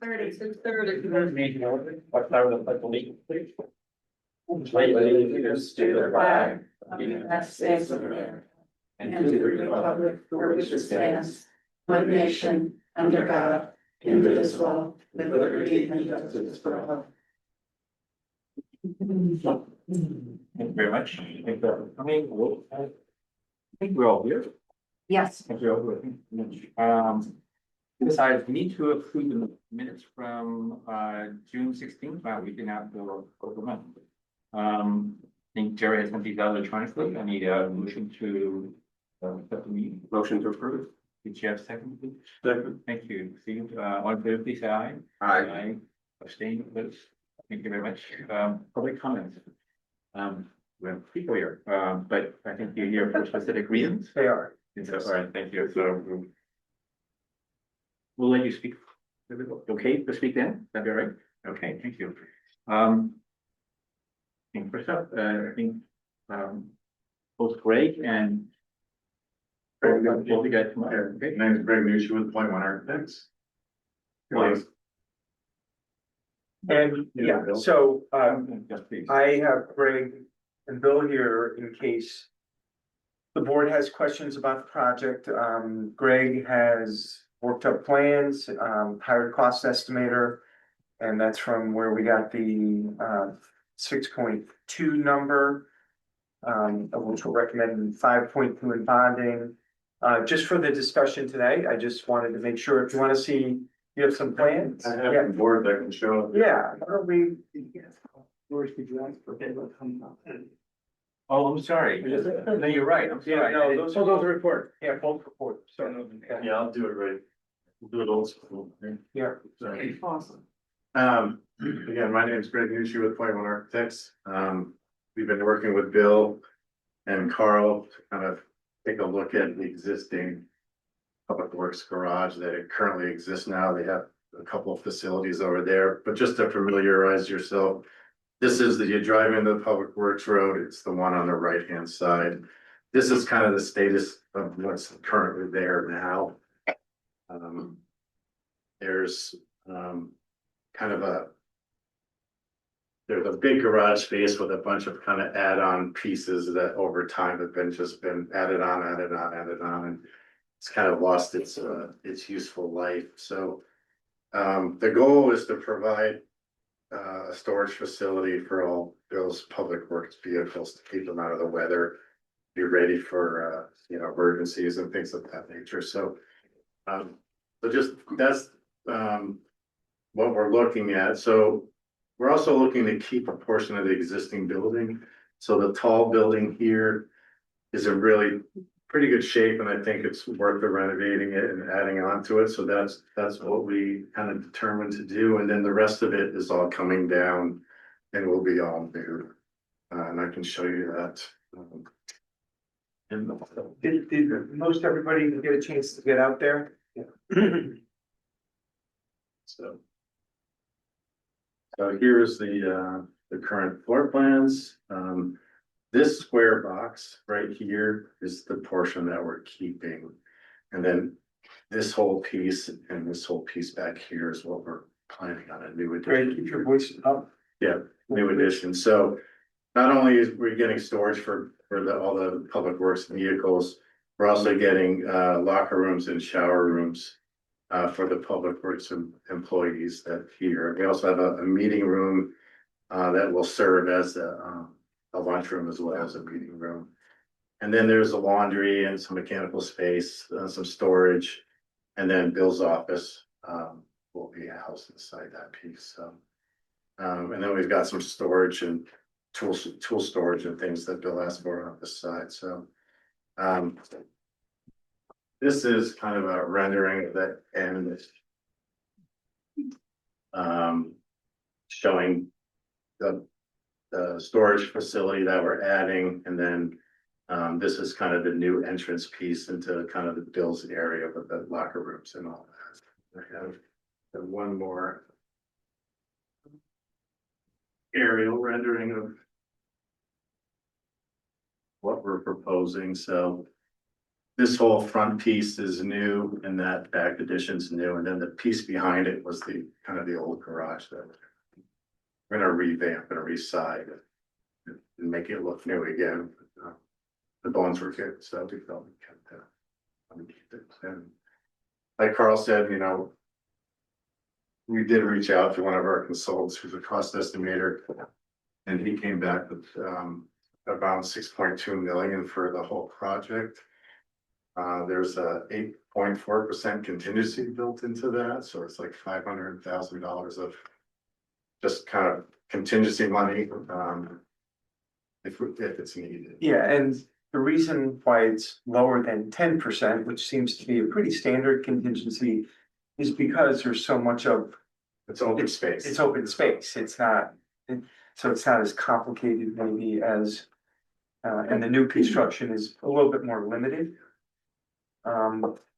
6:30. 6:30. What time of the pledge allegiance, please? Pledge allegiance to the flag of the United States of America and to the republic for which it stands, one nation, under God, indivisible, with liberty and justice for all. Thank you very much. Thank you for coming. I think we're all here. Yes. Thank you all for coming. Besides, we need to approve the minutes from June 16th. Wow, we've been out for over a month. I think Jerry has sent these out electronically. I need a motion to accept the meeting. Motion to approve. Did you have a second, please? Second. Thank you. Steve, all in favor, please say aye. Aye. Abstain, please. Thank you very much. Public comments. We have people here, but I think you're here for specific reasons. They are. So, all right, thank you. So we'll let you speak. Okay, to speak then? That'd be all right? Okay, thank you. And first up, I think both Greg and both you guys come up. Okay. My name is Greg Nucci with Point One Architects. Please. And yeah, so Yes, please. I have Greg and Bill here in case the board has questions about the project. Greg has worked up plans, hired a cost estimator, and that's from where we got the 6.2 number, of which we're recommending 5.2 in bonding. Just for the discussion today, I just wanted to make sure if you want to see, you have some plans. I have Yeah. a board that can show. Yeah, why don't we? Oh, I'm sorry. No, you're right. I'm sorry. Yeah, no, those are report. Yeah, both report. So, Yeah, I'll do it right. We'll do it old school. yeah. Sorry. Awesome. Again, my name is Greg Nucci with Point One Architects. We've been working with Bill and Carl to kind of take a look at the existing public works garage that it currently exists now. They have a couple of facilities over there, but just to familiarize yourself, this is you drive into the Public Works Road. It's the one on the right-hand side. This is kind of the status of what's currently there now. There's kind of there's a big garage space with a bunch of kind of add-on pieces that over time have been added on, and it's kind of lost its useful life. So the goal is to provide a storage facility for all Bill's public works vehicles to keep them out of the weather, be ready for emergencies and things of that nature. So just that's what we're looking at. So we're also looking to keep a portion of the existing building. So the tall building here is in really pretty good shape, and I think it's worth the renovating it and adding on to it. So that's what we kind of determined to do. And then the rest of it is all coming down and will be all new. And I can show you that. Did most everybody get a chance to get out there? Yeah. So here's the current floor plans. This square box right here is the portion that we're keeping. And then this whole piece and this whole piece back here is what we're planning on a new addition. Great, keep your voice up. Yeah, new addition. So not only is we getting storage for all the public works vehicles, we're also getting locker rooms and shower rooms for the public works employees that here. We also have a meeting room that will serve as a lunchroom as well as a meeting room. And then there's a laundry and some mechanical space, some storage, and then Bill's office will be housed inside that piece. So, and then we've got some storage and tool storage and things that Bill asked for on this side. So this is kind of a rendering of that end, showing the storage facility that we're adding, and then this is kind of the new entrance piece into kind of the Bill's area with the locker rooms and all that. I have one more aerial rendering of what we're proposing. So this whole front piece is new and that back addition's new, and then the piece behind it was the kind of the old garage that we're gonna revamp and reside and make it look new again. The bones were good, so we felt we kept that. And like Carl said, you know, we did reach out to one of our consultants who's a cost estimator, and he came back with about 6.2 million for the whole project. There's a 8.4% contingency built into that, so it's like $500,000 of just kind of contingency money, if it's needed. Yeah, and the reason why it's lower than 10%, which seems to be a pretty standard contingency, is because there's so much of. It's open space. It's open space, it's not, so it's not as complicated maybe as, and the new construction is a little bit more limited.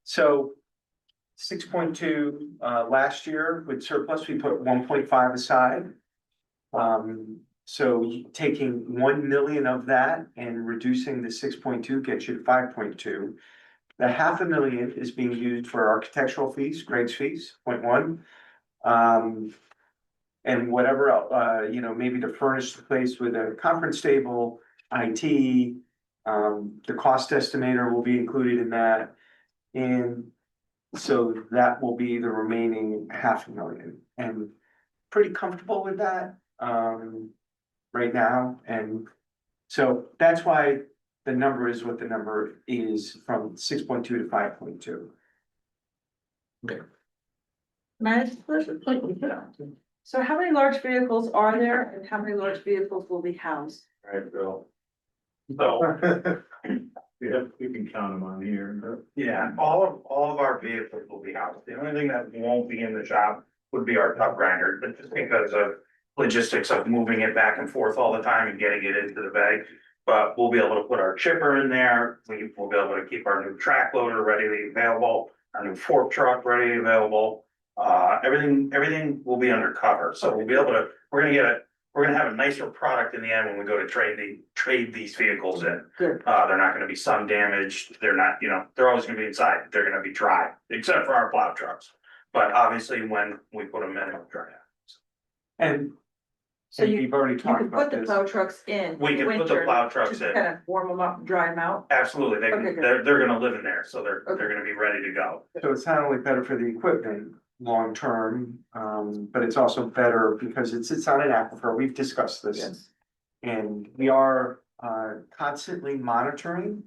So 6.2, last year with surplus, we put 1.5 aside. So taking 1 million of that and reducing the 6.2 gets you to 5.2. The $500,000 is being used for architectural fees, Greg's fees, 0.1. And whatever else, you know, maybe to furnish the place with a conference table, IT, the cost estimator will be included in that. And so that will be the remaining $500,000, and pretty comfortable with that, right now. And so that's why the number is what the number is, from 6.2 to 5.2. So how many large vehicles are there and how many large vehicles will be housed? Right, Bill. So, Yeah, we can count them on here. yeah, all of our vehicles will be housed. The only thing that won't be in the shop would be our tub grinder, but just because of logistics of moving it back and forth all the time and getting it into the bag. But we'll be able to put our chipper in there. We'll be able to keep our new track loader readily available, our new fork truck ready available. Everything will be under cover. So we'll be able to, we're gonna have a nicer product in the end when we go to trade these vehicles in. Good. They're not gonna be sun damaged. They're not, you know, they're always gonna be inside. They're gonna be dry, except for our plow trucks. But obviously, when we put them in, it'll dry out. And So you, you've already you talked can put about the this. plow trucks in. We can put the winter plow trucks to in. kind of warm them up and dry them out. Absolutely, Okay, good. they're gonna live in there, so they're Okay. gonna be ready to go. So it's not only better for the equipment long term, but it's also better because it sits on an aquifer. We've discussed this. Yes. And we are constantly monitoring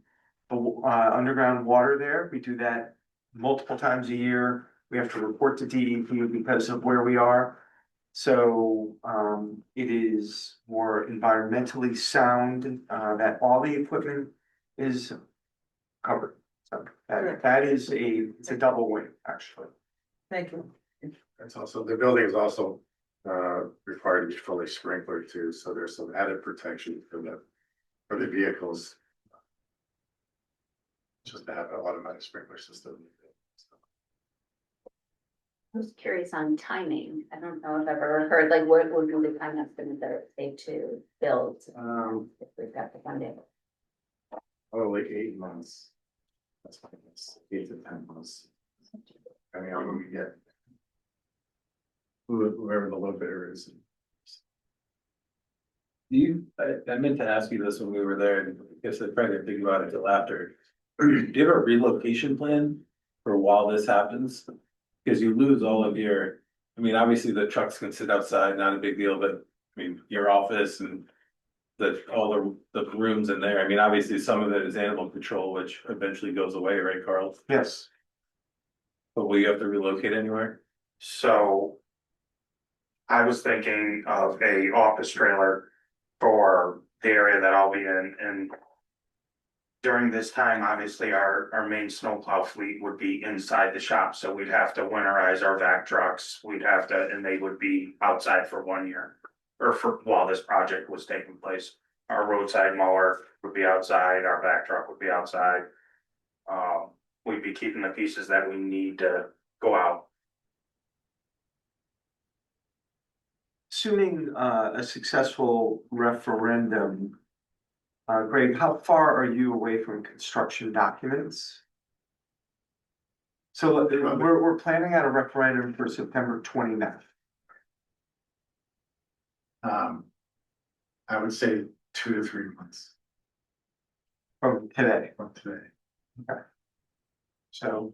the underground water there. We do that multiple times a year. We have to report to DEP because of where we are. So it is more environmentally sound, that all the equipment is covered. So that is it's a double win, actually. Thank you. That's also, the building is also required to be fully sprinklered too, so there's some added protection for the vehicles. Just to have an automatic sprinkler system. I was curious on timing. I don't know if I've ever heard, like, what would be the time that's gonna take to build, if we've got the funding? Oh, like 8 months. That's fine, it's 8 to 10 months. I mean, I'm gonna get. Whoever the low bidder is. I meant to ask you this when we were there, and I guess I probably didn't think about it till after. Do you have a relocation plan for while this happens? Because you lose all of your, I mean, obviously the trucks can sit outside, not a big deal, but I mean, your office and all the rooms in there, I mean, obviously some of it is animal control, which eventually goes away, right, Carl? Yes. Oh, But will you have to relocate anywhere? So I was thinking of a office trailer for the area that I'll be in, and during this time, obviously, our main snowplow fleet would be inside the shop, so we'd have to winterize our vac trucks. And they would be outside for 1 year, or for while this project was taking place. Our roadside mower would be outside, our vac truck would be outside. We'd be keeping the pieces that we need to go out. Assuming a successful referendum, Greg, how far are you away from construction documents? So we're planning out a referendum for September 29th. I would say 2 to 3 months From today, from today. so,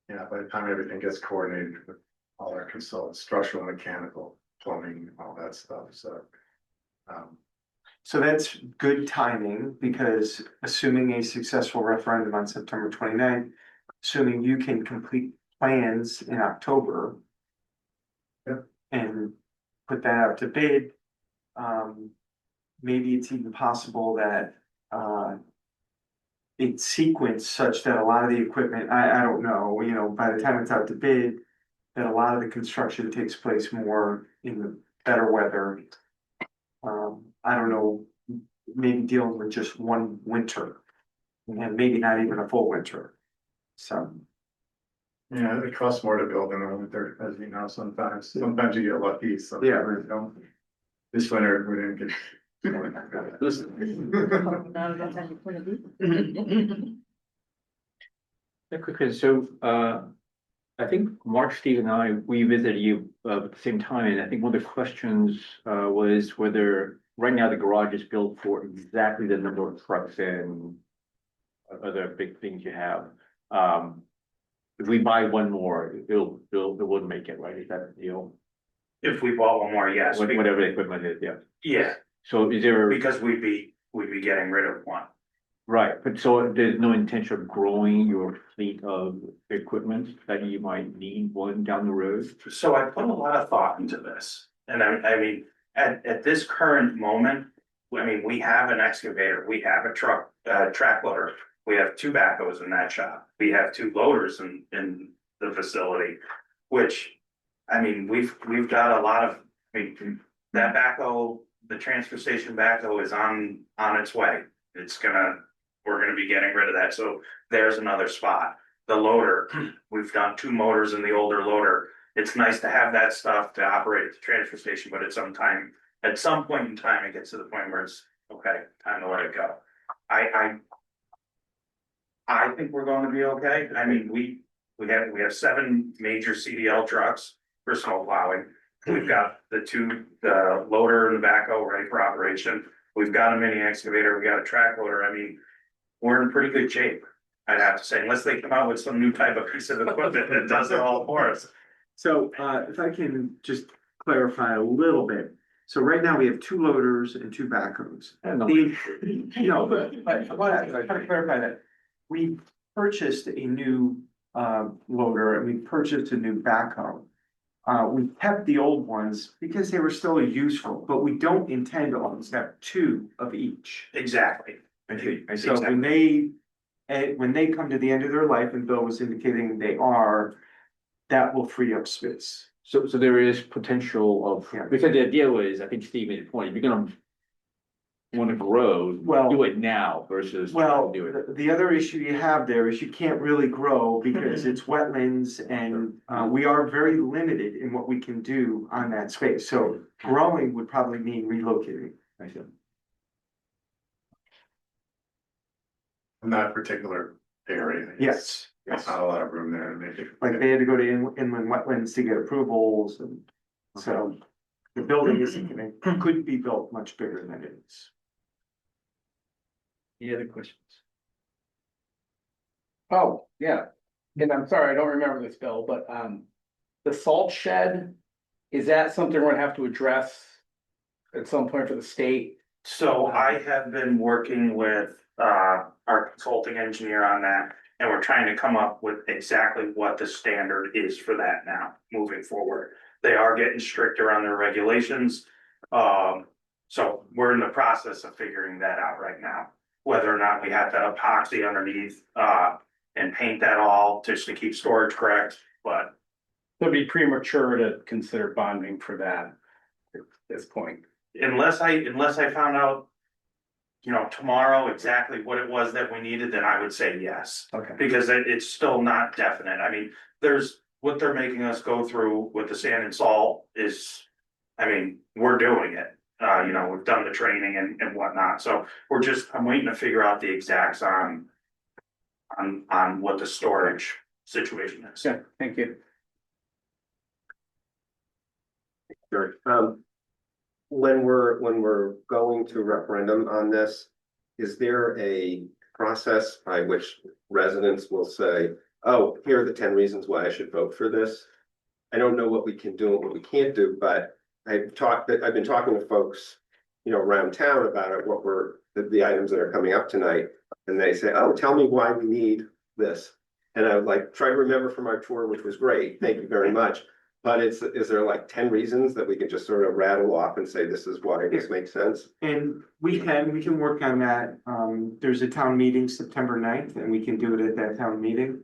Yeah, by the time everything gets coordinated with all our consultants, structural, mechanical, plumbing, all that stuff, so. so that's good timing, because assuming a successful referendum on September 29th, assuming you can complete plans in October. Yep. And put that out to bid. Maybe it's even possible that, it's sequenced such that a lot of the equipment, I don't know, you know, by the time it's out to bid, that a lot of the construction takes place more in the better weather. I don't know, maybe dealing with just one winter, and maybe not even a full winter. So, Yeah, it costs more to build in the winter, as you know, sometimes you get lucky, sometimes Yeah. you don't. This winter, we didn't get. Yeah, quickly, so, I think Mark, Steve and I, we visited you, at the same time, and I think one of the questions, was whether right now the garage is built for exactly the number of trucks and other big things you have. If we buy one more, it wouldn't make it, right? Is that the deal? If we bought one more, yes, Whatever the equipment is, yeah. yeah, So is there, because we'd be getting rid of one. right, but so there's no intention of growing your fleet of equipment that you might need one down the road? So I put a lot of thought into this, and I mean, at this current moment, I mean, we have an excavator, we have a truck, track loader. We have 2 backhoes in that shop, we have 2 loaders in the facility, which, I mean, we've got a lot of, I mean, that backhoe, the transfer station backhoe is on its way. We're gonna be getting rid of that, so there's another spot. The loader, we've done 2 motors in the older loader. It's nice to have that stuff to operate at the transfer station, but at some point in time, it gets to the point where it's, okay, time to let it go. I think we're going to be okay. I mean, we have 7 major CDL trucks for snow plowing. We've got the loader and the backhoe ready for operation. We've got a mini excavator, we got a track loader. I mean, we're in pretty good shape, I'd have to say, unless they come out with some new type of piece of equipment that does it all for us. so, if I can just clarify a little bit. So right now we have 2 loaders and 2 backhoes. No, but I want to clarify that. We purchased a new loader and we purchased a new backhoe. We kept the old ones because they were still useful, but we don't intend to always have 2 of each. Exactly. So when they come to the end of their life, and Bill was indicating they are, that will free up space. So there is potential of, Yeah. because the idea was, I think Steve made a point, if you're gonna wanna grow, Well- do it now versus Well, do it. the other issue you have there is you can't really grow because it's wetlands and we are very limited in what we can do on that space. So growing would probably mean relocating. I see. In that particular area. Yes, There's not a lot of room there to make it. like they had to go to inland wetlands to get approvals, and so the building couldn't be built much bigger than it is. Any other questions? Oh, yeah, and I'm sorry, I don't remember this, Bill, but the salt shed, is that something we're gonna have to address at some point for the state? So I have been working with our consulting engineer on that, and we're trying to come up with exactly what the standard is for that now, moving forward. They are getting stricter on their regulations. So we're in the process of figuring that out right now. Whether or not we have to epoxy underneath and paint that all just to keep storage correct, but It'd be premature to consider bonding for that at this point. unless I found out, you know, tomorrow exactly what it was that we needed, then I would say yes. Okay. Because it's still not definite. I mean, what they're making us go through with the sand and salt is, I mean, we're doing it. we've done the training and whatnot, so I'm waiting to figure out the exacts on what the storage situation is. Yeah, thank you. Sure. When we're going to referendum on this, is there a process by which residents will say, oh, here are the 10 reasons why I should vote for this? I don't know what we can do and what we can't do, but I've been talking to folks, around town about it, what were the items that are coming up tonight. And they say, oh, tell me why we need this. And I would like try to remember from our tour, which was great. Thank you very much. But is there like 10 reasons that we can just sort of rattle off and say, this is why this makes sense? And we can work on that. There's a town meeting September 9th, and we can do it at that town meeting.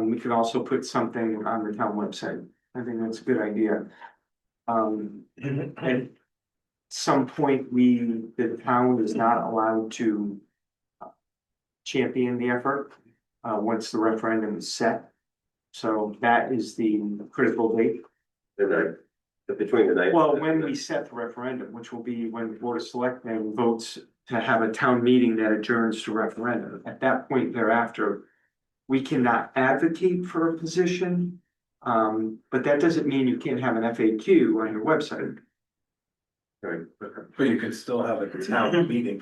We could also put something on the town website. I think that's a good idea. At some point, the town is not allowed to champion the effort, once the referendum is set. So that is the critical date. Between the night. Well, when we set the referendum, which will be when the Board of Selectmen votes to have a town meeting that adjourns to referendum. At that point thereafter, we cannot advocate for a position. But that doesn't mean you can't have an FAQ on your website. Right. But you could still have a town meeting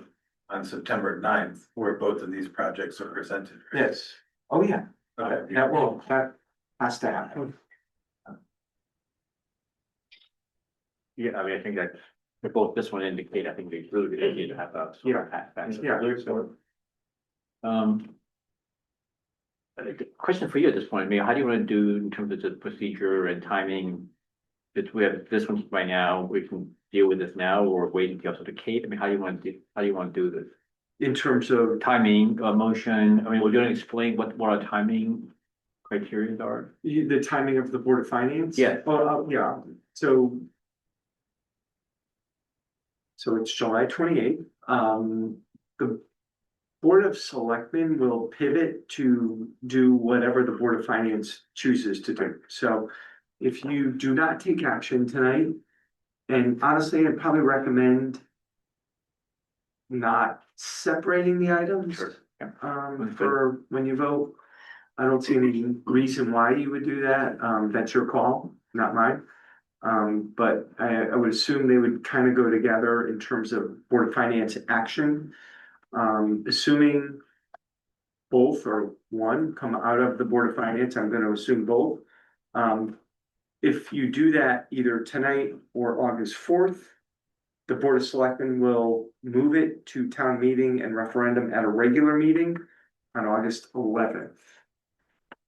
on September 9th where both of these projects are presented. right? Yes. Oh, yeah. Okay. That has to happen. Yeah, I mean, I think that for both this one indicate, I think it's really good idea to have a. Question for you at this point, I mean, how do you want to do in terms of the procedure and timing? That we have this one right now, we can deal with this now or wait until after the Cape, I mean, how do you want to do this? In terms of, Timing, motion, I mean, we're gonna explain what our timing criteria are. the timing of the Board of Finance? Yeah. Yeah, so. So it's July 28th. The Board of Selectmen will pivot to do whatever the Board of Finance chooses to do. So if you do not take action tonight, and honestly, I'd probably recommend not separating the items. Sure. Yeah. For when you vote. I don't see any reason why you would do that. That's your call, not mine. But I would assume they would kind of go together in terms of Board of Finance action. Assuming both or one come out of the Board of Finance, I'm gonna assume both. If you do that either tonight or August 4th, the Board of Selectmen will move it to town meeting and referendum at a regular meeting on August 11th.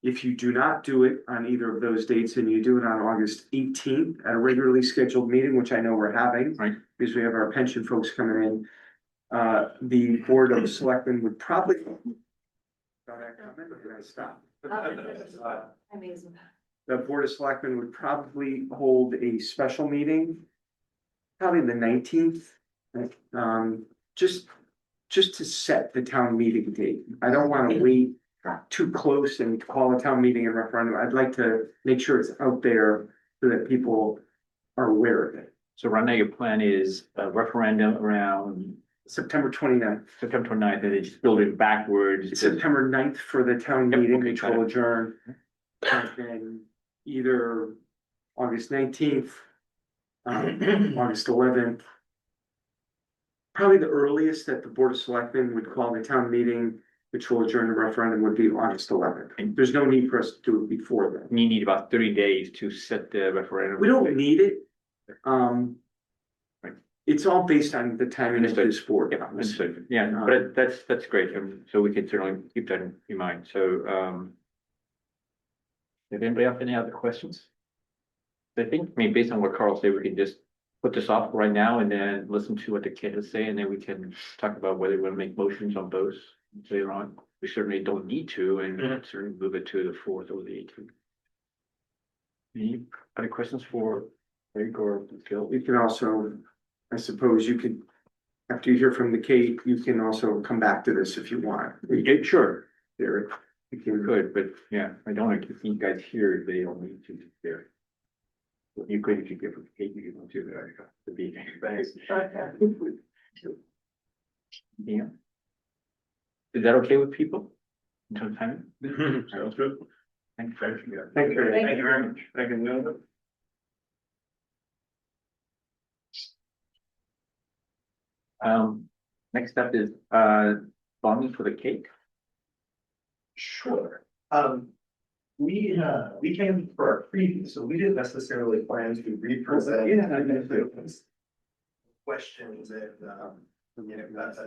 If you do not do it on either of those dates and you do it on August 18th at a regularly scheduled meeting, which I know we're having. Right. Because we have our pension folks coming in, the Board of Selectmen would probably. Saw that comment, or did I stop? Amazing. The Board of Selectmen would probably hold a special meeting. Probably the 19th, just to set the town meeting date. I don't want to wait too close and call a town meeting and referendum. I'd like to make sure it's out there so that people are aware of it. So right now your plan is a referendum around September 29th, September 29th, and then just build it backwards. September 9th for the town Yep, meeting, okay, which got will it. adjourn. And then either August 19th, August 11th. Probably the earliest that the Board of Selectmen would call the town meeting, which will adjourn the referendum, would be August 11th. There's no need for us to do it before then. You need about 30 days to set the referendum. We don't need it. Right. It's all based on the timing of Understood. this board. Yeah, understood. Yeah, but that's great. So we can certainly keep that in mind. So, if anybody have any other questions? I think, I mean, based on what Carl said, we can just put this off right now and then listen to what the candidates say, and then we can talk about whether we want to make motions on both later on. We certainly don't need to, and certainly move it to the 4th or the 18th. Any other questions for Greg or Phil? You can also, I suppose you could, after you hear from the Kate, you can also come back to this if you want. Yeah, sure. There, you You can, could, but yeah, I don't want to keep you guys here if they don't need to be there. You could, if you give them cake, you can do that, the beach. Thanks. Yeah. Is that okay with people? In terms of timing? Sounds good. Thank you. Thank you. Thank you. Thank you very much. Thank you. Next up is, bonding for the cake. Sure. We came for our preview, so we didn't necessarily plan to represent. Questions and, you know, that's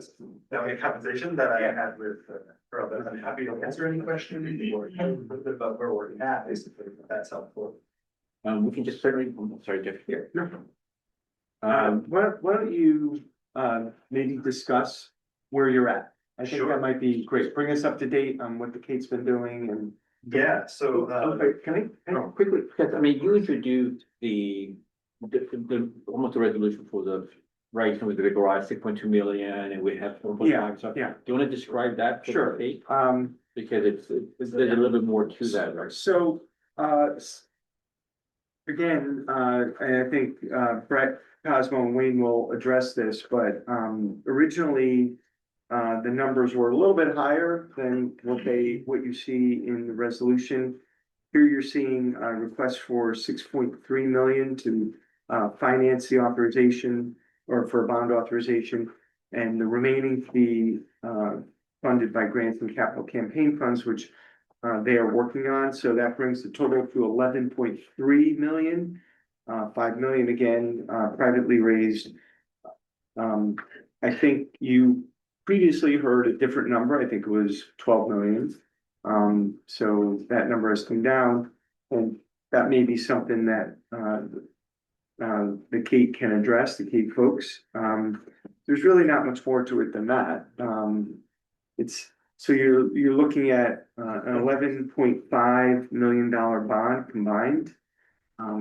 a conversation that I had with, Earl, that I'm happy to answer any questions or a little bit about where we're at, basically, if that's helpful. We can just certainly, I'm sorry, Jeff, here. Why don't you, maybe discuss where you're at? I think Sure. that might be great. Bring us up to date on what the Kate's been doing and. Yeah, so, Can I Quickly, because I mean, you introduced almost a resolution for the right with the garage, 6.2 million, and we have 4.5, so. yeah. Do you want to describe that? for the Sure. cake? Um, Because there's a little bit more to that, right? so, again, and I think, Brett, Cosmo and Wayne will address this, but, originally, the numbers were a little bit higher than what you see in the resolution. Here you're seeing a request for 6.3 million to, finance the authorization or for bond authorization. And the remaining fee, funded by grants and capital campaign funds, which, they are working on. So that brings the total to 11.3 million. 5 million again, privately raised. I think you previously heard a different number. I think it was 12 million. So that number has come down, and that may be something that the Cape can address, the Cape folks. There's really not much more to it than that. So you're looking at an $11.5 million bond combined.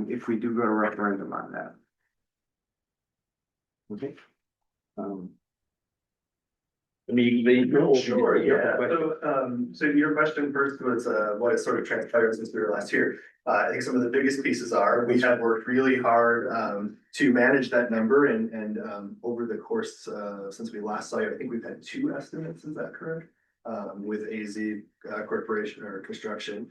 If we do go to referendum on that. Okay. I mean, Sure, yeah, so your question first was, what has sort of transpired since we were last here? I think some of the biggest pieces are, we have worked really hard, to manage that number and, over the course, since we last saw you, I think we've had 2 estimates, is that correct? With AZ Corporation or Construction.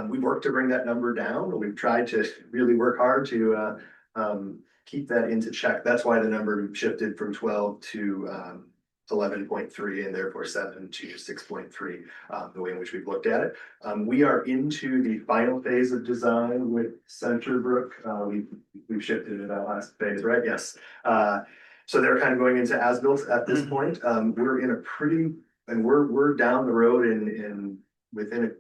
We've worked to bring that number down, we've tried to really work hard to, keep that into check. That's why the number shifted from 12 to, 11.3 and therefore 7 to 6.3, the way in which we've looked at it. We are into the final phase of design with Saybrook. We've shifted to that last phase, right? Yes. So they're kind of going into as-built at this point. We're in a pretty, and we're down the road in within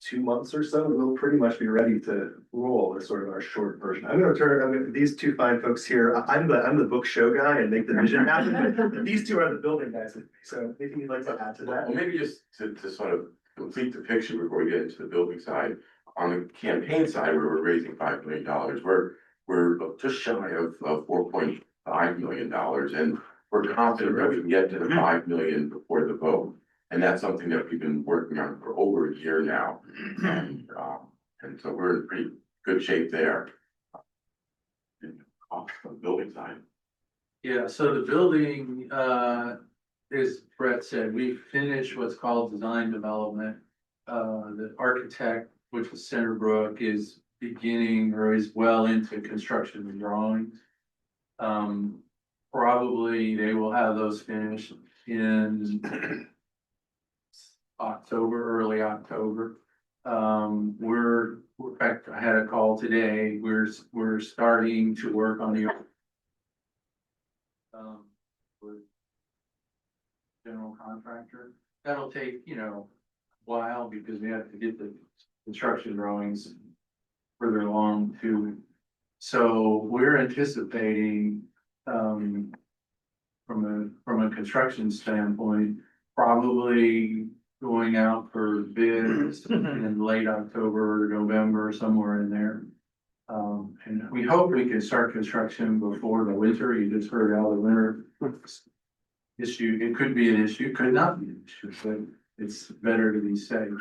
2 months or so, we'll pretty much be ready to roll as sort of our short version. These 2 fine folks here, I'm the book show guy and make the vision happen, but these 2 are the building guys. So anything you'd like to add to that? Well, maybe just to sort of complete the picture before we get into the building side, on the campaign side, where we're raising $5 million, we're just shy of $4.5 million, and we're confident that we can get to the 5 million before the vote. And that's something that we've been working on for over a year now. And so we're in pretty good shape there. Off the building side. Yeah, so the building, as Brett said, we finished what's called design development. The architect, which was Saybrook, is beginning or is well into construction drawings. Probably they will have those finished in October, early October. In fact, I had a call today. We're starting to work on the with general contractor. That'll take, a while because we have to get the construction drawings further along too. So we're anticipating, from a construction standpoint, probably going out for bids in late October, November, somewhere in there. And we hope we can start construction before the winter. You just heard how the winter issue, it could be an issue, could not be an issue, but it's better to be safe.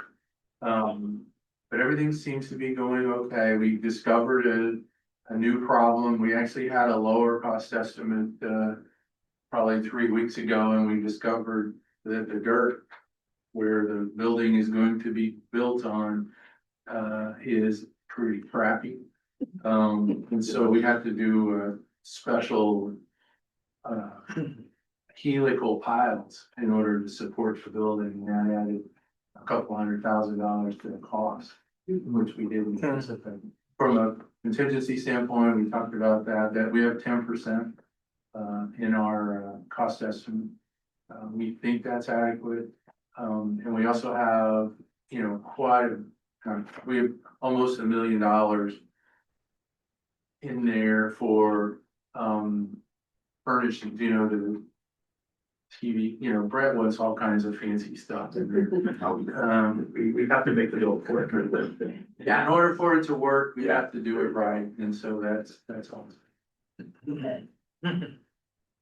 But everything seems to be going okay. We discovered a new problem. We actually had a lower cost estimate, probably 3 weeks ago, and we discovered that the dirt where the building is going to be built on, is pretty crappy. And so we have to do a special, helical piles in order to support the building, and that added a couple $100,000 to the cost, which we didn't anticipate. From a contingency standpoint, we talked about that we have 10% in our cost estimate. We think that's adequate. And we also have, we have almost $1 million in there for furnishings, the TV, Brett wants all kinds of fancy stuff. We have to make the deal work. Yeah, in order for it to work, we have to do it right, and so that's all.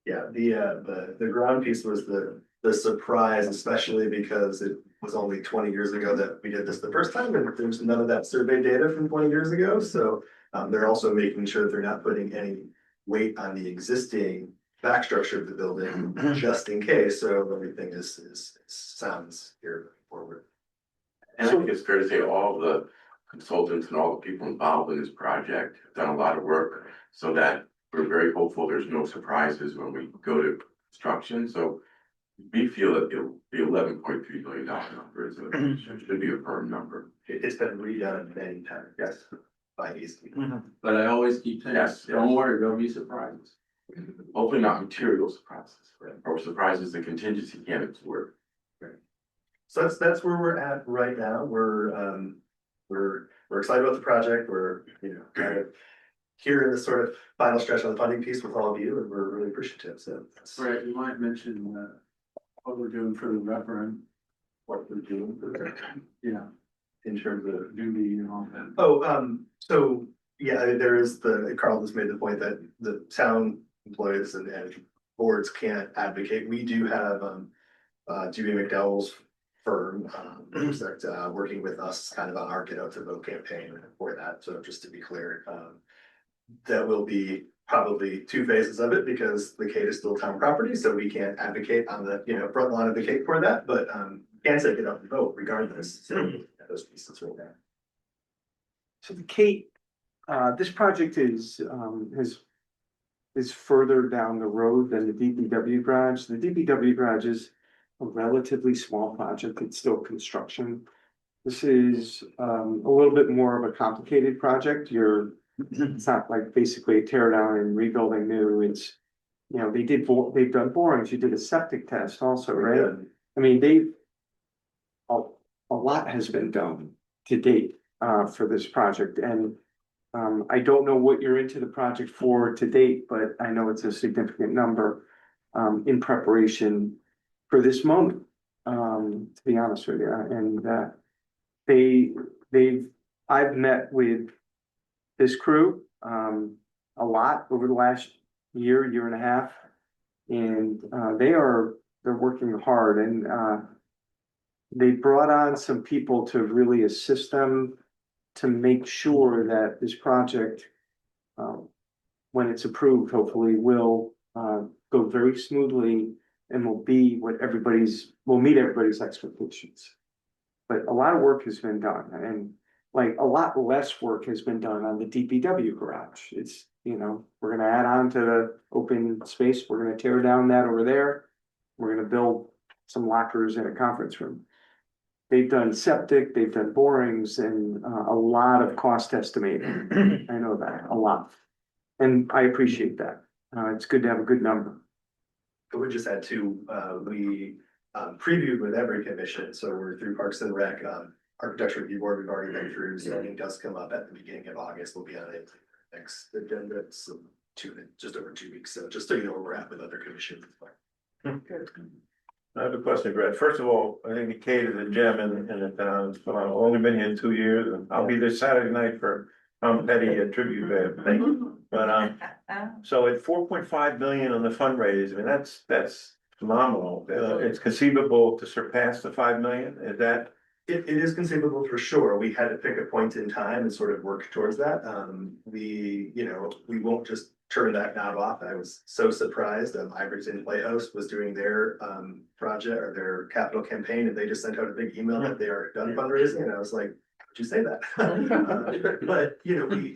Yeah, the ground piece was the surprise, especially because it was only 20 years ago that we did this the first time, and there's none of that survey data from 20 years ago, so they're also making sure they're not putting any weight on the existing back structure of the building, just in case, so everything is sounds here forward. And I think it's fair to say all the consultants and all the people involved in this project have done a lot of work, so that we're very hopeful there's no surprises when we go to construction. So we feel that the $11.3 million number should be a firm number. It's been redone many times. Yes. By easily. But I always keep saying, Yes, don't worry, there'll be surprises. Hopefully not material surprises, or surprises the contingency can't absorb. So that's where we're at right now. We're excited about the project. We're, kind of here in this sort of final stretch on the funding piece with all of you, and we're really appreciative. So Right, you might mention, what we're doing for the referendum, what we're doing for the, in terms of duty and all that. Oh, so yeah, there is Carl just made the point that the town employees and boards can't advocate. We do have Judy McDowell's firm who's working with us kind of on our Get Out to Vote campaign for that. So just to be clear, that will be probably 2 phases of it, because the Kate is still town property, so we can't advocate on the front line of the Kate for that, but can say Get Out and Vote regardless. So those pieces right there. So the Kate, this project is further down the road than the DPW garage. The DPW garage is a relatively small project. It's still construction. This is a little bit more of a complicated project. It's not like basically a tear down and rebuilding new. It's, they've done borings. You did a septic test also, right? I mean, a lot has been done to date for this project, and I don't know what you're into the project for to date, but I know it's a significant number in preparation for this moment, to be honest with you. And I've met with this crew a lot over the last year and a half, and they're working hard, and they brought on some people to really assist them to make sure that this project, when it's approved, hopefully will go very smoothly and will meet everybody's expectations. But a lot of work has been done, and like a lot less work has been done on the DPW garage. It's, we're gonna add on to the open space. We're gonna tear down that over there. We're gonna build some lockers and a conference room. They've done septic, they've done borings, and a lot of cost estimating. I know that, a lot. And I appreciate that. It's good to have a good number. I would just add too, we previewed with every commission, so we're through Parks and Rec, Architecture Review Board, we've already been through, zoning does come up at the beginning of August, we'll be on it next agenda, it's just over 2 weeks, so just so you know where we're at with other commissions. I have a question, Brett. First of all, I think the Kate is a gem in the town. So I've only been here 2 years, and I'll be there Saturday night for Petty tribute band thing. But so at 4.5 million on the fundraise, I mean that's phenomenal. It's conceivable to surpass the 5 million. Is that It is conceivable for sure. We had to pick a point in time and sort of work towards that. We won't just turn that knob off. I was so surprised. Iverson Playhouse was doing their project or their capital campaign, and they just sent out a big email that they are done fundraising, and I was like, how'd you say that? But,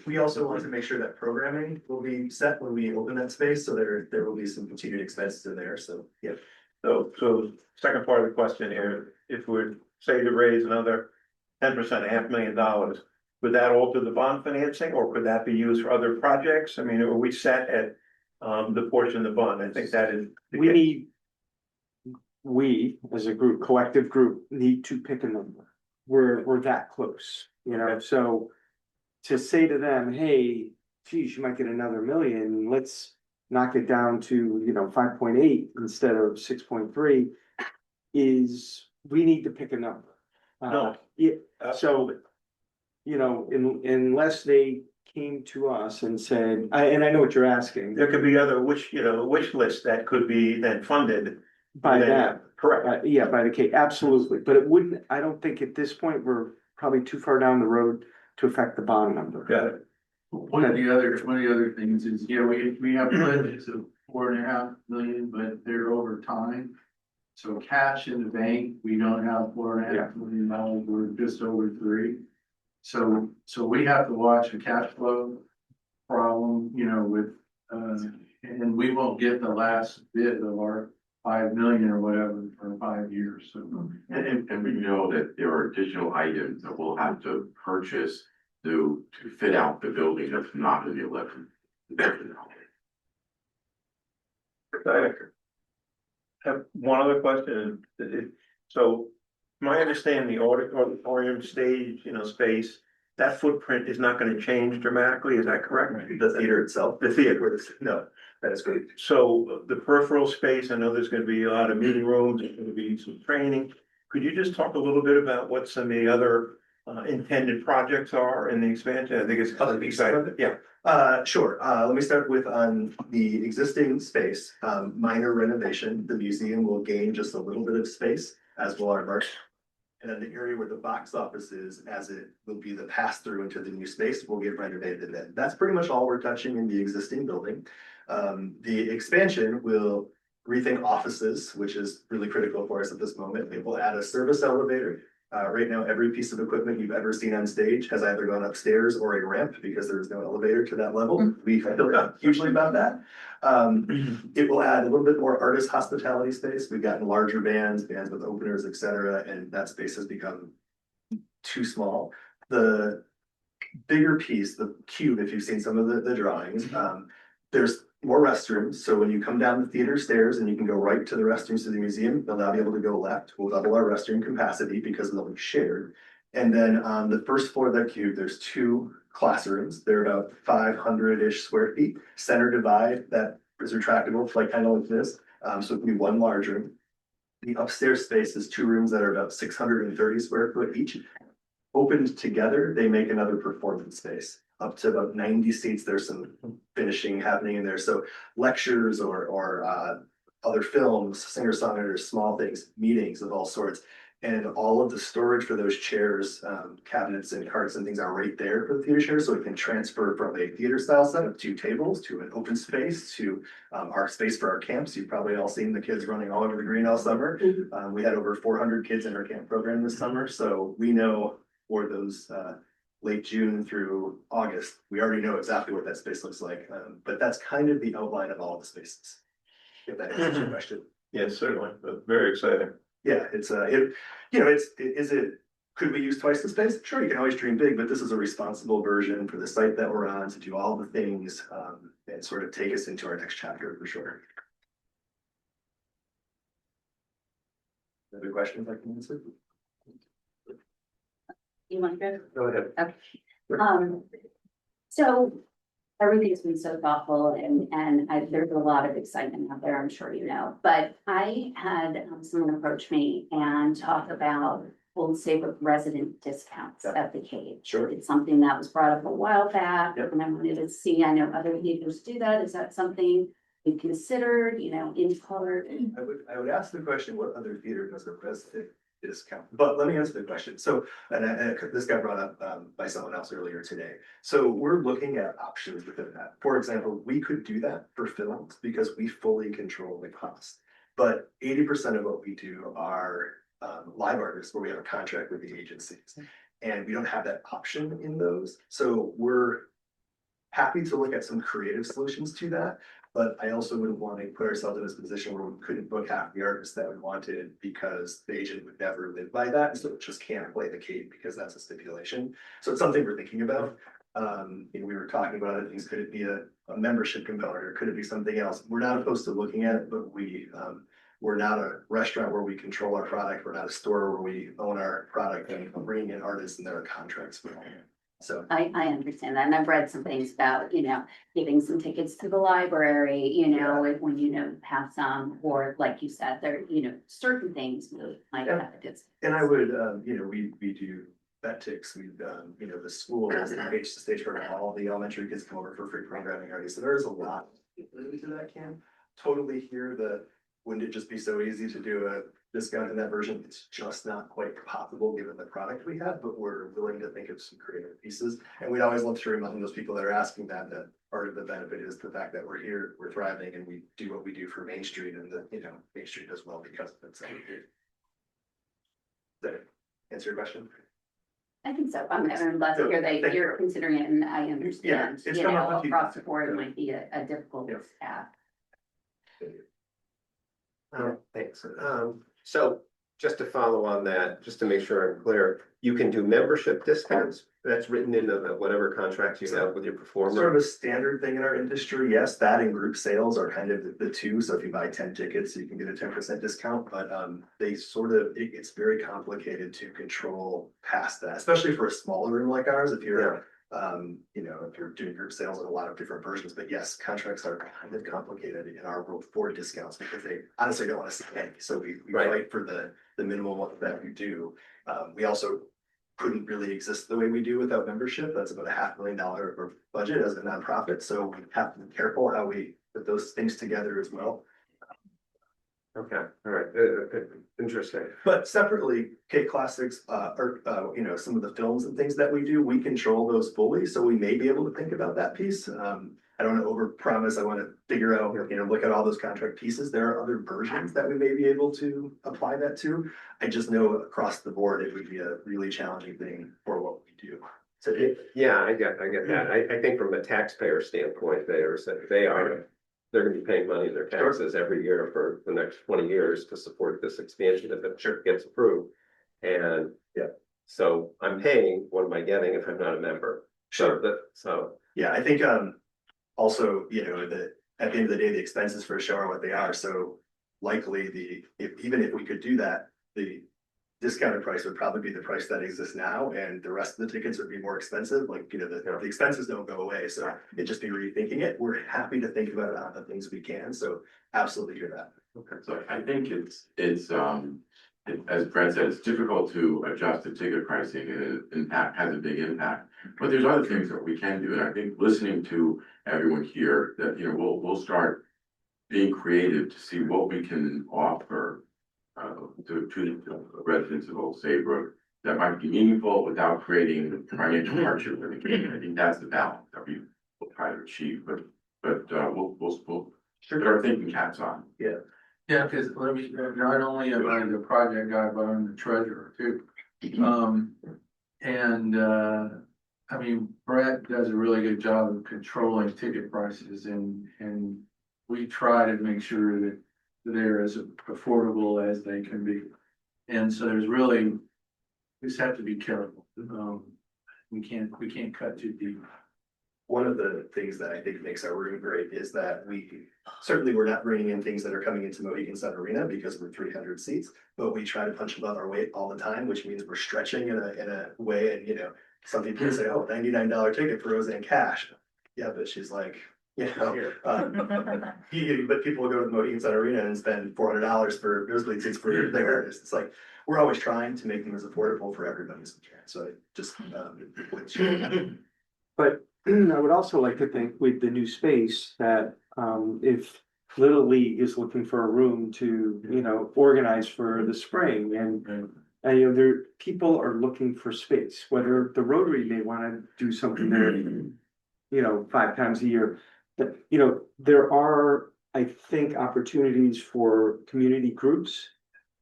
we also want to make sure that programming will be set when we open that space, so there will be some continued expenses in there, so, yeah. So second part of the question here, if we're say to raise another 10%, $500,000, would that alter the bond financing, or could that be used for other projects? I mean, are we set at the portion of the bond? I think that is. We, as a group, collective group, need to pick a number. We're that close, so to say to them, hey, geez, you might get another million, let's knock it down to, 5.8 instead of 6.3, is, we need to pick a number. No. Yeah, Absolutely. unless they came to us and said, and I know what you're asking. There could be other wish list that could be then funded. By that, Correct. by the K, absolutely, but it wouldn't, I don't think at this point, we're probably too far down the road to affect the bond number. Got it. One of the other things is, we have pledges of 4.5 million, but they're over time. So cash in the bank, we don't have $4.5 million, we're just over 3. So we have to watch a cash flow problem, with, and we won't get the last bit of our 5 million or whatever for 5 years, so. And we know that there are additional items that we'll have to purchase to fit out the building that's not in the 11. I have one other question. So my understanding, the auditorium stage, space, that footprint is not going to change dramatically. Is that correct? The theater itself. The theater. No, that is great. So the peripheral space, I know there's going to be a lot of meeting rooms, there's going to be some training. Could you just talk a little bit about what some of the other intended projects are in the expansion? I think it's exciting. Yeah. Sure. Let me start with on the existing space, minor renovation. The museum will gain just a little bit of space, as will our merch. And then the area where the box office is, as it will be the pass through into the new space, will get renovated then. That's pretty much all we're touching in the existing building. The expansion will rethink offices, which is really critical for us at this moment. It will add a service elevator. Right now, every piece of equipment you've ever seen on stage has either gone upstairs or a ramp because there is no elevator to that level. We feel hugely about that. It will add a little bit more artist hospitality space. We've gotten larger bands with openers, etc., and that space has become too small. The bigger piece, the cube, if you've seen some of the drawings, there's more restrooms. So when you come down the theater stairs and you can go right to the restrooms to the museum, you'll now be able to go left. We'll double our restroom capacity because they'll be shared. And then on the first floor of that cube, there's 2 classrooms. They're about 500-ish square feet. Center divide that is retractable, kind of like this. So it can be 1 large room. The upstairs space is 2 rooms that are about 630 square foot each. Opened together, they make another performance space. Up to about 90 seats. There's some finishing happening in there. So lectures or other films, singer-songwriters, small things, meetings of all sorts. And all of the storage for those chairs, cabinets and carts and things are right there for the theater chairs. So it can transfer from a theater style setup to tables, to an open space, to our space for our camps. You've probably all seen the kids running all over the green all summer. We had over 400 kids in our camp program this summer. So we know for those late June through August, we already know exactly what that space looks like. But that's kind of the outline of all the spaces. If that answers your question. Yes, certainly, but very exciting. Yeah, could we use twice the space? Sure, you can always dream big, but this is a responsible version for the site that we're on to do all the things and sort of take us into our next chapter for sure. Other questions I can answer? You want to Go ahead. go? So everything's been so thoughtful and there's a lot of excitement out there, I'm sure you know. But I had someone approach me and talk about Old Saybrook resident discounts at the cave. Sure. It's something that was brought up a while back, Yep. and I wanted to see, I know other theaters do that. Is that something you considered, in part? I would ask the question, what other theater does a resident discount. But let me answer the question. So, and this got brought up by someone else earlier today. So we're looking at options within that. For example, we could do that for films because we fully control the cost. But 80% of what we do are live artists where we have a contract with the agencies. And we don't have that option in those. So we're happy to look at some creative solutions to that. But I also wouldn't want to put ourselves in this position where we couldn't book half the artists that we wanted because the agent would never live by that. So it just can't play the Cape because that's a stipulation. So it's something we're thinking about. We were talking about other things. Could it be a membership component or could it be something else? We're not opposed to looking at it, but we're not a restaurant where we control our product. We're not a store where we own our product and bring in artists and there are contracts with them. So I understand that, and I've read some things about, giving some tickets to the library, when have some, or like you said, there, certain things we might have a discount. and I would, we do Betix, the schools, the stage program, all the elementary kids come over for free programming already. So there's a lot to that camp. Totally hear wouldn't it just be so easy to do a discount in that version? It's just not quite possible given the product we have, but we're willing to think of some creative pieces. And we'd always love to remind those people that are asking that part of the benefit is the fact that we're here, we're thriving, and we do what we do for Main Street, and Main Street does well because of it. So, does that answer your question? I think so. I'm glad to hear that you're considering it, and I understand, it's come up a few across times. the board, it might be a difficult task. Thanks. So just to follow on that, just to make sure I'm clear, you can do membership discounts. That's written into whatever contract you have with your performer. Sort of a standard thing in our industry. Yes, that and group sales are kind of the two. So if you buy 10 tickets, you can get a 10% discount, but it's very complicated to control past that, especially for a smaller room like ours. If you're if you're doing group sales in a lot of different versions, but yes, contracts are kind of complicated in our world for discounts because they honestly don't want to see any. So we fight for the minimum that we do. We also couldn't really exist the way we do without membership. That's about $500,000 budget as a nonprofit. So we have to be careful how we put those things together as well. Okay, all right, interesting. But separately, K Classics, some of the films and things that we do, we control those fully, so we may be able to think about that piece. I don't want to overpromise. I want to figure out, look at all those contract pieces. There are other versions that we may be able to apply that to. I just know across the board, it would be a really challenging thing for what we do. So yeah, I get that. I think from a taxpayer standpoint, they're gonna be paying money in their taxes every year for the next 20 years to support this expansion if it gets approved. And so I'm paying, what am I getting if I'm not a member? Yeah, I think also, that at the end of the day, the expenses for a show are what they are. So likely even if we could do that, the discounted price would probably be the price that exists now, and the rest of the tickets would be more expensive. Like, the expenses don't go away, so it'd just be rethinking it. We're happy to think about it on the things we can, so absolutely hear that. Okay. So I think it's, as Brett said, it's difficult to adjust the ticket pricing, and it has a big impact. But there's other things that we can do, and I think listening to everyone here, that, we'll start being creative to see what we can offer to the residents of Old Saybrook that might be meaningful without creating financial hardship. I think that's the balance that we will try to achieve, but we'll put our thinking caps on. Yeah. Yeah, because not only am I the project guy, but I'm the treasurer too. Brett does a really good job of controlling ticket prices, and we try to make sure that they're as affordable as they can be. And so we just have to be careful. We can't cut too deep. One of the things that I think makes our room great is that we're not bringing in things that are coming into Mohegan Sun Arena because we're 300 seats, but we try to punch above our weight all the time, which means we're stretching in a way. And, some people say, oh, $99 ticket for Roseanne Cash. Yeah, but she's like, but people will go to the Mohegan Sun Arena and spend $400 for nosebleed seats for their artists. It's like, we're always trying to make them as affordable for everybody as we can. So just, But I would also like to think with the new space that if Little League is looking for a room to, organize for the spring, and And people are looking for space, whether the Rotary may wanna do something there, 5 times a year. But, there are, I think, opportunities for community groups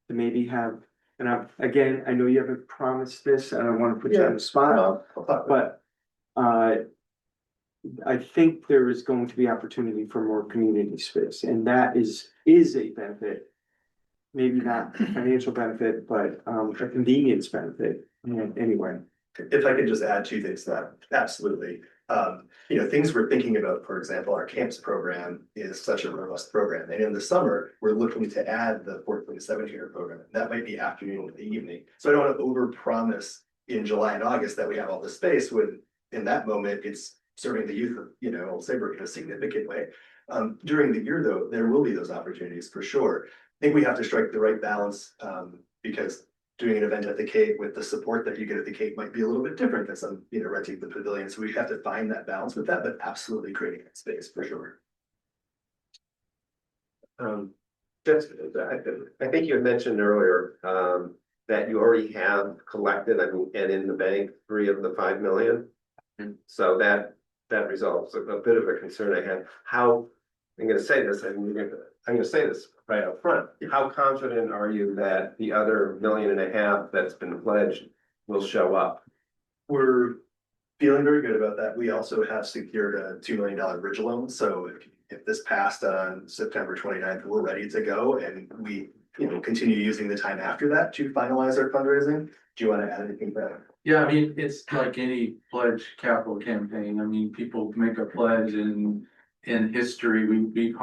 to maybe have, and I know you haven't promised this, and I don't wanna put you on the spot, but, I think there is going to be opportunity for more community space, and that is a benefit. Maybe not a financial benefit, but a convenience benefit, anyway. If I could just add 2 things to that, absolutely. Things we're thinking about, for example, our camps program is such a robust program. And in the summer, we're looking to add the 4.7 here program. That might be afternoon or the evening. So I don't want to overpromise in July and August that we have all the space when in that moment, it's serving the youth of, Old Saybrook in a significant way. During the year, though, there will be those opportunities for sure. I think we have to strike the right balance, because doing an event at the Cape with the support that you get at the Cape might be a little bit different than some, renting the pavilion. So we have to find that balance with that, but absolutely creating that space for sure. Just, I think you had mentioned earlier, that you already have collected, and in the bank, 3 of the 5 million. So that resolves a bit of a concern I had. I'm gonna say this, I'm gonna say this right up front. How confident are you that the other 1.5 million that's been pledged will show up? We're feeling very good about that. We also have secured a $2 million bridge loan. So if this passed on September 29th, we're ready to go, and we, continue using the time after that to finalize our fundraising. Do you want to add anything to that? Yeah, I mean, it's like any pledge capital campaign. I mean, people make a pledge in history. We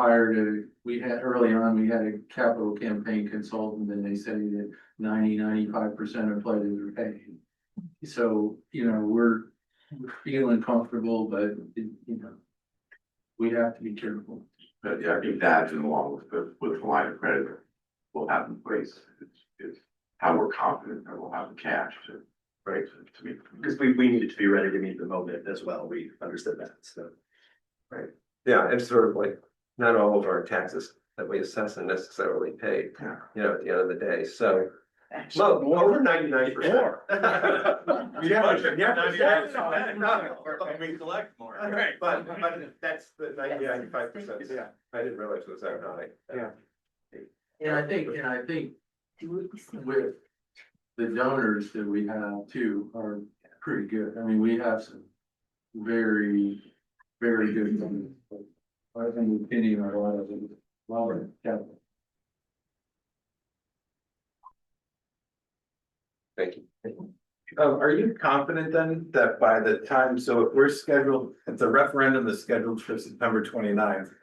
had early on, we had a capital campaign consultant, and they say that 95% of pledges are paid. So, we're feeling comfortable, but we have to be careful. But yeah, I think that and along with the line of credit we'll have in place, it's how we're confident that we'll have the cash to. Right, because we needed to be ready to meet the moment as well. We understood that, so. Right, yeah, it's sort of like, not all of our taxes that we assess are necessarily paid, at the end of the day, so. Well, over 99%. We collect more. Right, but that's the 95%. Yeah, I didn't realize it was that high. Yeah. And I think with the donors that we have too are pretty good. I mean, we have some very, very good donors. I think Penny and a lot of capital. Thank you. Are you confident then that by the time, so if we're scheduled, if the referendum is scheduled for September 29th.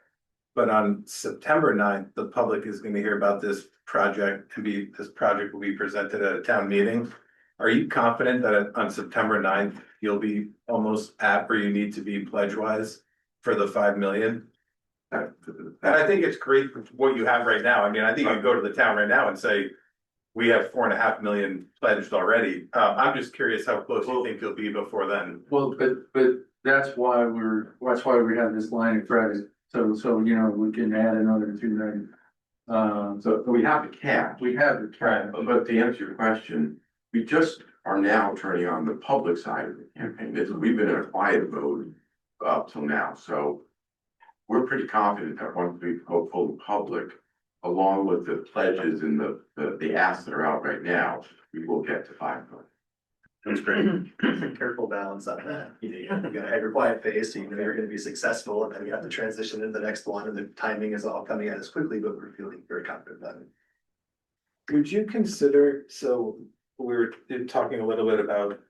But on September 9th, the public is going to hear about this project this project will be presented at a town meeting. Are you confident that on September 9th, you'll be almost at where you need to be pledge wise for the 5 million? And I think it's great what you have right now. I mean, I think you can go to the town right now and say, we have 4.5 million pledged already. I'm just curious how close you think you'll be before then. Well, but that's why we have this line of credit. So, we can add another 2 million. So we have the cash. We have the cash. But to answer your question, we just are now turning on the public side of the campaign. We've been in a quiet mode up till now, so we're pretty confident that once we go full public, along with the pledges and the asks that are out right now, we will get to 5 million. That's great. Careful balance on that. You gotta have your quiet phase, so you know you're gonna be successful, and then you have to transition into the next one, and the timing is all coming at us quickly, but we're feeling very confident about it. Would you consider, so we were talking a little bit about,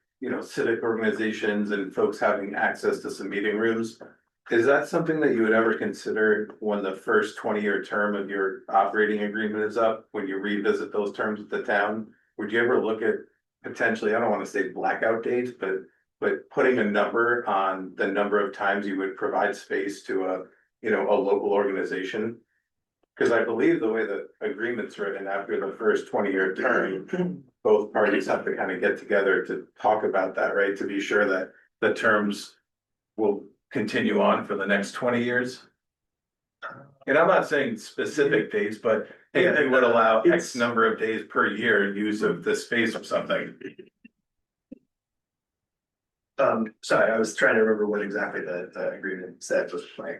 civic organizations and folks having access to some meeting rooms. Is that something that you would ever consider when the first 20-year term of your operating agreement is up, when you revisit those terms with the town? Would you ever look at potentially, I don't want to say blackout dates, but putting a number on the number of times you would provide space to a local organization? Because I believe the way the agreement's written, after the first 20-year term, both parties have to kind of get together to talk about that, right? To be sure that the terms will continue on for the next 20 years. And I'm not saying specific days, but hey, they would allow X number of days per year use of the space or something. Sorry, I was trying to remember what exactly the agreement said was my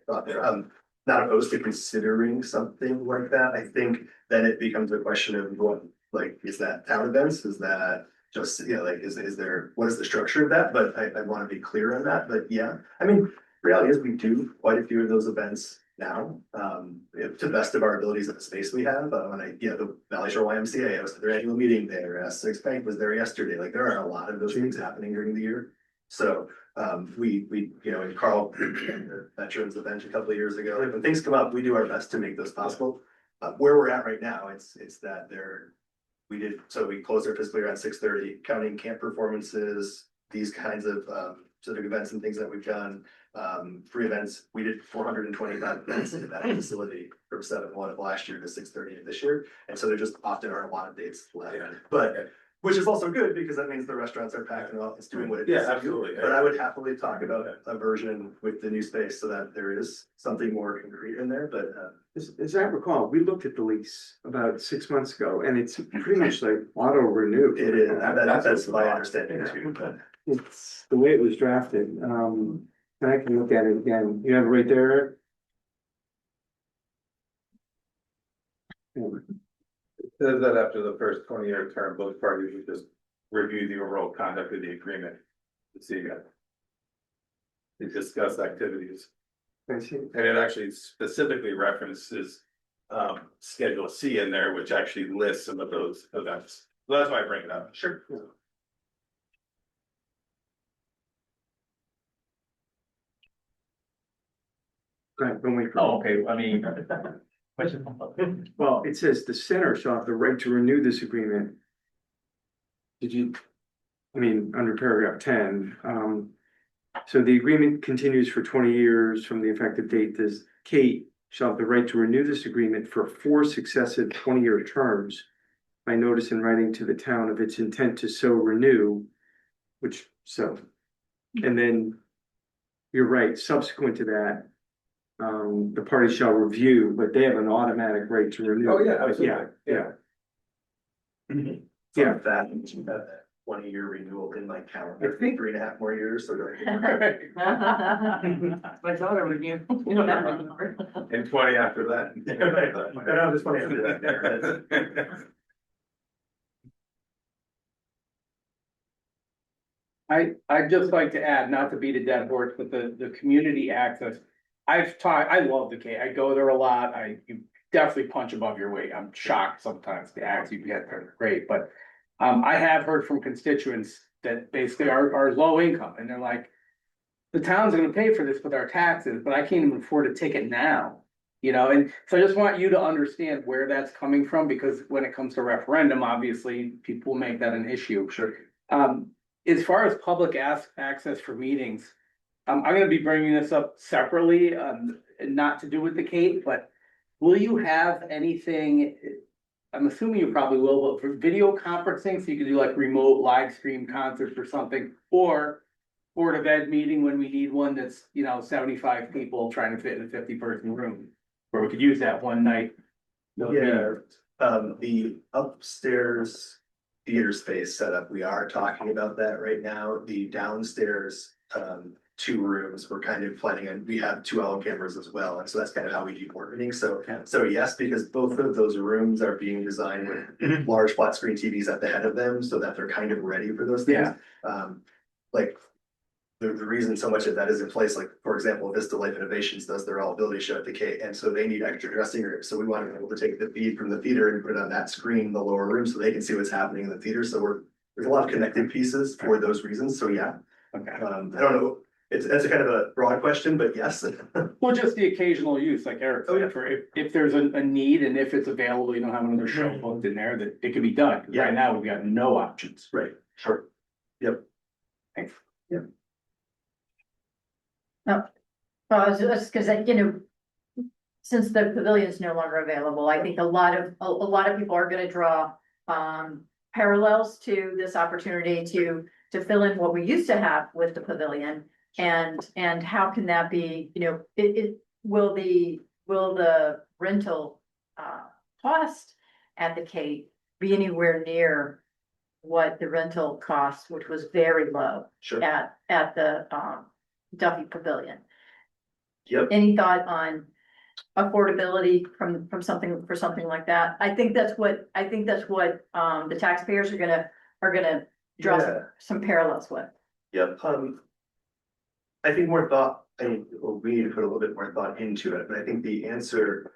thought there. Not opposed to considering something like that. I think then it becomes a question of what, like, is that town events? Is that just, you know, like, is there, what is the structure of that? But I want to be clear on that, but yeah, I mean, reality is we do quite a few of those events now, to the best of our abilities at the space we have, the Valley Shore YMCA hosted their annual meeting there, Six Bank was there yesterday, like, there are a lot of those things happening during the year. So, we, you know, and Carl, the veterans event a couple of years ago, like, when things come up, we do our best to make those possible. Where we're at right now, it's that we closed our fiscal year at 6:30, counting camp performances, these kinds of, civic events and things that we've done. Free events, we did 425 events in that facility from 7/1 of last year to 6:30 of this year. And so there just often are a lot of dates left, but which is also good because that means the restaurants are packed and all, it's doing what it is. Yeah, absolutely. But I would happily talk about a version with the new space so that there is something more concrete in there, but As I recall, we looked at the lease about 6 months ago and it's pretty much like auto renew. it is, that's my understanding too, but. It's the way it was drafted, and I can look at it again, you have it right there. Eric? It says that after the first 20-year term, both parties would just review the overall conduct of the agreement. To see that. To discuss activities. I see. And it actually specifically references Schedule C in there, which actually lists some of those events. So that's why I bring it up. Sure. Go ahead, don't wait for. Oh, okay, I mean. Question. Well, it says the center shall have the right to renew this agreement. Did you? I mean, under paragraph 10, so the agreement continues for 20 years from the effective date. This Kate shall have the right to renew this agreement for 4 successive 20-year terms by notice in writing to the town of its intent to so renew, and then you're right, subsequent to that, the party shall review, but they have an automatic right to renew. Oh, yeah, absolutely. Yeah. Yeah, that 20-year renewal in my calendar, I think- 3.5 more years, so. My daughter would be. And 20 after that. No, just 20 after that. I'd just like to add, not to beat a dead horse, but the community access. I love the K, I go there a lot, you definitely punch above your weight, I'm shocked sometimes the acts you get there, are great, but. I have heard from constituents that basically are low income, and they're like. The town's gonna pay for this with our taxes, but I can't even afford a ticket now. You know, and so I just want you to understand where that's coming from, because when it comes to referendum, obviously, people make that an issue. Sure. As far as public access for meetings, I'm gonna be bringing this up separately, and not to do with the Cape, but will you have anything? I'm assuming you probably will, but for video conferencing, so you can do like remote live stream concerts or something, or Board of Ed meeting when we need one that's, 75 people trying to fit in a 50-person room, where we could use that one night. Yeah, the upstairs theater space setup, we are talking about that right now. The downstairs, 2 rooms, we're kind of planning, and we have 2 L cameras as well, and so that's kind of how we do coordinating. So yes, because both of those rooms are being designed with large flat screen TVs at the head of them, so that they're kind of ready for those things. Like the reason so much of that is in place, like, for example, Vista Life Innovations does their all ability show at the K, and so they need extra dressing rooms. So we want to be able to take the feed from the theater and put it on that screen in the lower room so they can see what's happening in the theater. So there's a lot of connected pieces for those reasons. So yeah. Okay. I don't know. That's a kind of a broad question, but yes. Well, just the occasional use, like Eric Oh, yeah. said, for if there's a need and if it's available, have another show booked in there, that it can be done. 'Cause Yeah. right now, we've got no options. Right, sure. Yep. Thanks. Yep. Well, it's because, since the pavilion is no longer available, I think a lot of people are gonna draw parallels to this opportunity to fill in what we used to have with the pavilion. And how can that be, will the rental cost at the Cape be anywhere near what the rental cost, which was very low Sure. at the Duffy Pavilion? Yep. Any thought on affordability from something, for something like that? I think that's what the taxpayers are gonna draw Yeah. some parallels with. Yep, I think more thought, we need to put a little bit more thought into it, but I think the answer.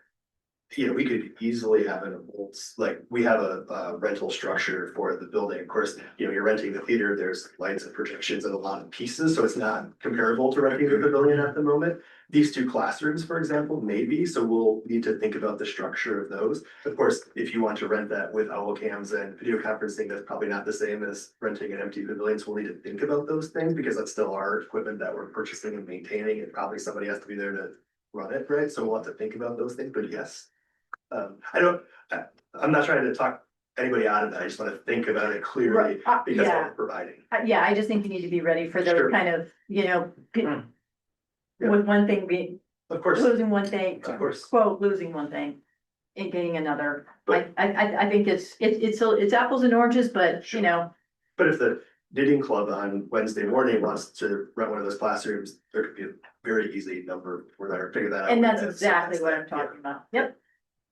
We could easily have an old, like, we have a rental structure for the building, of course, you're renting the theater, there's lights and projections and a lot of pieces, so it's not comparable to renting the pavilion at the moment. These two classrooms, for example, maybe, so we'll need to think about the structure of those. Of course, if you want to rent that with owl cams and video conferencing, that's probably not the same as renting an empty pavilion, so we'll need to think about those things, because that's still our equipment that we're purchasing and maintaining, and probably somebody has to be there to run it, right? So we'll have to think about those things, but yes. I'm not trying to talk anybody out of that, I just wanna think about it clearly, because Yeah. what we're providing. Yeah, I just think you need to be ready for Sure. those kind of, with one thing being, Of course, losing one thing, of course. quote, losing one thing and getting another. But- I think it's apples and oranges, but Sure. But if the knitting club on Wednesday morning wants to rent one of those classrooms, there could be a very easy number, we're gonna figure that out. and that's So exactly what I'm yeah. talking about. Yep.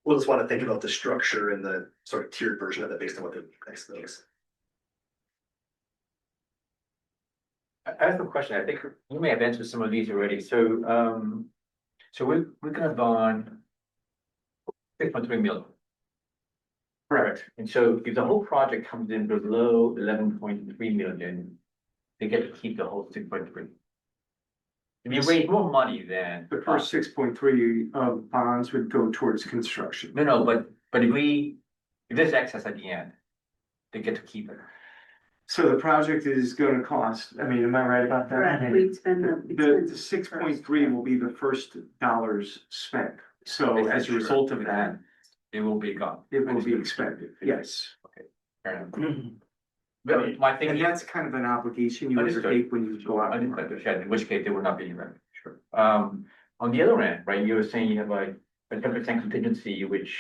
We'll just wanna think about the structure and the sort of tiered version of it based on what the next thing is. I have a question. I think you may have answered some of these already. So we're gonna bond 6.3 million. Correct. And so if the whole project comes in below 11.3 million, they get to keep the whole 6.3. If you raise more money than. The first 6.3 of bonds would go towards construction. No, but if there's excess at the end, they get to keep it. So the project is gonna cost, I mean, am I right about that? Correct, we'd spend The 6.3 will be the first dollars spent. So as a result of that, It will be gone. it will be expected, yes. Fair enough. But my thing And is, that's kind of an obligation you Understood. undertake when you go out. I didn't understand, in which case they will not be in revenue, sure. On the other end, right, you were saying you have a 10% contingency, which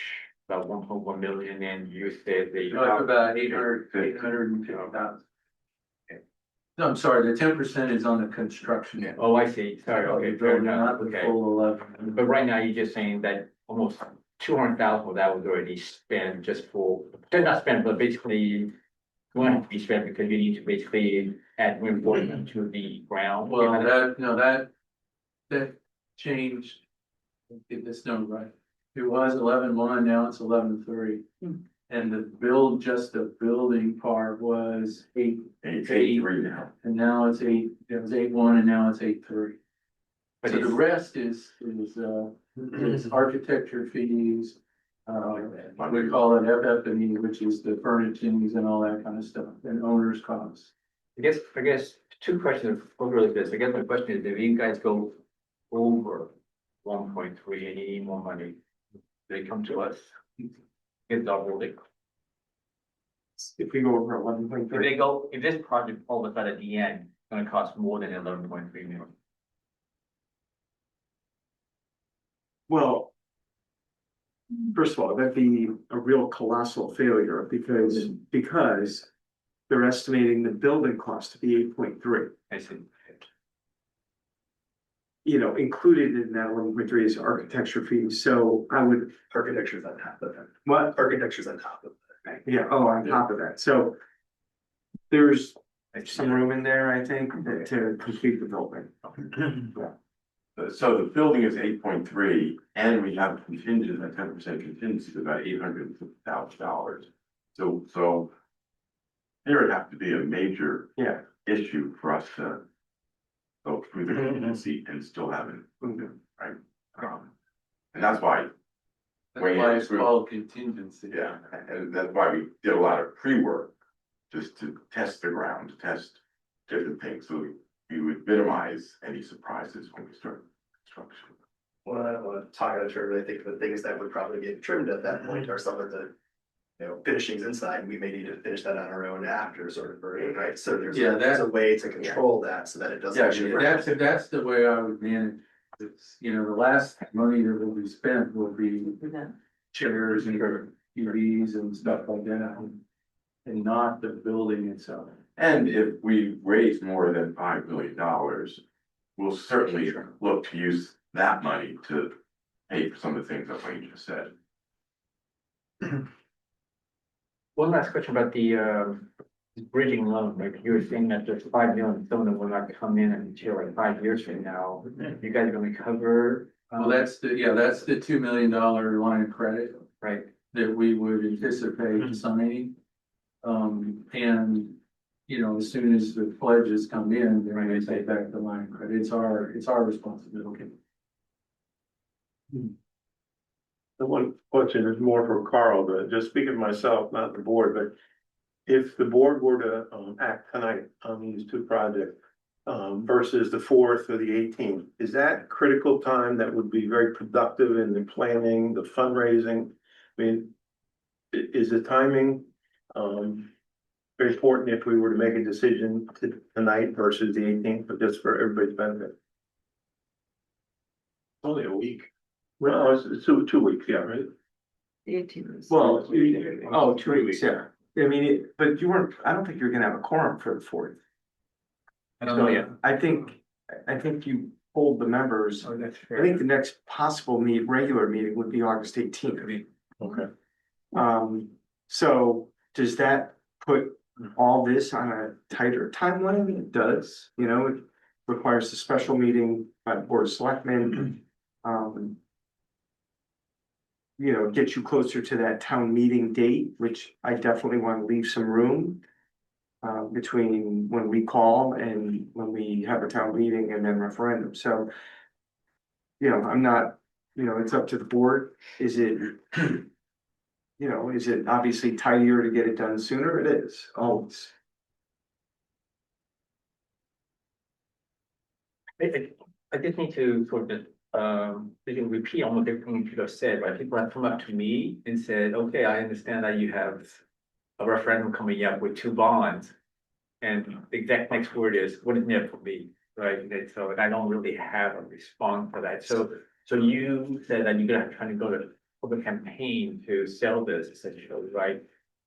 about 1.1 million, and you said they. About 850,000. No, I'm sorry, the 10% is on the construction. Oh, I see, sorry, okay, fair enough, Not the okay. full 11. But right now, you're just saying that almost 200,000 of that was already spent just for, they're not spent, but basically going to be spent because you need to basically add reinforcement to the ground. Well, that changed. Get this number right. It was 11.1, now it's 11.3. And the building part was 8. It's 8.3 now. And now it's 8, it was 8.1 and now it's 8.3. But So the it's- rest is architecture fees. We call it FF&E, which is the furnishings and all that kind of stuff, and owner's costs. I guess two questions over like this. I guess my question is, if you guys go over 1.3 and you need more money, they come to us. It's our holding. If we go over 11.3. If this project all of a sudden at the end, it's gonna cost more than 11.3 million. Well, first of all, that'd be a real colossal failure because they're estimating the building cost to be 8.3. I see. Included in that 1.3 is architecture fees, so I would, Architecture's on top of that. what? Architecture's on top of that. Yeah, on top of that, so there's some room in there, I think, to complete the building. So the building is 8.3 and we have contingent, a 10% contingency of about $850,000. So there would have to be a major Yeah. issue for us to go through the contingency and still have it, right? And that's why, That's why it's called contingency. yeah, and that's why we did a lot of pre-work, just to test the ground, to test different things, so we would minimize any surprises when we start construction. Well, I don't wanna talk out of turn, but I think the things that would probably get trimmed at that point are some of the. Finishings inside, we may need to finish that on our own after sort of version, right? So there's Yeah, a way to control that so that it doesn't. Yeah, that's the way I would manage. It's, you know, the last money that will be spent will be chairs and TVs and stuff like that. And not the building itself. And if we raise more than $5 million, we'll certainly look to use that money to pay for some of the things that Wayne just said. One last question about the bridging loan, like you were saying that there's 5 million, some of them will not come in until like 5 years from now. You guys are gonna cover? Well, that's the $2 million line of credit Right, that we would anticipate signing. And, you know, as soon as the pledges come in, they're gonna take back the line of credit. It's our responsibility. The one question is more for Carl, but just speaking of myself, not the board, but if the board were to act tonight on these two projects versus the 4th or the 18th, is that critical time that would be very productive in the planning, the fundraising? I mean, is the timing very important if we were to make a decision tonight versus the 18th, but just for everybody's benefit? Only a week. Well, it's 2 weeks, yeah, right? Well, 2 weeks, yeah. I mean, but you weren't, I don't think you're gonna have a quorum for the 4th. I don't know yet. I think you hold the members. Oh, that's I fair. think the next possible regular meeting would be August 18th. Okay. So does that put all this on a tighter timeline? It does, you know, it requires a special meeting by the Board of Selectmen. You know, get you closer to that town meeting date, which I definitely want to leave some room. Between when we call and when we have a town meeting and then referendum, so. You know, I'm not, you know, it's up to the board, is it? You know, is it obviously tidier to get it done sooner? It is, always. I just need to sort of, we can repeat almost everything Peter said, right? People have come up to me and said, okay, I understand that you have a referendum coming up with 2 bonds. And the exact next word is, what is meant for me, right? And so I don't really have a response to that. So you said that you're gonna try to go to public campaign to sell this essentially, right?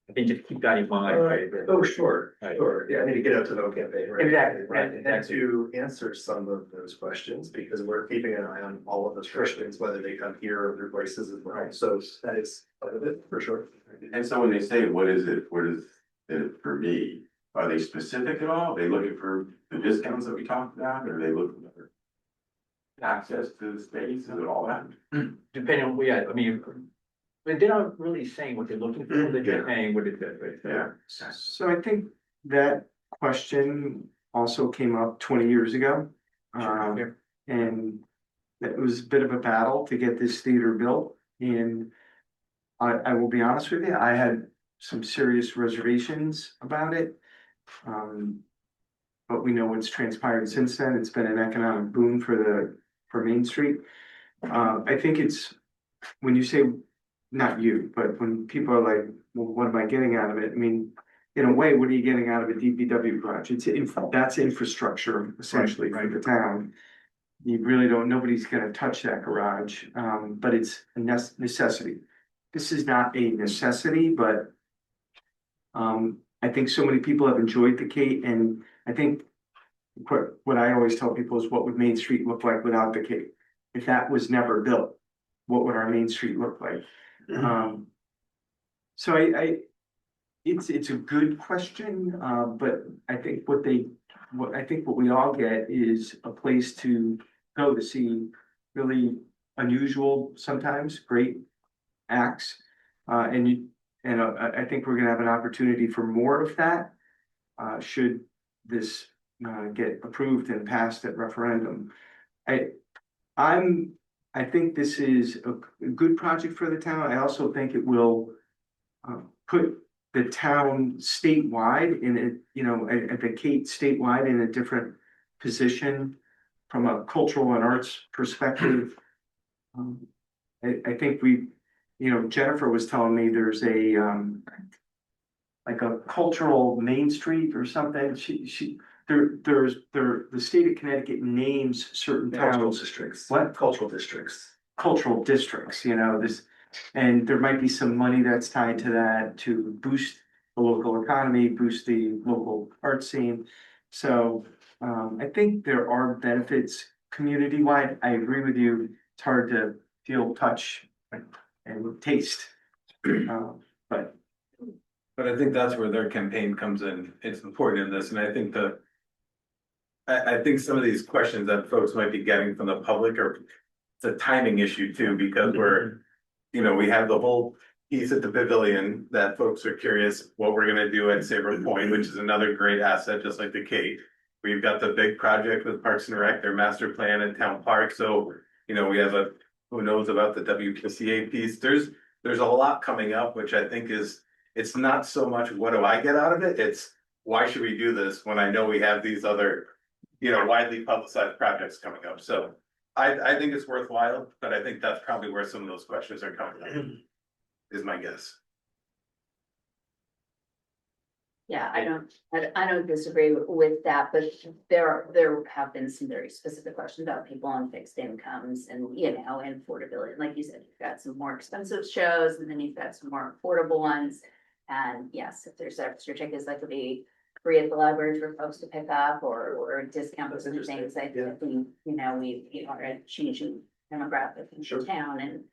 I think just keep that in mind, right? Oh, sure, Right. sure. Yeah, I need to get out to the campaign, right? Exactly, right, And exactly. to answer some of those questions, because we're keeping an eye on all of those questions, whether they come here or through places as well. So that is part of it, for sure. And so when they say, what is it for me? Are they specific at all? Are they looking for the discounts that we talked about? Or are they looking for access to the space and all that? Depending on, yeah, I mean, but they're not really saying what they're looking for, they're just saying what it is, right? Yeah. So I think that question also came up 20 years ago. And it was a bit of a battle to get this theater built, and I will be honest with you, I had some serious reservations about it. But we know what's transpired since then. It's been an economic boom for Main Street. I think it's, when you say, not you, but when people are like, well, what am I getting out of it? I mean, in a way, what are you getting out of a DPW garage? That's infrastructure essentially for the town. You really don't, nobody's gonna touch that garage, but it's a necessity. This is not a necessity, but I think so many people have enjoyed the Cape, and I think what I always tell people is, what would Main Street look like without the Cape? If that was never built, what would our Main Street look like? So it's a good question, but I think what we all get is a place to go to see really unusual, sometimes great acts. And I think we're gonna have an opportunity for more of that, should this get approved and passed at referendum. I think this is a good project for the town. I also think it will put the town statewide in it, you know, at the Cape statewide in a different position from a cultural and arts perspective. I think you know, Jennifer was telling me there's like a cultural Main Street or something. the state of Connecticut names certain Cultural towns. districts. What? Cultural districts. Cultural districts, you know, and there might be some money that's tied to that to boost the local economy, boost the local art scene. So, I think there are benefits community-wide. I agree with you. It's hard to feel, touch, and taste. But But I think that's where their campaign comes in. It's important in this, and I think I think some of these questions that folks might be getting from the public are, it's a timing issue too, because we have the whole piece at the pavilion that folks are curious what we're gonna do at Saybrook Point, which is another great asset, just like the Cape. We've got the big project with Parks and Rec, their master plan in Town Park, so, we have who knows about the WPCA piece. There's a lot coming up, which I think it's not so much what do I get out of it, it's why should we do this when I know we have these other, widely publicized projects coming up, so. I think it's worthwhile, but I think that's probably where some of those questions are coming from, is my guess. Yeah, I don't disagree with that, but there have been some very specific questions about people on fixed incomes and, and affordability. Like you said, you've got some more expensive shows and then you've got some more affordable ones. And yes, if there's extra tickets that could be free at the library for folks to pick up or discount or some things, I think, we are a changing demographic in the town and.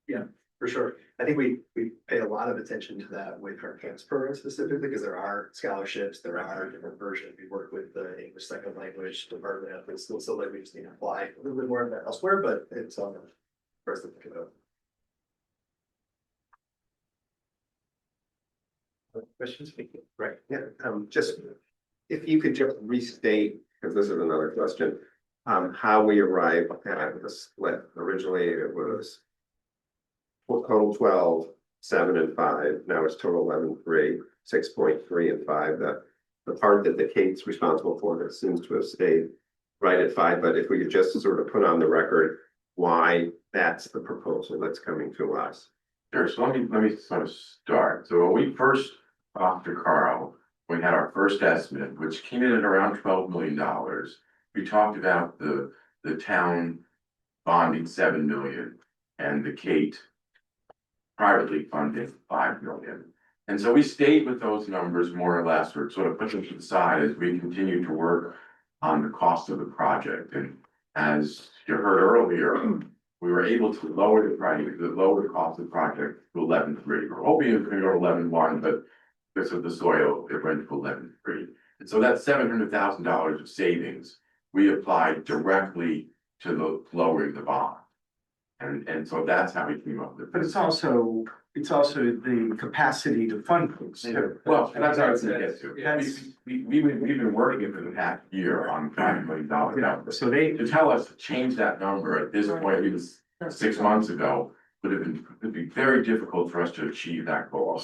Yeah, for sure. I think we pay a lot of attention to that with our camps program specifically, because there are scholarships, there are different versions. We work with the English second language department at the school, so that we just need to apply a little bit more of that elsewhere, but it's on for us to think about. Questions? Right, yeah, just, if you could just restate, because this is another question, how we arrived at the split. Originally, it was total 12, 7 and 5, now it's total 11, 3, 6.3 and 5. The part that the Kate's responsible for that seems to have stayed right at 5, but if we could just sort of put on the record why that's the proposal that's coming to us. Sure, so let me sort of start. So when we first talked to Carl, we had our first estimate, which came in at around $12 million. We talked about the town bonding 7 million and the Kate privately funding 5 million. And so we stayed with those numbers more or less, or sort of put them to the side as we continue to work on the cost of the project. And as you heard earlier, we were able to lower the cost of the project to 11.3. We're hoping it's going to go to 11.1, but because of the soil, it went to 11.3. And so that $700,000 of savings we applied directly to lowering the bond. And so that's how we came up with it. But it's also the capacity to fund things too. Well, that's what I was gonna get to. We've been working for the past year on $5 million number. So To tell us to change that number at this point, even 6 months ago, it'd be very difficult for us to achieve that goal.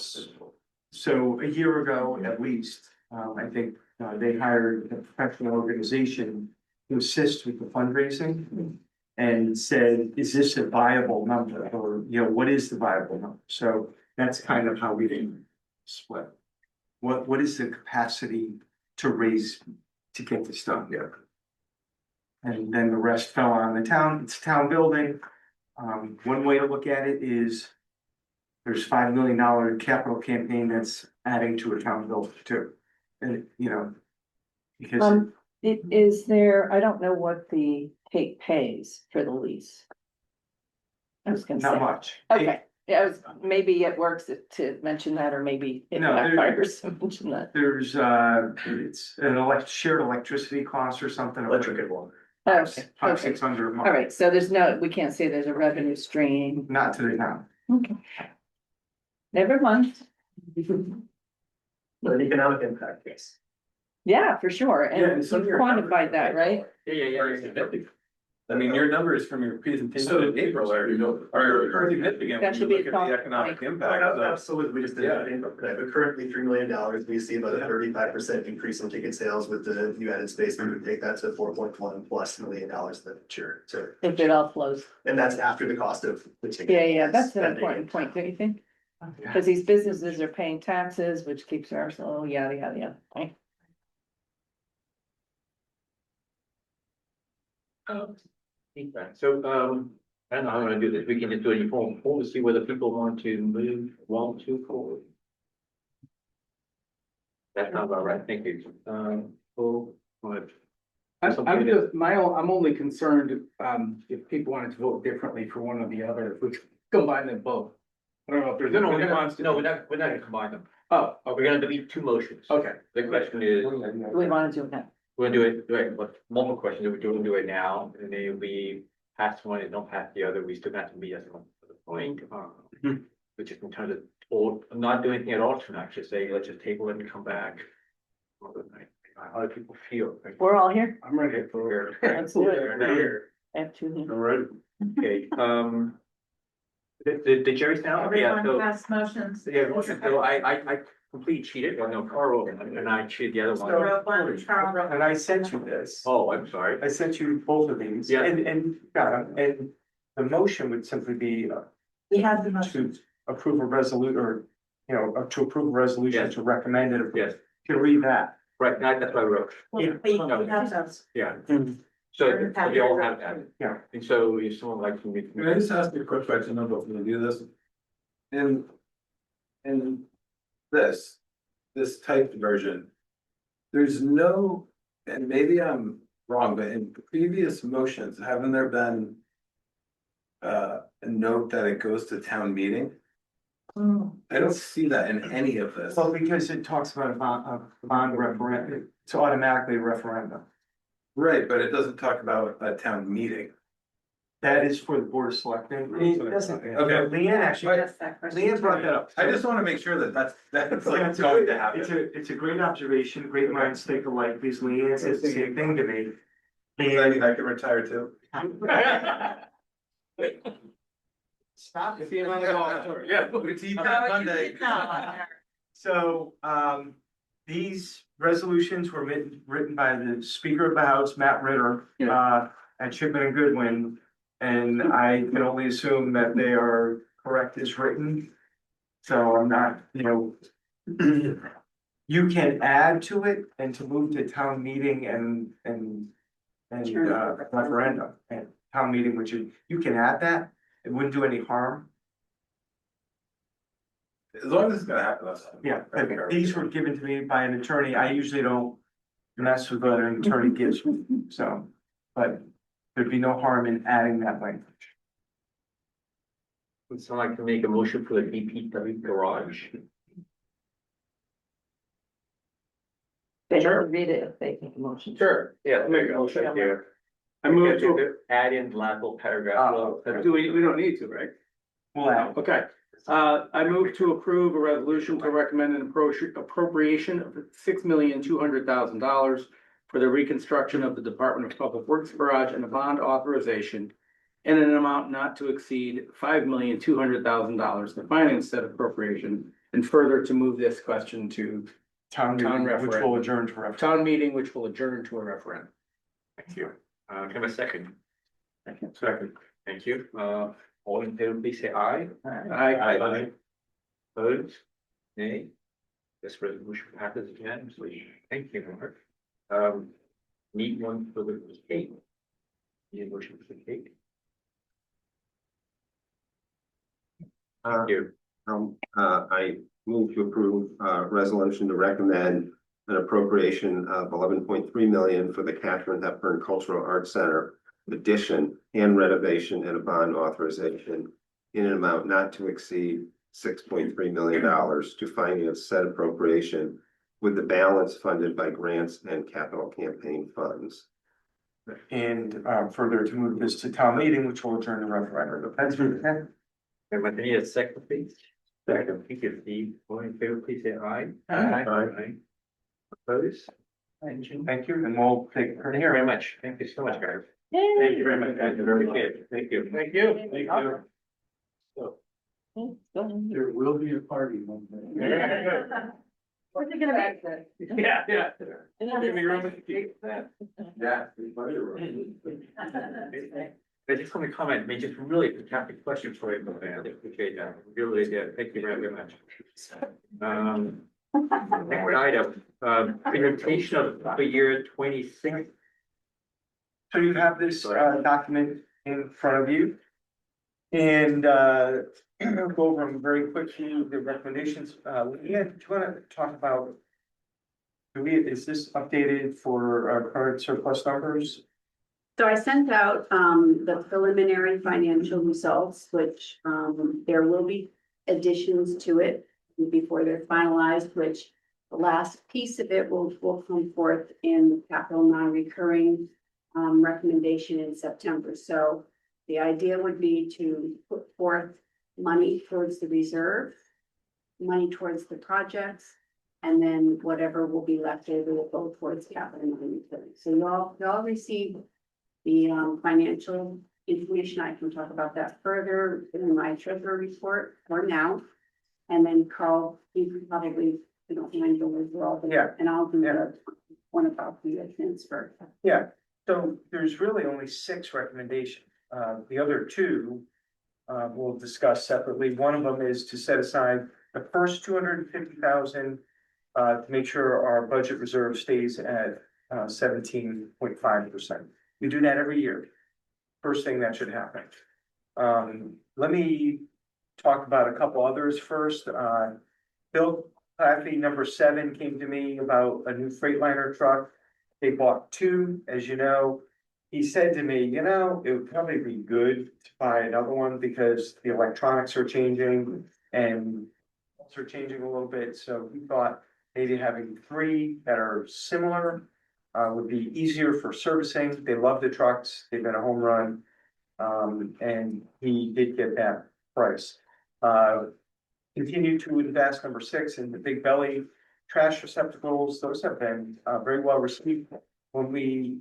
So a year ago, at least, I think they hired a professional organization to assist with the fundraising. And said, is this a viable number? Or, what is the viable number? So that's kind of how we did split. What is the capacity to raise to get this done? Yeah. And then the rest fell on the town. It's a town building. One way to look at it is there's $5 million capital campaign that's adding to a town building too. And, because. Is there, I don't know what the Kate pays for the lease. I was gonna say. Not much. Okay, yeah, maybe it works to mention that, or maybe it No, backfires to mention that. There's, it's an shared electricity cost or something. Electric and water. Okay, Five, okay. 600 a month. All right, so we can't say there's a revenue stream. Not to the town. Okay. Never mind. But an economic impact, yes. Yeah, for sure, Yeah, and some you of your quantified that, right? Yeah. I mean, your numbers from your presentation in April are significant That when should you be look at a the economic impact. Oh, So, absolutely, we just did that, but currently $3 million, we see about a 35% increase in ticket sales with the new added space, we would take that to $4.1+ million future. So, If it all flows. and that's after the cost of the ticket. Yeah, that's an spending. important point, don't you think? Because these businesses are paying taxes, which keeps our, so yada, yada, yada, right? Feedback. So, I don't know how I'm gonna do this. We can just do it in form, to see whether people want to move, want to forward. That's not about right. Thank you. Full, what? I'm just, I'm only concerned, if people wanted to vote differently for one or the other, if we combine them both. I don't know if there's. No, anyone who wants to- we're not gonna combine them. Oh, We're gonna delete two motions. okay. The question is, We want to do that. we're gonna do it, right, but multiple questions, we're doing do it now, and then we pass one and don't pass the other, we still have to meet as a point. Which is in terms of, or not do anything at all tonight, just say, let's just table it and come back. How do people feel? We're all here. I'm ready for. Let's do it. Here. I have two here. All right. Okay, did Jerry sound? Yeah, Everyone so, passed motions. yeah, so I completely cheated, well, no, Carl, and I cheated the other one. Wrote one, Charles wrote And I sent you this. Oh, I'm sorry. I sent you both of these. Yeah. And the motion would simply be He has the motion. to approve a resolution or, to approve a resolution Yes. to recommend it. Yes, You can read that. right, that's what I wrote, Well, we have those. yeah. So they all have that. Yeah. And so if someone likes to meet. Can I just ask you a quick question about when you do this? In this typed version, there's no, and maybe I'm wrong, but in previous motions, haven't there been a note that it goes to town meeting? I don't see that in any of this. Well, because it talks about a bond referendum, it's automatically a referendum. Right, but it doesn't talk about a town meeting. That is for the board of selectmen. It doesn't. Okay. Leanne actually, That's that question. Leanne brought that up. I just wanna make sure that that's like It's going to happen. a great observation, great minds think alike, because Leanne says the same thing to me. Does that mean I can retire too? Stop. See him on the golf tour. Yeah. It's Oh, you did not. So, these resolutions were written by the Speaker of the House, Matt Ritter, at Shipman and Goodwin. And I can only assume that they are correct as written. So I'm not, you can add to it and to move to town meeting and referendum and town meeting, which you can add that. It wouldn't do any harm. As long as it's gonna happen, that's. Yeah, these were given to me by an attorney. I usually don't mess with what an attorney gives me, so. But there'd be no harm in adding that language. Would someone like to make a motion for the DPW garage? They can read it if they make a motion. Sure, yeah, make a motion here. I move to, Add in last little paragraph. we don't need to, right? Well, add. Okay, I move to approve a resolution to recommend an appropriation of $6,200,000 for the reconstruction of the Department of Public Works garage and a bond authorization in an amount not to exceed $5,200,000 to finance said appropriation, and further to move this question to Town Town meeting, which will referendum. adjourn to referendum. town meeting, which will adjourn to a referendum. Thank you. Can I have a second? Second. Thank you. All in favor, please say aye. I, Opposed? Nay? This resolution passes unanimously. Thank you, Mark. Need one for the cake. Need a motion for the cake? Thank you. I move to approve a resolution to recommend an appropriation of 11.3 million for the Catherine Hepburn Cultural Arts Center addition and renovation and a bond authorization in an amount not to exceed $6.3 million to finance said appropriation, with the balance funded by grants and capital campaign funds. And further to move this to town meeting, which will adjourn to referendum. That's for the Everyone, can I need a second, please? Second. Thank you, Steve. All in favor, please say aye. Aye. Opposed? Thank you. Thank you, and we'll take her Thank you here. very much. Thank you so much, guys. Thank you very much, guys. You're very good. Thank you. thank you. Thank you. There will be a party one day. What's it gonna be? Yeah, yeah. Give me room Yeah. I just want to comment, I mean, just really fantastic question for you, man. I appreciate that. Really, yeah. Thank you very much. Next item, presentation of the year 26 So you have this document in front of you. And go over them very quickly, the recommendations. Leanne, do you want to talk about? Is this updated for our current surplus numbers? So I sent out the preliminary financial results, which there will be additions to it before they're finalized, which the last piece of it will come forth in capital non-recurring recommendation in September. So the idea would be to put forth money towards the reserve, money towards the projects, and then whatever will be left over will go towards capital non-recurring. So y'all receive the financial information. I can talk about that further in my treasurer report or now. And then Carl, you can probably, you know, handle as well. Yeah. And I'll do the one about the transfer. Yeah, so there's really only 6 recommendations. The other 2 we'll discuss separately. One of them is to set aside the first 250,000 to make sure our budget reserve stays at 17.5%. We do that every year. First thing that should happen. Let me talk about a couple others first. Bill Claffey, number 7, came to me about a new Freightliner truck. They bought 2, as you know. He said to me, you know, it would probably be good to buy another one because the electronics are changing and are changing a little bit. So he thought maybe having 3 that are similar would be easier for servicing. They love the trucks. They've been a home run. And he did get that price. Continue to invest, number 6, in the big belly trash receptacles. Those have been very well received. When we,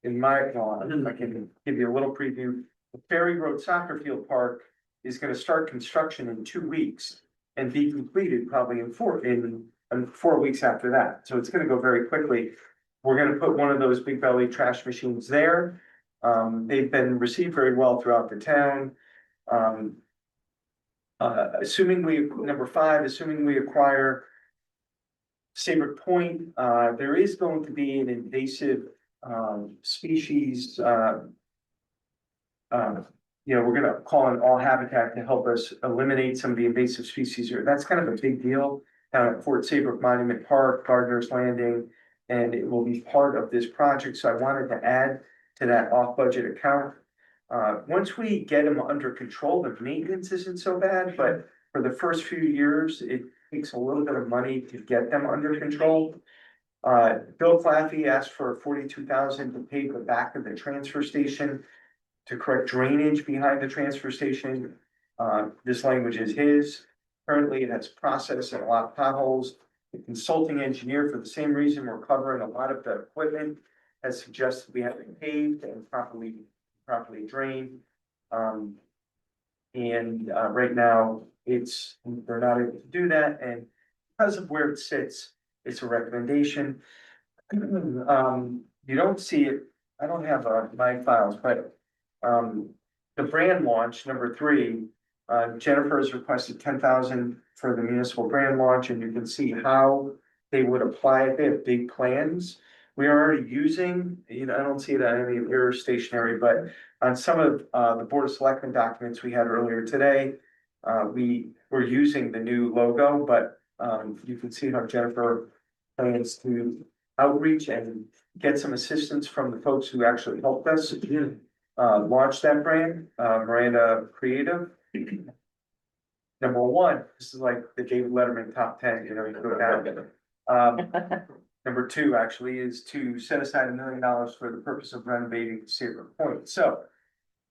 in my, I can give you a little preview. The Ferry Road Soccer Field Park is going to start construction in 2 weeks and be completed probably in 4 weeks after that. So it's going to go very quickly. We're going to put one of those big belly trash machines there. They've been received very well throughout the town. Number 5, assuming we acquire Saybrook Point, there is going to be an invasive species. We're going to call in All Habitat to help us eliminate some of the invasive species here. That's kind of a big deal down at Fort Saybrook Monument Park, Gardner's Landing, and it will be part of this project. So I wanted to add to that off-budget account. Once we get them under control, the maintenance isn't so bad, but for the first few years, it takes a little bit of money to get them under control. Bill Claffey asked for 42,000 to pave the back of the transfer station to correct drainage behind the transfer station. This language is his. Currently, it has process and a lot of potholes. The consulting engineer, for the same reason we're covering a lot of the equipment, has suggested we have it paved and properly drained. Right now, they're not able to do that, and because of where it sits, it's a recommendation. You don't see it, I don't have my files, but the brand launch, number 3, Jennifer has requested 10,000 for the municipal brand launch, and you can see how they would apply it. They have big plans. We are already using, I don't see it on any of your stationery, but on some of the Board of Selectmen documents we had earlier today, we were using the new logo, but you can see how Jennifer plans to outreach and get some assistance from the folks who actually helped us launch that brand, Miranda Creative. Number 1, this is like the David Letterman top 10, you can go down. Number 2 actually is to set aside $1 million for the purpose of renovating Saybrook Point. So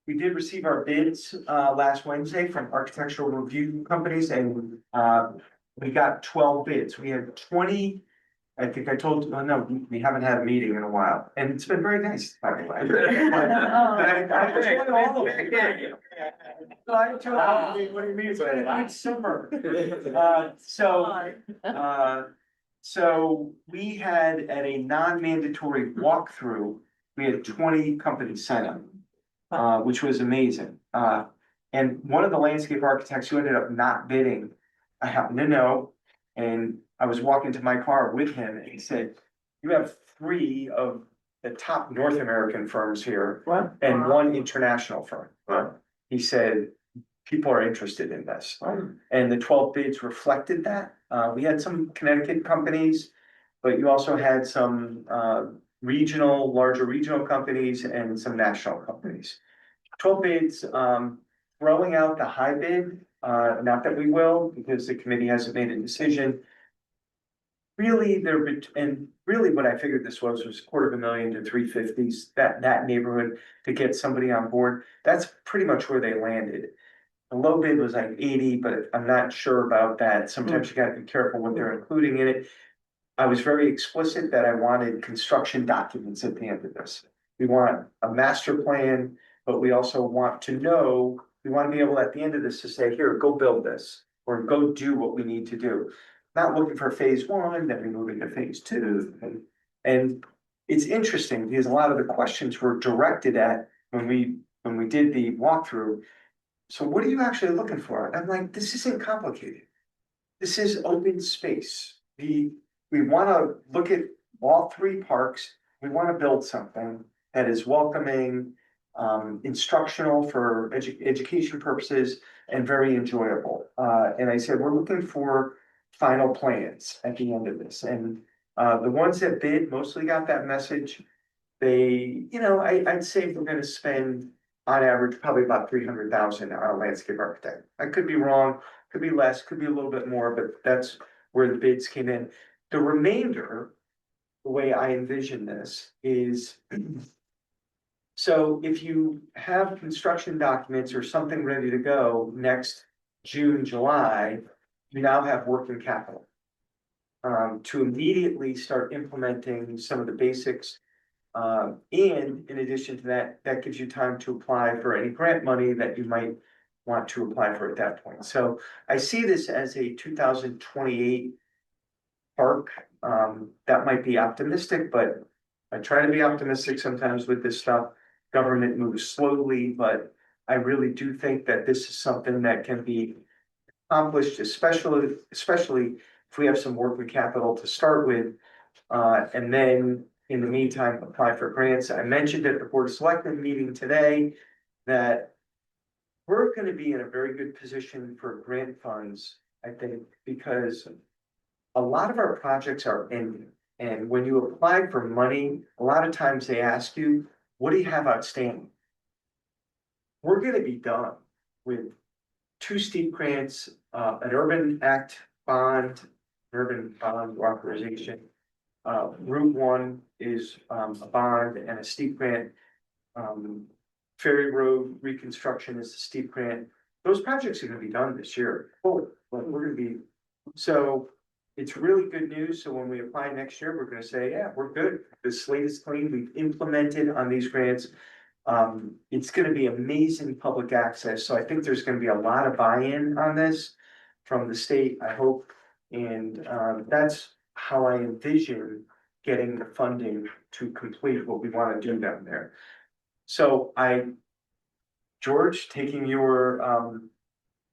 we did receive our bids last Wednesday from architectural review companies, and we got 12 bids. We had 20. I think I told you, no, we haven't had a meeting in a while, and it's been very nice, by the way. I just want all of it. What do you mean? It's been a good summer. So we had at a non-mandatory walkthrough, we had 20 companies sign up, which was amazing. And one of the landscape architects who ended up not bidding, I happen to know, and I was walking to my car with him and he said, you have 3 of the top North American firms here What? and one international firm. Wow. He said, people are interested in this. And the 12 bids reflected that. We had some Connecticut companies, but you also had some larger regional companies and some national companies. 12 bids, throwing out the high bid, not that we will, because the committee hasn't made a decision. Really, and really what I figured this was $250,000 to 350s, that neighborhood to get somebody on board. That's pretty much where they landed. The low bid was like 80, but I'm not sure about that. Sometimes you gotta be careful what they're including in it. I was very explicit that I wanted construction documents at the end of this. We want a master plan, but we also want to know, we want to be able at the end of this to say, here, go build this, or go do what we need to do. Not looking for phase one, then we move into phase two, and it's interesting because a lot of the questions were directed at when we did the walkthrough. So what are you actually looking for? I'm like, this isn't complicated. This is open space. We wanna look at all three parks. We wanna build something that is welcoming, instructional for education purposes and very enjoyable. And I said, we're looking for final plans at the end of this. And the ones that bid mostly got that message. They, I'd say we're gonna spend on average, probably about 300,000 on a landscape architect. I could be wrong, could be less, could be a little bit more, but that's where the bids came in. The remainder, the way I envision this is. So if you have construction documents or something ready to go next June, July, you now have working capital. To immediately start implementing some of the basics. And in addition to that, that gives you time to apply for any grant money that you might want to apply for at that point. So I see this as a 2028 park. That might be optimistic, but I try to be optimistic sometimes with this stuff. Government moves slowly, but I really do think that this is something that can be accomplished, especially if we have some working capital to start with. And then in the meantime, apply for grants. I mentioned at the Board of Selectmen meeting today that we're gonna be in a very good position for grant funds, I think, because a lot of our projects are ending. And when you apply for money, a lot of times they ask you, what do you have outstanding? We're gonna be done with 2 steep grants, an urban bond authorization. Route 1 is a bond and a steep grant. Ferry Road reconstruction is a steep grant. Those projects are gonna be done this year. Oh, but we're gonna be, so it's really good news. So when we apply next year, we're gonna say, yeah, we're good. The slate is clean. We've implemented on these grants. It's gonna be amazing public access. So I think there's gonna be a lot of buy-in on this from the state, I hope. And that's how I envision getting the funding to complete what we want to do down there. So George, taking your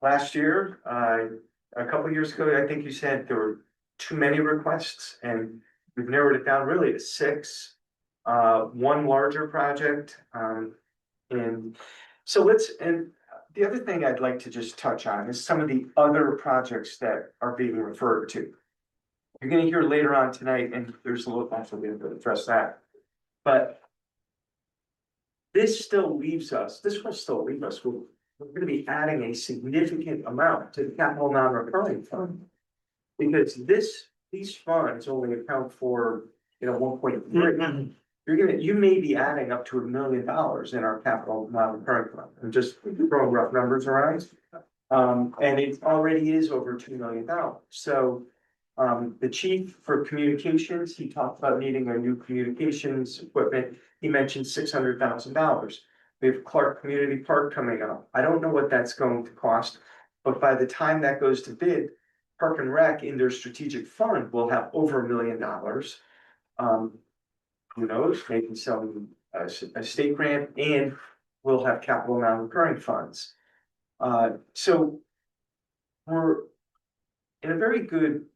last year, a couple years ago, I think you said there were too many requests, and we've narrowed it down really to 6. One larger project, and so and the other thing I'd like to just touch on is some of the other projects that are being referred to. You're gonna hear later on tonight, and there's a little, actually, we're gonna address that. But this will still leave us, we're gonna be adding a significant amount to the capital non-recurring fund. Because these funds only account for, 1.3. You may be adding up to $1 million in our capital non-recurring fund. I'm just throwing rough numbers around. And it already is over $2 million. So the chief for communications, he talked about needing a new communications equipment. He mentioned $600,000. We have Clark Community Park coming up. I don't know what that's going to cost, but by the time that goes to bid, Park and Rec in their strategic fund will have over $1 million. Who knows, maybe some a state grant, and we'll have capital non-recurring funds. So we're in a very good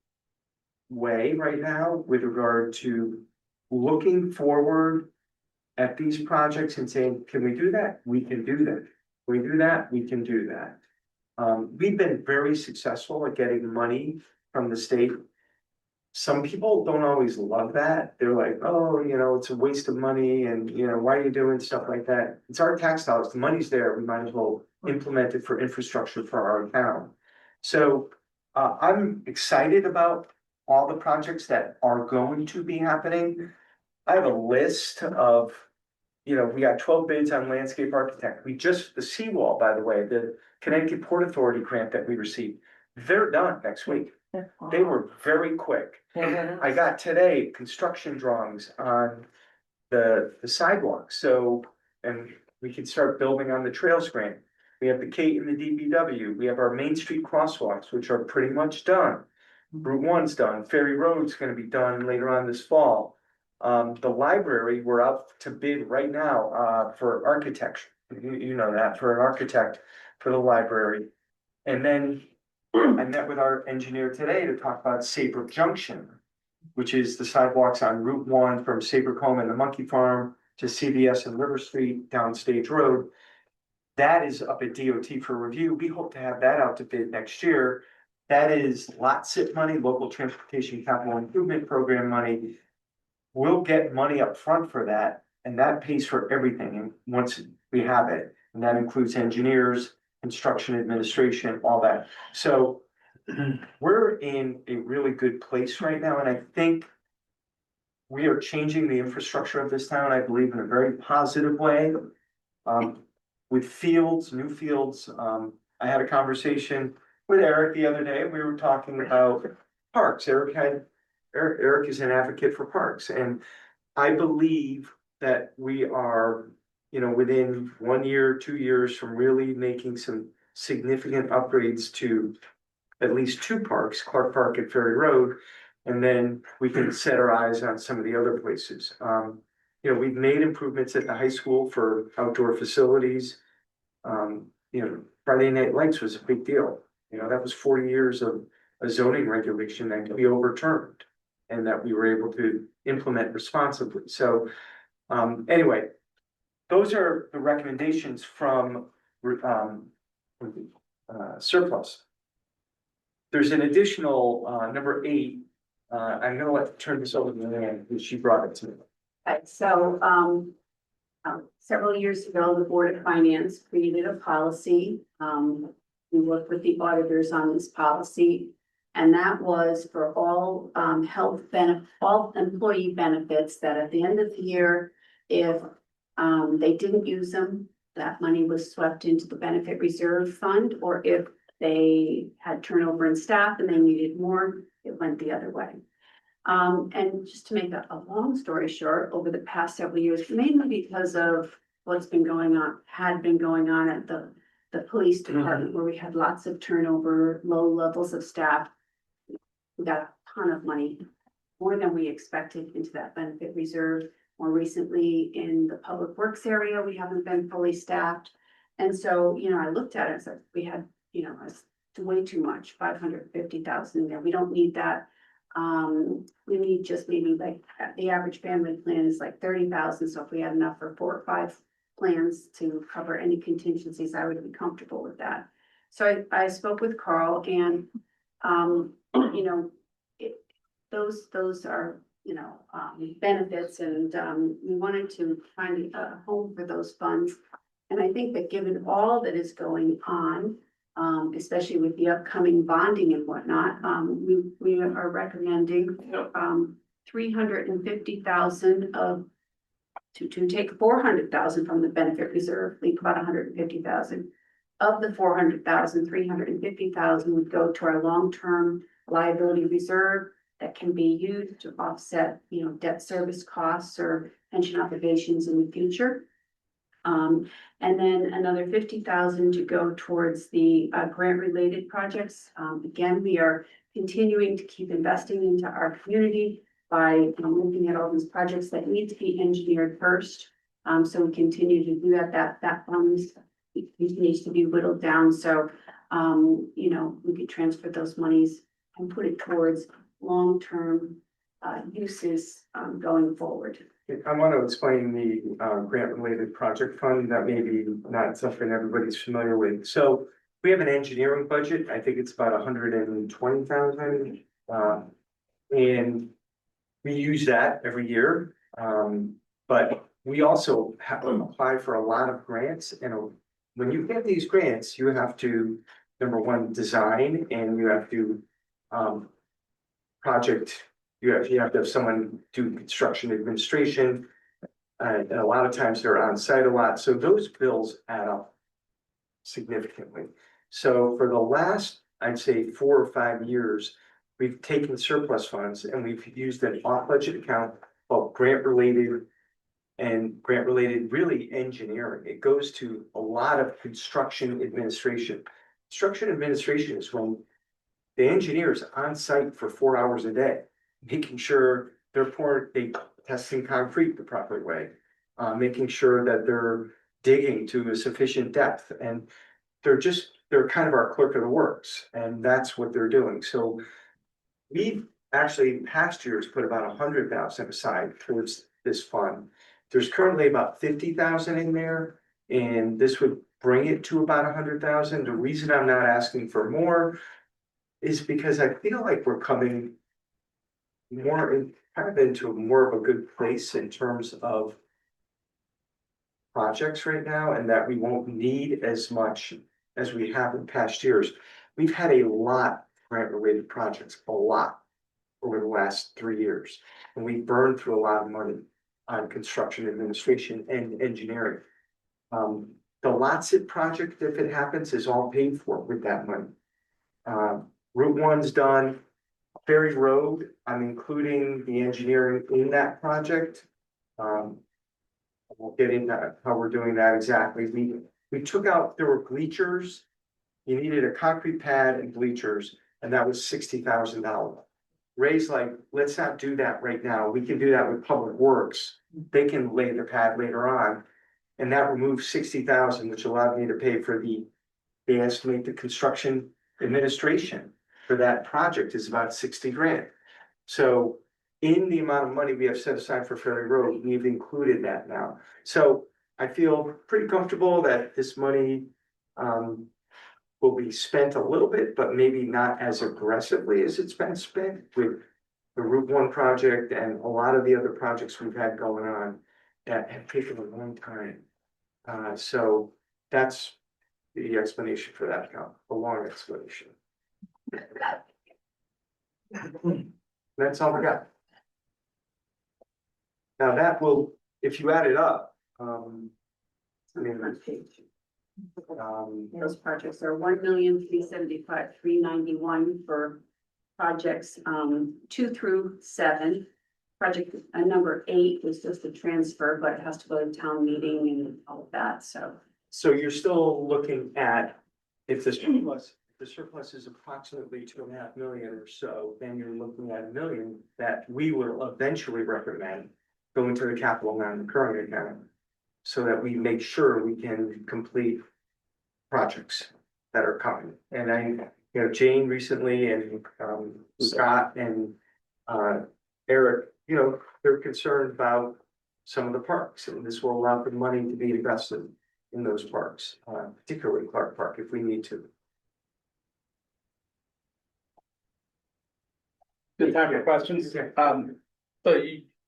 way right now with regard to looking forward at these projects and saying, can we do that? We can do that. Can we do that? We can do that. We've been very successful at getting money from the state. Some people don't always love that. They're like, oh, it's a waste of money and, why are you doing stuff like that? It's our tax dollars. The money's there. We might as well implement it for infrastructure for our town. So I'm excited about all the projects that are going to be happening. I have a list of, we got 12 bids on landscape architect. The seawall, by the way, the Connecticut Port Authority grant that we received, they're done next week. They were very quick. I got today construction drawings on the sidewalk, and we can start building on the trails grant. We have the Kate and the DBW, we have our Main Street crosswalks, which are pretty much done. Route 1's done, Ferry Road's gonna be done later on this fall. The library, we're out to bid right now, for architecture, you know that, for an architect for the library. And then I met with our engineer today to talk about Saybrook Junction, which is the sidewalks on Route 1 from Saybrook Home and the Monkey Farm to CVS and River Street down Stage Road. That is up at DOT for review. We hope to have that out to bid next year. That is lot SIP money, local transportation capital improvement program money. We'll get money up front for that, and that pays for everything. And once we have it, and that includes engineers, construction administration, all that. So we're in a really good place right now, and I think we are changing the infrastructure of this town, I believe, in a very positive way. With fields, new fields. I had a conversation with Eric the other day. We were talking about parks. Eric is an advocate for parks, and I believe that we are, within 1 year, 2 years from really making some significant upgrades to at least 2 parks, Clark Park and Ferry Road, and then we can set our eyes on some of the other places. We've made improvements at the high school for outdoor facilities. Friday Night Lights was a big deal. That was 40 years of a zoning regulation that we overturned and that we were able to implement responsibly. So anyway, those are the recommendations from surplus. There's an additional number 8. I'm gonna turn this over to Leanne, because she brought it to me. So, several years ago, the Board of Finance created a policy. We worked with the auditors on this policy. And that was for all all employee benefits, that at the end of the year, if they didn't use them, that money was swept into the benefit reserve fund, or if they had turnover in staff and they needed more, it went the other way. And just to make a long story short, over the past several years, mainly because of what's been going on, had been going on at the police department, where we had lots of turnover, low levels of staff. We got a ton of money, more than we expected, into that benefit reserve. More recently, in the public works area, we haven't been fully staffed. And so, I looked at it and said, we had, it's way too much, 550,000 there. We don't need that. We need just maybe like the average family plan is like 30,000. So if we had enough for 4 or 5 plans to cover any contingencies, I would be comfortable with that. So I spoke with Carl, and those are, benefits, and we wanted to find a home for those funds. And I think that given all that is going on, especially with the upcoming bonding and whatnot, we are recommending 350,000 to take 400,000 from the benefit reserve, leave about 150,000. Of the 400,000, 350,000 would go to our long-term liability reserve that can be used to offset, debt service costs or pension obligations in the future. And then another 50,000 to go towards the grant-related projects. Again, we are continuing to keep investing into our community by looking at all these projects that need to be engineered first. So we continue to do that. That funds needs to be whittled down. So, we could transfer those monies and put it towards long-term uses going forward. I want to explain the grant-related project fund that may be not something everybody's familiar with. So we have an engineering budget. I think it's about 120,000. And we use that every year. But we also have to apply for a lot of grants. And when you get these grants, you have to, number one, design, and you have to project. You have to have someone do construction administration. And a lot of times they're on site a lot, so those bills add up significantly. So for the last, I'd say 4 or 5 years, we've taken surplus funds and we've used an off-budget account called grant-related really engineering. It goes to a lot of construction administration. Construction administration is when the engineer's on site for 4 hours a day, making sure they testing concrete the proper way, making sure that they're digging to a sufficient depth, and they're kind of our clerk of the works, and that's what they're doing. So we've actually in past years put about 100,000 aside towards this fund. There's currently about 50,000 in there, and this would bring it to about 100,000. The reason I'm not asking for more is because I feel like we're coming more in, kind of into more of a good place in terms of projects right now, and that we won't need as much as we have in past years. We've had a lot of grant-related projects, a lot over the last 3 years, and we burned through a lot of money on construction administration and engineering. The Lotsit project, if it happens, is all paid for with that money. Route 1's done. Ferry Road, I'm including the engineering in that project. We'll get into how we're doing that exactly. We took out, there were bleachers. You needed a concrete pad and bleachers, and that was $60,000. Ray's like, let's not do that right now. We can do that with Public Works. They can lay the pad later on. And that removed 60,000, which allowed me to pay for they estimate the construction administration for that project is about 60 grand. So in the amount of money we have set aside for Ferry Road, we've included that now. So I feel pretty comfortable that this money will be spent a little bit, but maybe not as aggressively as it's been spent with the Route 1 project and a lot of the other projects we've had going on that have taken a long time. So that's the explanation for that account, a long explanation. That's all I got. Now that will, if you add it up, I mean, Those projects are 1,375,391 for projects 2 through 7. Project number 8 was just a transfer, but it has to go to town meeting and all of that, so. So you're still looking at, if the surplus is approximately 2.5 million or so, then you're looking at $1 million that we will eventually recommend going to the capital non-recurring account, so that we make sure we can complete projects that are coming. And Jane recently and Scott and Eric, they're concerned about some of the parks, and this will allow the money to be invested in those parks, particularly Clark Park, if we need to. Good time for questions.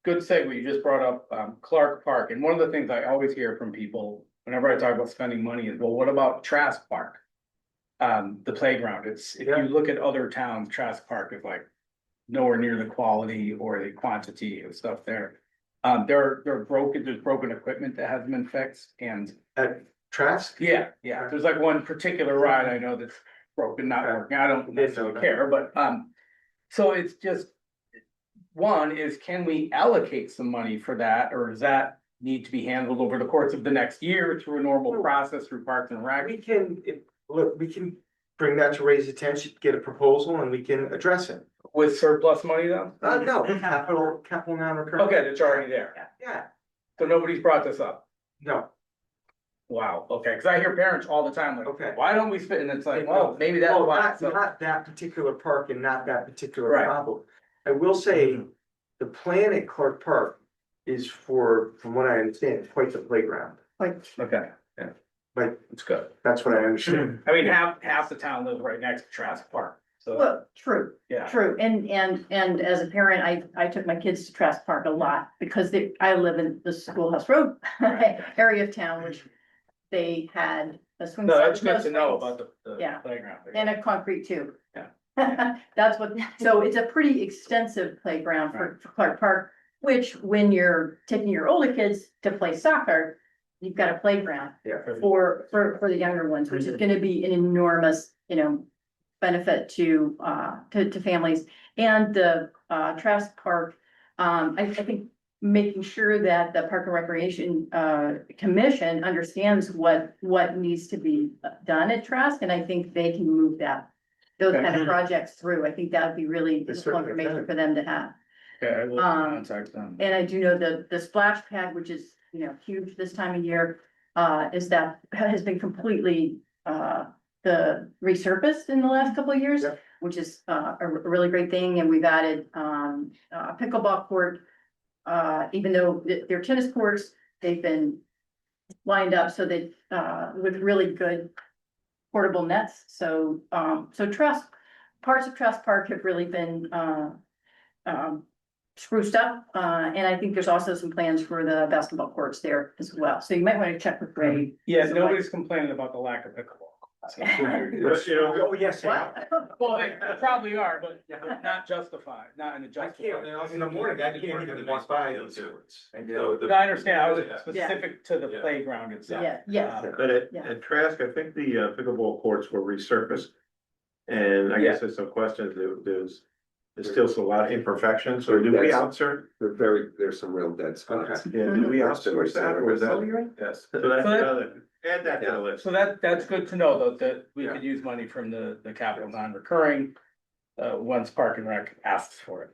Good segue, you just brought up Clark Park, and one of the things I always hear from people whenever I talk about spending money is, well, what about Trask Park? The playground, if you look at other towns, Trask Park is like nowhere near the quality or the quantity of stuff there. There's broken equipment that hasn't been fixed, and At Trask? yeah, there's like one particular ride I know that's broken, not working. I don't necessarily care, but so it's just, one is, can we allocate some money for that, or does that need to be handled over the course of the next year through a normal process through Parks and Rec? We can bring that to Ray's attention, get a proposal, and we can address it. With surplus money though? No, capital non-recurring. Okay, it's already there. Yeah, So nobody's brought this up. no, Wow, okay, cause I hear parents all the time like, Okay. why don't we spend, and it's like, well, maybe that's well, why. not that particular park and not that particular Right. problem. I will say, the plan at Clark Park is from what I understand, quite the playground. Okay, Like, it's good. that's what I understand. I mean, half the town lives right next to Trask Park, so, Well, true, yeah. true. And as a parent, I took my kids to Trask Park a lot because I live in the Schoolhouse Road area of town, which they had a swing. No, set that's with good to know swings about the Yeah. playground. And a concrete tube. Yeah. That's what, so it's a pretty extensive playground for Clark Park, which when you're taking your older kids to play soccer, you've got a playground for the younger ones, which is gonna be an enormous, benefit to families. And the Trask Park, I think making sure that the Park and Recreation Commission understands what needs to be done at Trask, and I think they can move those kind of projects through. I think that would be really useful information for them to have. Okay, I will contact them. And I do know the splash pad, which is, huge this time of year, has been completely resurfaced in the last couple of years, which is a really great thing. And we've added a pickleball court. Even though they're tennis courts, they've been lined up so that with really good portable nets. So parts of Trask Park have really been spruced up. And I think there's also some plans for the basketball courts there as well. So you might want to check with Ray. Yeah, nobody's complaining about the lack of pickleball. Oh, yes. Well, they probably are, but not justified, not in a justified. In the morning, I can't even walk by those courts. No, I understand, I was specific to the playground itself. Yeah, yes. But Yeah. at Trask, I think the pickleball courts were resurfaced. And I guess there's some questions, there's still a lot of imperfections, so do we outsource? There's some real dead spots. Yeah, do we outsource that, or was that? Oh, you're right. Yes. So that's another, add that to the list. So that's good to know, though, that we could use money from the capital non-recurring. Once Park and Rec asks for it.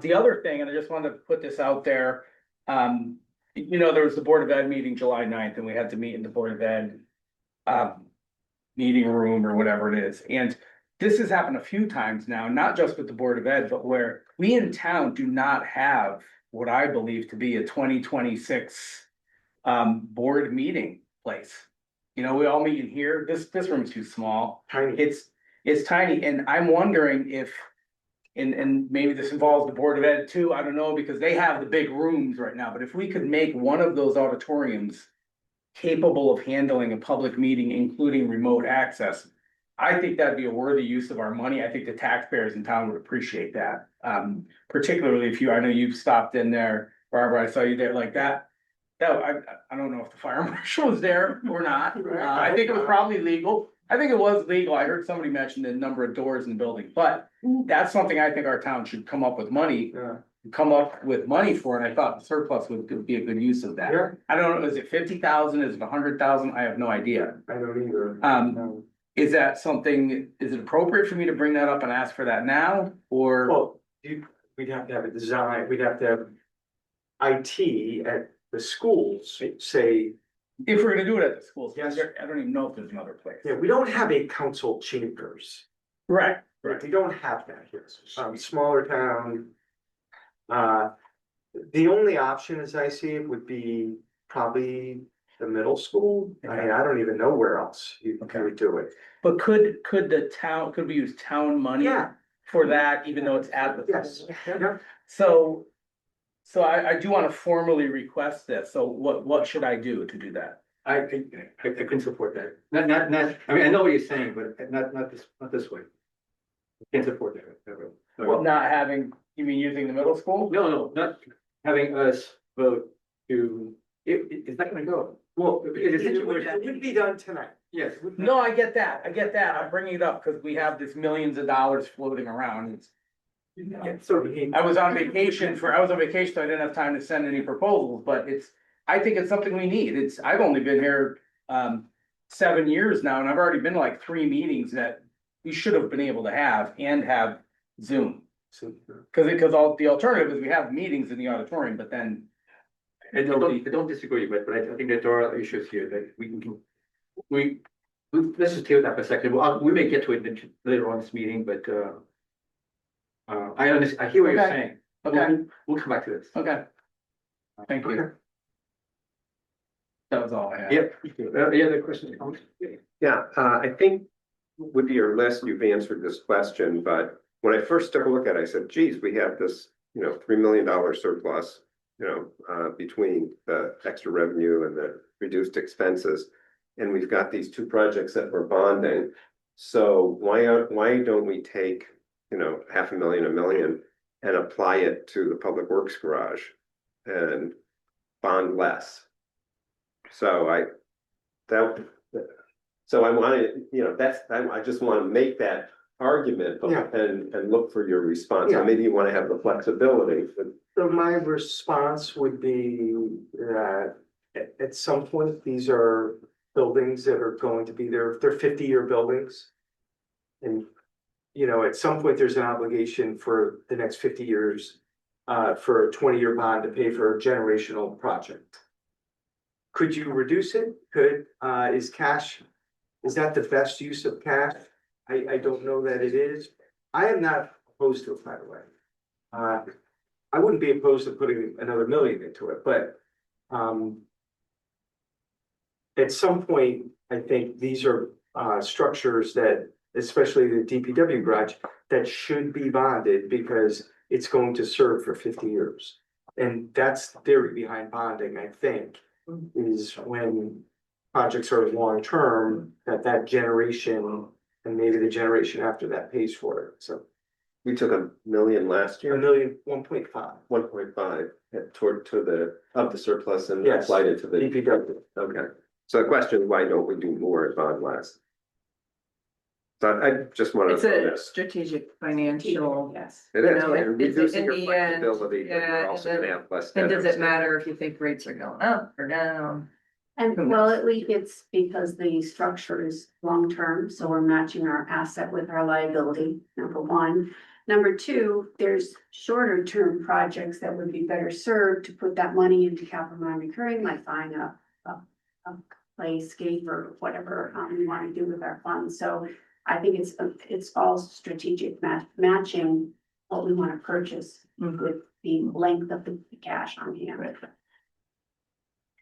The other thing, and I just wanted to put this out there. There was the Board of Ed meeting July 9th, and we had to meet in the Board of Ed. Meeting room or whatever it is, and this has happened a few times now, not just with the Board of Ed, but where we in town do not have what I believe to be a 2026 board meeting place. We all meet in here. This room's too small. Tiny. It's tiny, and I'm wondering if, and maybe this involves the Board of Ed too, I don't know, because they have the big rooms right now, but if we could make one of those auditoriums capable of handling a public meeting, including remote access, I think that'd be a worthy use of our money. I think the taxpayers in town would appreciate that. Particularly if I know you've stopped in there, Barbara, I saw you there like that. I don't know if the fire marshal was there or not. I think it was probably legal. I think it was legal. I heard somebody mention the number of doors in the building, but that's something I think our town should come up with money for, and I thought the surplus would be a good use of that. Yeah. I don't know, is it 50,000, is it 100,000? I have no idea. I don't either. Is that something, is it appropriate for me to bring that up and ask for that now, or? Well, we'd have to have a design, we'd have to have IT at the schools say, If we're gonna do it at the schools, Yes. I don't even know if there's another place. yeah, we don't have a council chambers. Right, We don't have that here. Smaller town. The only option, as I see it, would be probably the middle school. I mean, I don't even know where else you would do it. but could we use town money? Yeah. For that, even though it's at the. Yes, yeah. So I do wanna formally request this, so what should I do to do that? I can support that. Not, I mean, I know what you're saying, but not this way. Can't support that. Well, not having, you mean using the middle school? No, not having us vote it's not gonna go. Well, It is- it would be done tonight. Yes. No, I get that, I'm bringing it up because we have this millions of dollars floating around. I was on vacation, so I didn't have time to send any proposals, but I think it's something we need. I've only been here 7 years now, and I've already been to like 3 meetings that we should have been able to have Zoom. Because all the alternative is we have meetings in the auditorium, but then. I don't disagree, but I think that there are issues here that let's just deal with that for a second. We may get to it later on this meeting, but I hear what you're saying. Okay. We'll come back to this. Okay. Thank you. That was all I had. Yep. Any other questions? Yeah, I think with your list, you've answered this question, but when I first took a look at it, I said, geez, we have this, $3 million surplus, between the extra revenue and the reduced expenses. And we've got these two projects that we're bonding. So why don't we take, $500,000, $1 million and apply it to the public works garage and bond less? So I wanted, I just want to make that argument Yeah. and look for your response. Yeah. So maybe you want to have the flexibility. So my response would be that at some point, these are buildings that are going to be they're 50-year buildings. And, at some point, there's an obligation for the next 50 years for a 20-year bond to pay for a generational project. Could you reduce it? Is that the best use of cash? I don't know that it is. I am not opposed to it, by the way. I wouldn't be opposed to putting another $1 million into it, but at some point, I think these are structures that, especially the DPW garage, that should be bonded because it's going to serve for 50 years. And that's the theory behind bonding, I think, is when projects are long-term, that generation and maybe the generation after that pays for it. So We took $1 million last year. 1.5 1.5 of the surplus and Yes. applied it to the. DPW. Okay, so the question is, why don't we do more at bond less? So I just wanted It's to know a this. strategic financial. Yes. It is, know, you're it's reducing in your the end, flexibility, but yeah, you're and also then- gonna have less. And debt does it outstanding. matter if you think rates are going up or down? And Who well, knows? at least it's because the structure is long-term, so we're matching our asset with our liability, number one. Number two, there's shorter-term projects that would be better served to put that money into capital non-recurring, like buying a playscape or whatever we want to do with our funds. So I think it's all strategic matching what we want to purchase with the length of the cash on hand.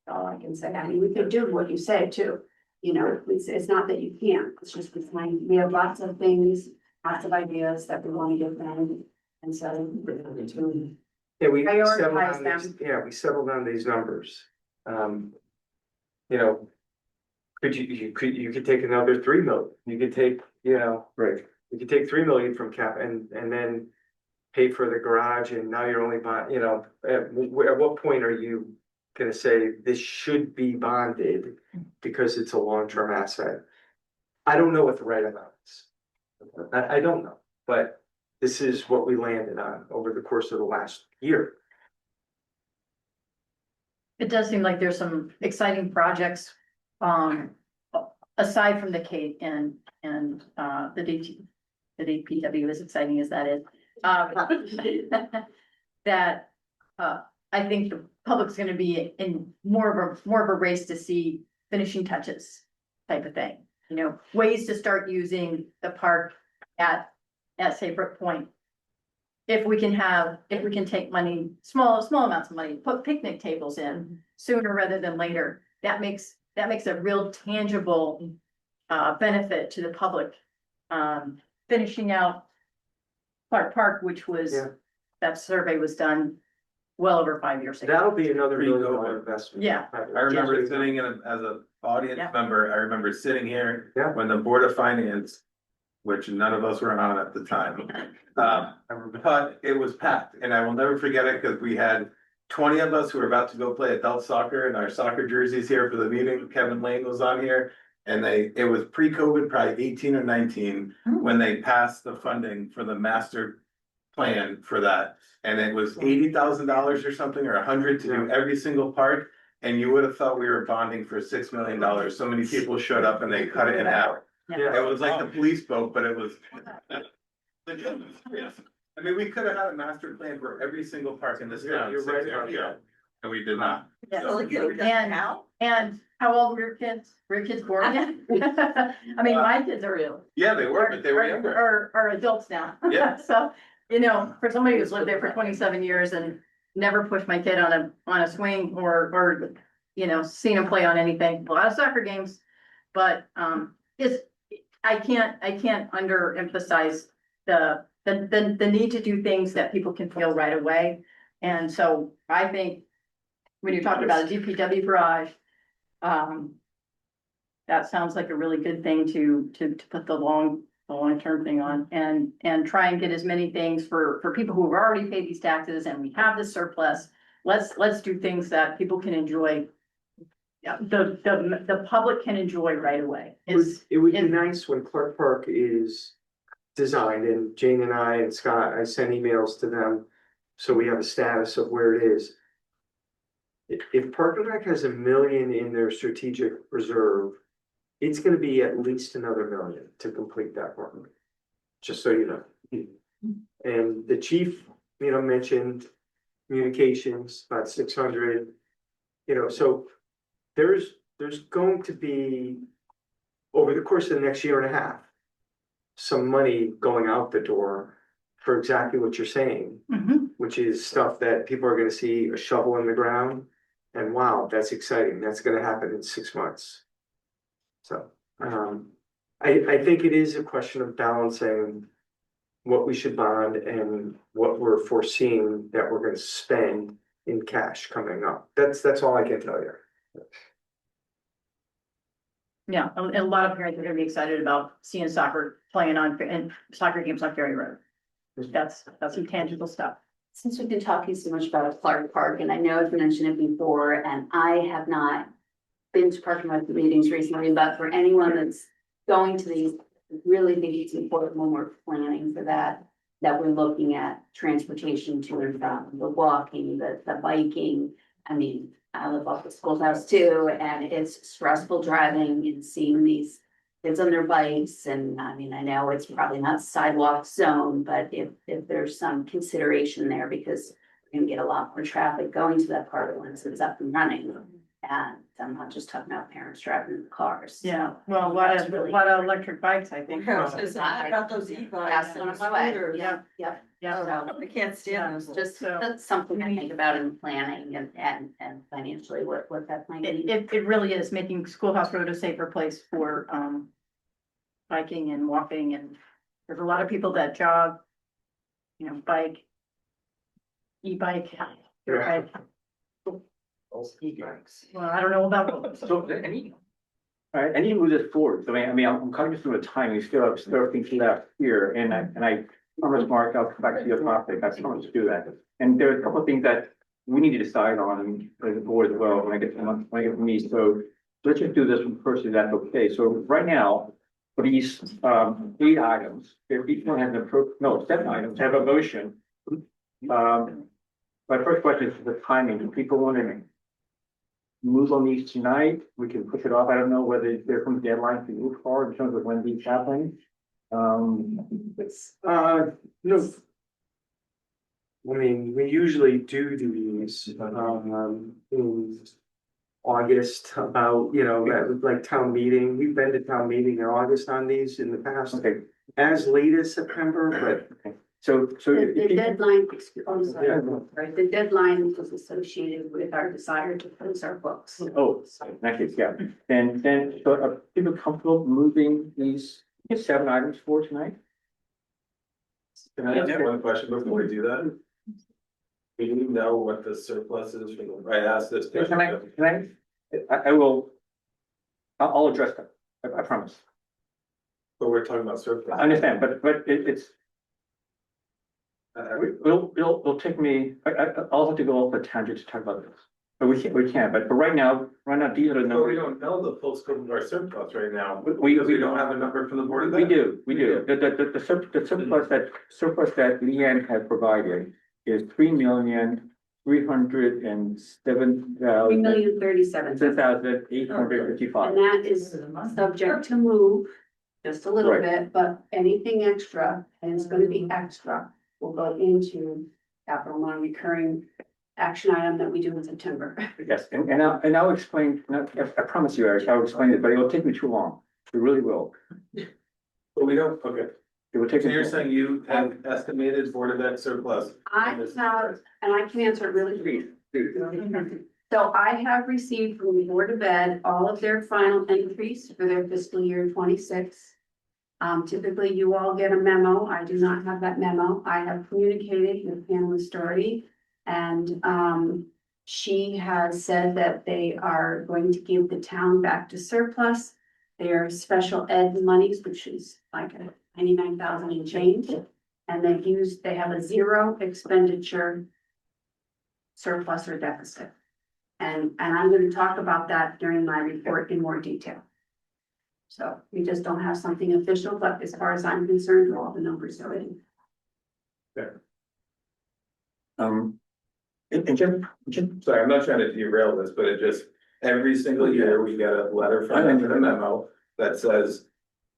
All I can say. I mean, we could do what you said too. It's not that you can't, it's just we have lots of things, lots of ideas that we want to get done. And so. Yeah, we Prioritize settled on them. these, we settled on these numbers. You could take another 3 million, you could take, Right, you could take 3 million from cap and then. Pay for the garage and now you're only buying, at what point are you gonna say this should be bonded? Because it's a long-term asset. I don't know what the right amount is. I don't know, but this is what we landed on over the course of the last year. It does seem like there's some exciting projects, aside from the K and the DPW, as exciting as that is. That, I think the public's gonna be in more of a race to see finishing touches type of thing. Ways to start using the park at Saybrook Point. If we can take money, small amounts of money, put picnic tables in sooner rather than later, that makes a real tangible benefit to the public. Finishing out Clark Park, which was, Yeah. that survey was done well over 5 years ago. That'll be another $1 million Pre-COVID. investment. Yeah. I remember sitting as an audience Yeah. member, I remember sitting here Yeah. when the Board of Finance, which none of us were on at the time. But it was packed and I will never forget it because we had 20 of us who were about to go play adult soccer in our soccer jerseys here for the meeting. Kevin Lane was on here. And it was pre-COVID, probably 18 or 19, when they passed the funding for the master plan for that. And it was $80,000 or something, or 100 to do every single park. And you would have thought we were bonding for $6 million. So many people showed up and they cut it in half. Yeah. It was like the police boat, but it was. I mean, we could have had a master plan for every single park in this town. You're 6 right years about ago, and we did not. Yes. So- And how old were your kids? Were your kids born yet? I mean, my kids are real. Yeah, they were, but they were younger. Are adults now. Yeah. So, for somebody who's lived there for 27 years and never pushed my kid on a swing or, you know, seen him play on anything, a lot of soccer games. But, I can't underemphasize the need to do things that people can feel right away. And so I think when you're talking about a DPW garage, that sounds like a really good thing to put the long-term thing on and try and get as many things for people who have already paid these taxes and we have the surplus. Let's do things that people can enjoy. Yeah, the public can enjoy right away. It would be nice when Clark Park is designed, and Jane and I and Scott, I send emails to them. So we have a status of where it is. If Park and Rec has $1 million in their strategic reserve, it's gonna be at least another $1 million to complete that park. Just so you know. And the chief, you know, mentioned communications, about 600. You know, so there's going to be, over the course of the next year and a half, some money going out the door for exactly what you're saying, which is stuff that people are gonna see a shovel in the ground. And wow, that's exciting. That's gonna happen in 6 months. So, I think it is a question of balancing what we should bond and what we're foreseeing that we're gonna spend in cash coming up. That's all I can tell you. Yeah, and a lot of parents are gonna be excited about seeing soccer playing on, and soccer games on Ferry Road. That's some tangible stuff. Since we've been talking so much about Clark Park, and I know I've mentioned it before, and I have not been to Park and Rec meetings recently, but for anyone that's going to these, I really think it's important when we're planning for that we're looking at transportation to and from, the walking, the biking. I mean, I live off the schoolhouse too, and it's stressful driving and seeing these kids on their bikes. And I mean, I know it's probably not sidewalk zone, but if there's some consideration there, because we're gonna get a lot more traffic going to that part once it's up and running. And I'm not just talking about parents driving in cars. Yeah, well, a lot of electric bikes, I think. About those e-bikes Pass and on my way. scooters. Yeah. Yeah. I can't stand those. Just, So- that's something I think about in planning and financially, what that might be. It really is making Schoolhouse Road a safer place for, biking and walking, and there's a lot of people that jog, you know, bike, e-bike. Yeah. Well, I don't know about those. So any, all right, any move this forward. I mean, I'm cognizant of the time. We still have things left here, and I promise, Mark, I'll come back to your topic. I promise to do that. And there are a couple of things that we need to decide on as a board as well when I get to me. So let's just do this one first, if that's okay. So right now, for these 8 items, if each one has an 7 items have a motion. My first question is the timing. Do people want to move on these tonight? We can push it off. I don't know whether there's some deadline to move forward in terms of when these happen. No. I mean, we usually do these, in August, about, you know, that was like town meeting. We've been to town meeting in August on these in the past. Okay, As late as September, but so. The deadline, right, the deadline was associated with our desire to close our books. Oh, in that case, yeah. And then, so are people comfortable moving these 7 items for tonight? Can I ask one question before we do that? Do you know what the surplus is from the, I asked this. I will, I'll address that, I promise. But we're talking about surplus. I understand, but it's. It'll take me, I'll have to go off a tangent to talk about this. But we can't, but right now, these are the No, we numbers. don't know the full scope of our surplus right now. We Because we don't have a number from the board. We do. The surplus that Leanne had provided is 3,307,000. 3,037,000. 10,855. And that is subject to move just a little Right. bit, but anything extra, and it's gonna be extra, will go into capital non-recurring action item that we do in September. Yes, and I'll explain, I promise you, Eric, I'll explain it, but it'll take me too long. It really will. But we don't, okay. It will take. So you're saying you have estimated Board of Ed surplus? I have, and I can answer it really brief. So I have received from the Board of Ed all of their final entries for their fiscal year 26. Typically you all get a memo. I do not have that memo. I have communicated with Pamela Story. And, she has said that they are going to give the town back to surplus. Their special ed monies, which is like a 99,000 and change. And they have a zero expenditure surplus or deficit. And I'm gonna talk about that during my report in more detail. So we just don't have something official, but as far as I'm concerned, all the numbers are in. And Jim, Sorry, I'm not trying to derail this, but it just, every single year we get a letter from them, a memo that says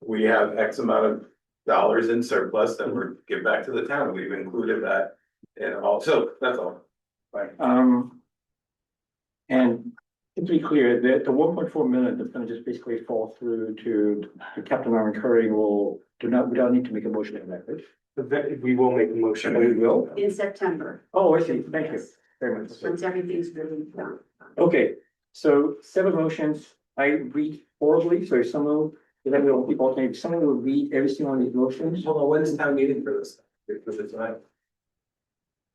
we have X amount of dollars in surplus that we're give back to the town. We've included that in all, so that's all. Right. and to be clear, the 1.4 million that's gonna just basically fall through to the capital non-recurring we don't need to make a motion on that, right? We will make a motion. We will? In September, Oh, I see, thank you Yes. very much. once everything's really done. Okay, so 7 motions, I read orally, so if someone, if someone will read every single one of these motions. Hold on, when's town meeting for this? Because it's not.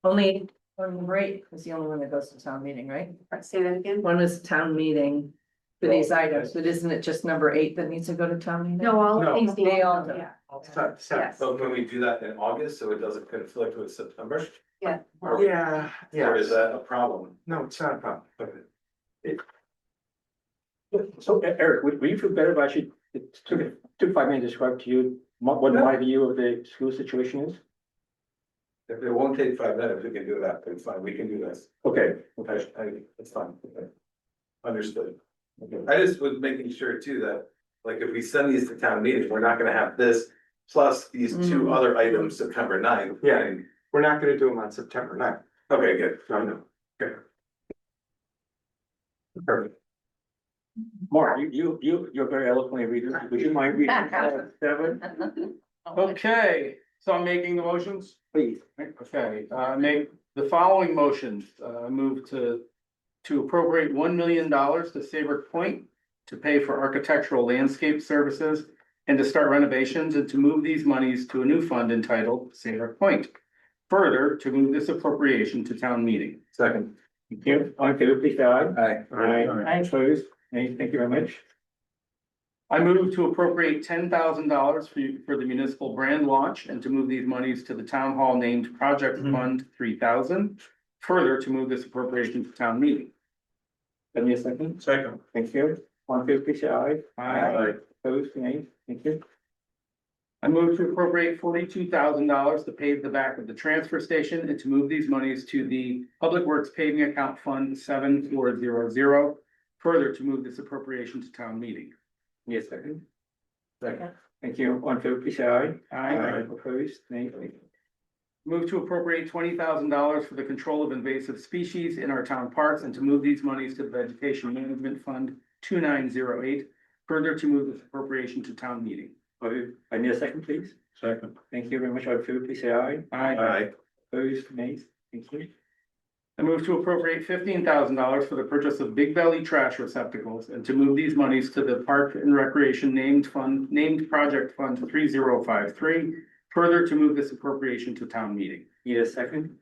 Only, rate is the only one that goes to town meeting, right? Say that again? One is town meeting for these items, but isn't it just number 8 that needs to go to town meeting? No, all No. the things. They all do. Yeah, Yes. So can we do that in August so it doesn't conflict with September? yeah. Yeah, Or is yeah. that a problem? No, it's not a problem. So Eric, would you feel better if I should, it took 5 minutes to describe to you what my view of the school situation is? If it won't take 5 minutes, we can do that, it's fine, we can do this. Okay, It's fine. Okay. Understood. I just was making sure too that, like, if we send these to town meeting, we're not gonna have this plus these two other items September 9th. Yeah. We're not gonna do them on September 9th. Okay, good. No. perfect. Mark, you're very eloquently reading, would you mind reading 7, Okay, so I'm making the motions. please? Okay, make the following motions, move to appropriate $1 million to Saybrook Point to pay for architectural landscape services and to start renovations and to move these monies to a new fund entitled Saybrook Point. Further, to move this appropriation to town meeting. Second. Thank you, all in favor, please say aye. Aye. Aye, opposed, nay, thank you very much. I move to appropriate $10,000 for the municipal brand launch and to move these monies to the town hall named Project Fund 3000. Further, to move this appropriation to town meeting. Give me a second. Second. Thank you. All in favor, please say aye. Aye. Opposed, nay, thank you. I move to appropriate $42,000 to pave the back of the transfer station and to move these monies to the Public Works Paving Account Fund 7400. Further, to move this appropriation to town meeting. Yes, second. Second. Thank you. On favor, please say aye. Aye. Opposed, nay, thank you. Move to appropriate $20,000 for the control of invasive species in our town parks and to move these monies to the Vegetation Management Fund 2908. Further, to move this appropriation to town meeting. I need a second, please. Second. Thank you very much. All in favor, please say aye. Aye. Opposed, nay, thank you. I move to appropriate $15,000 for the purchase of big belly trash receptacles and to move these monies to the Park and Recreation named Project Fund 3053. Further, to move this appropriation to town meeting. Need a second?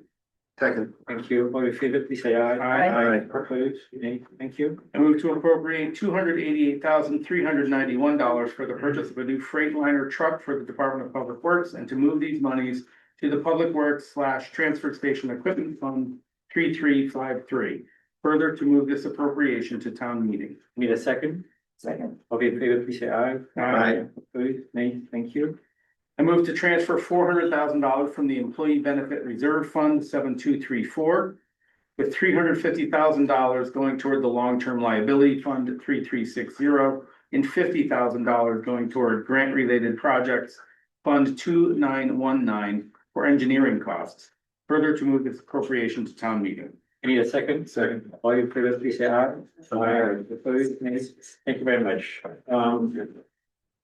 Second. Thank you. All in favor, please say aye. Aye. Opposed, nay, thank you. I move to appropriate $288,391 for the purchase of a new Freightliner truck for the Department of Public Works and to move these monies to the Public Works / Transfer Station Equipment Fund 3353. Further, to move this appropriation to town meeting. Need a second? Second. All in favor, please say aye. Aye. Opposed, nay, thank you. I move to transfer $400,000 from the Employee Benefit Reserve Fund 7234, with $350,000 going toward the Long-Term Liability Fund 3360, and $50,000 going toward grant-related projects Fund 2919 for engineering costs. Further, to move this appropriation to town meeting. Need a second? Second. All in favor, please say aye. Opposed, nay, thank you very much.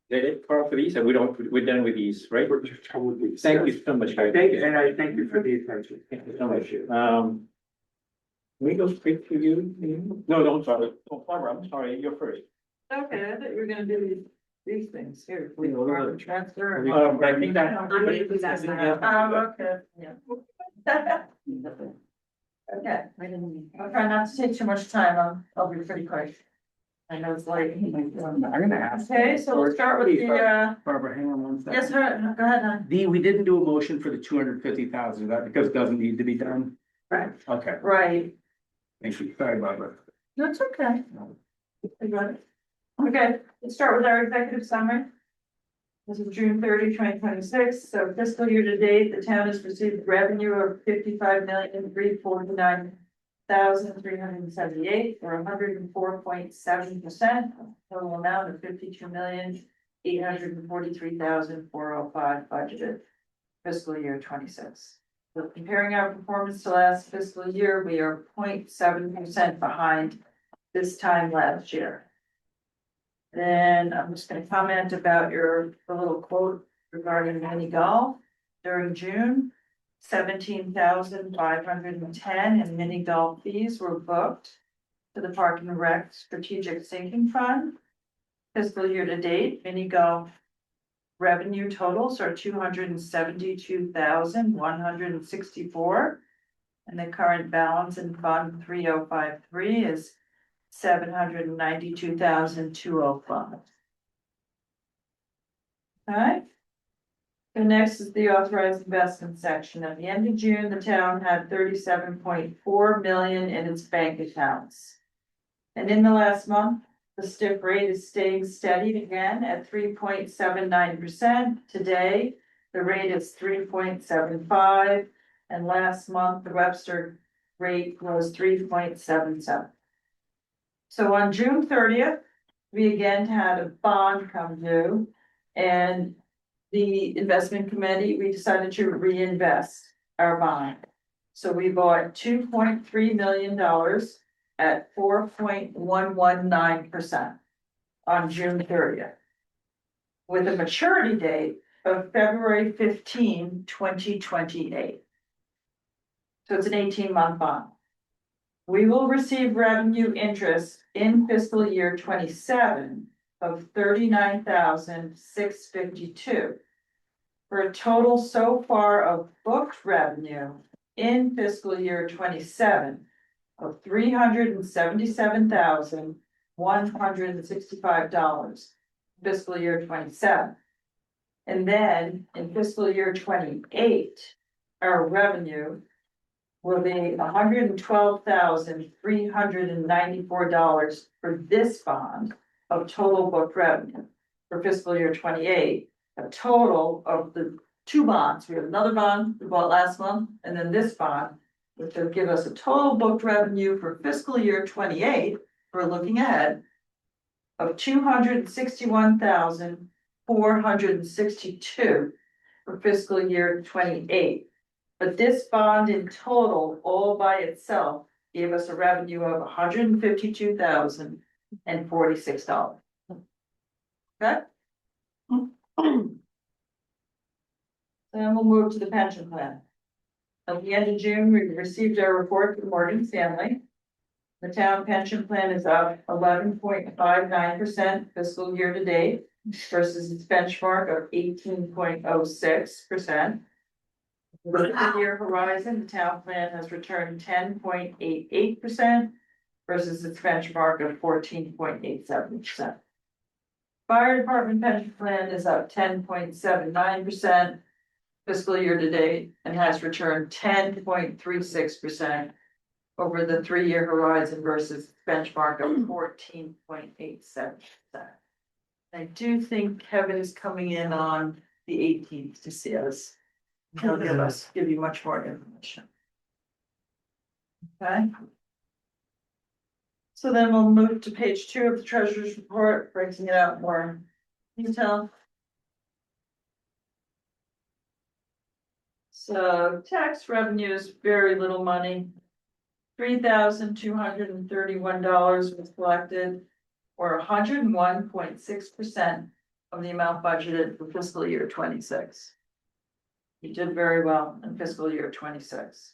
that it for these? And we're done with these, right? Thank you so much, guys. Thank you, and I thank you for the attention. Thank you so much. Can we go straight to you? No, don't, sorry. Oh, Barbara, I'm sorry, you're first. Okay, I thought you were gonna do these things here. Transfer. I think that. I'm gonna do that now. Okay, yeah. Okay, I'll try not to take too much time, I'll be pretty quick. I know it's late. I'm gonna ask. Okay, so we'll start with the, Barbara, hang on one second. yes, sir, go ahead, hon. We didn't do a motion for the 250,000, that because it doesn't need to be done? Right. Okay, Right, thank you, sorry, Barbara. that's okay. I got it. Okay, let's start with our executive summary. This is June 30, 2026. So fiscal year to date, the town has received revenue of 55,349,378 or 104.7%. Total amount of 52,843,405 budgeted fiscal year 26. So comparing our performance to last fiscal year, we are 0.7% behind this time last year. Then I'm just gonna comment about the little quote regarding mini golf. During June, 17,510 in mini golf fees were booked to the Park and Rec Strategic Sinking Fund. Fiscal year to date, mini golf revenue totals are 272,164. And the current balance in Fund 3053 is 792,205. Okay. The next is the authorized investment section. At the end of June, the town had 37.4 million in its bank accounts. And in the last month, the stiff rate is staying steady again at 3.79%. Today, the rate is 3.75, and last month, the Webster rate was 3.77. So on June 30th, we again had a bond come due, and the investment committee, we decided to reinvest our bond. So we bought $2.3 million at 4.119% on June 30th. With a maturity date of February 15, 2028. So it's an 18-month bond. We will receive revenue interest in fiscal year 27 of 39,652. For a total so far of booked revenue in fiscal year 27 of $377,165 fiscal year 27. And then in fiscal year 28, our revenue will be $112,394 for this bond of total booked revenue. For fiscal year 28, a total of the two bonds, we have another bond we bought last month, and then this bond, which will give us a total booked revenue for fiscal year 28, we're looking ahead, of $261,462 for fiscal year 28. But this bond in total, all by itself, gave us a revenue of $152,046. Okay? Then we'll move to the pension plan. At the end of June, we received our report from Morgan Stanley. The town pension plan is up 11.59% fiscal year to date versus its benchmark of 18.06%. For the year horizon, the town plan has returned 10.88% versus its benchmark of 14.87%. Fire department pension plan is up 10.79% fiscal year to date and has returned 10.36% over the 3-year horizon versus benchmark of 14.87%. I do think Kevin is coming in on the 18th to see us. He'll give you much more information. Okay. So then we'll move to page 2 of the treasurer's report, breaking it out more detail. So tax revenues, very little money. $3,231 was collected, or 101.6% of the amount budgeted for fiscal year 26. You did very well in fiscal year 26.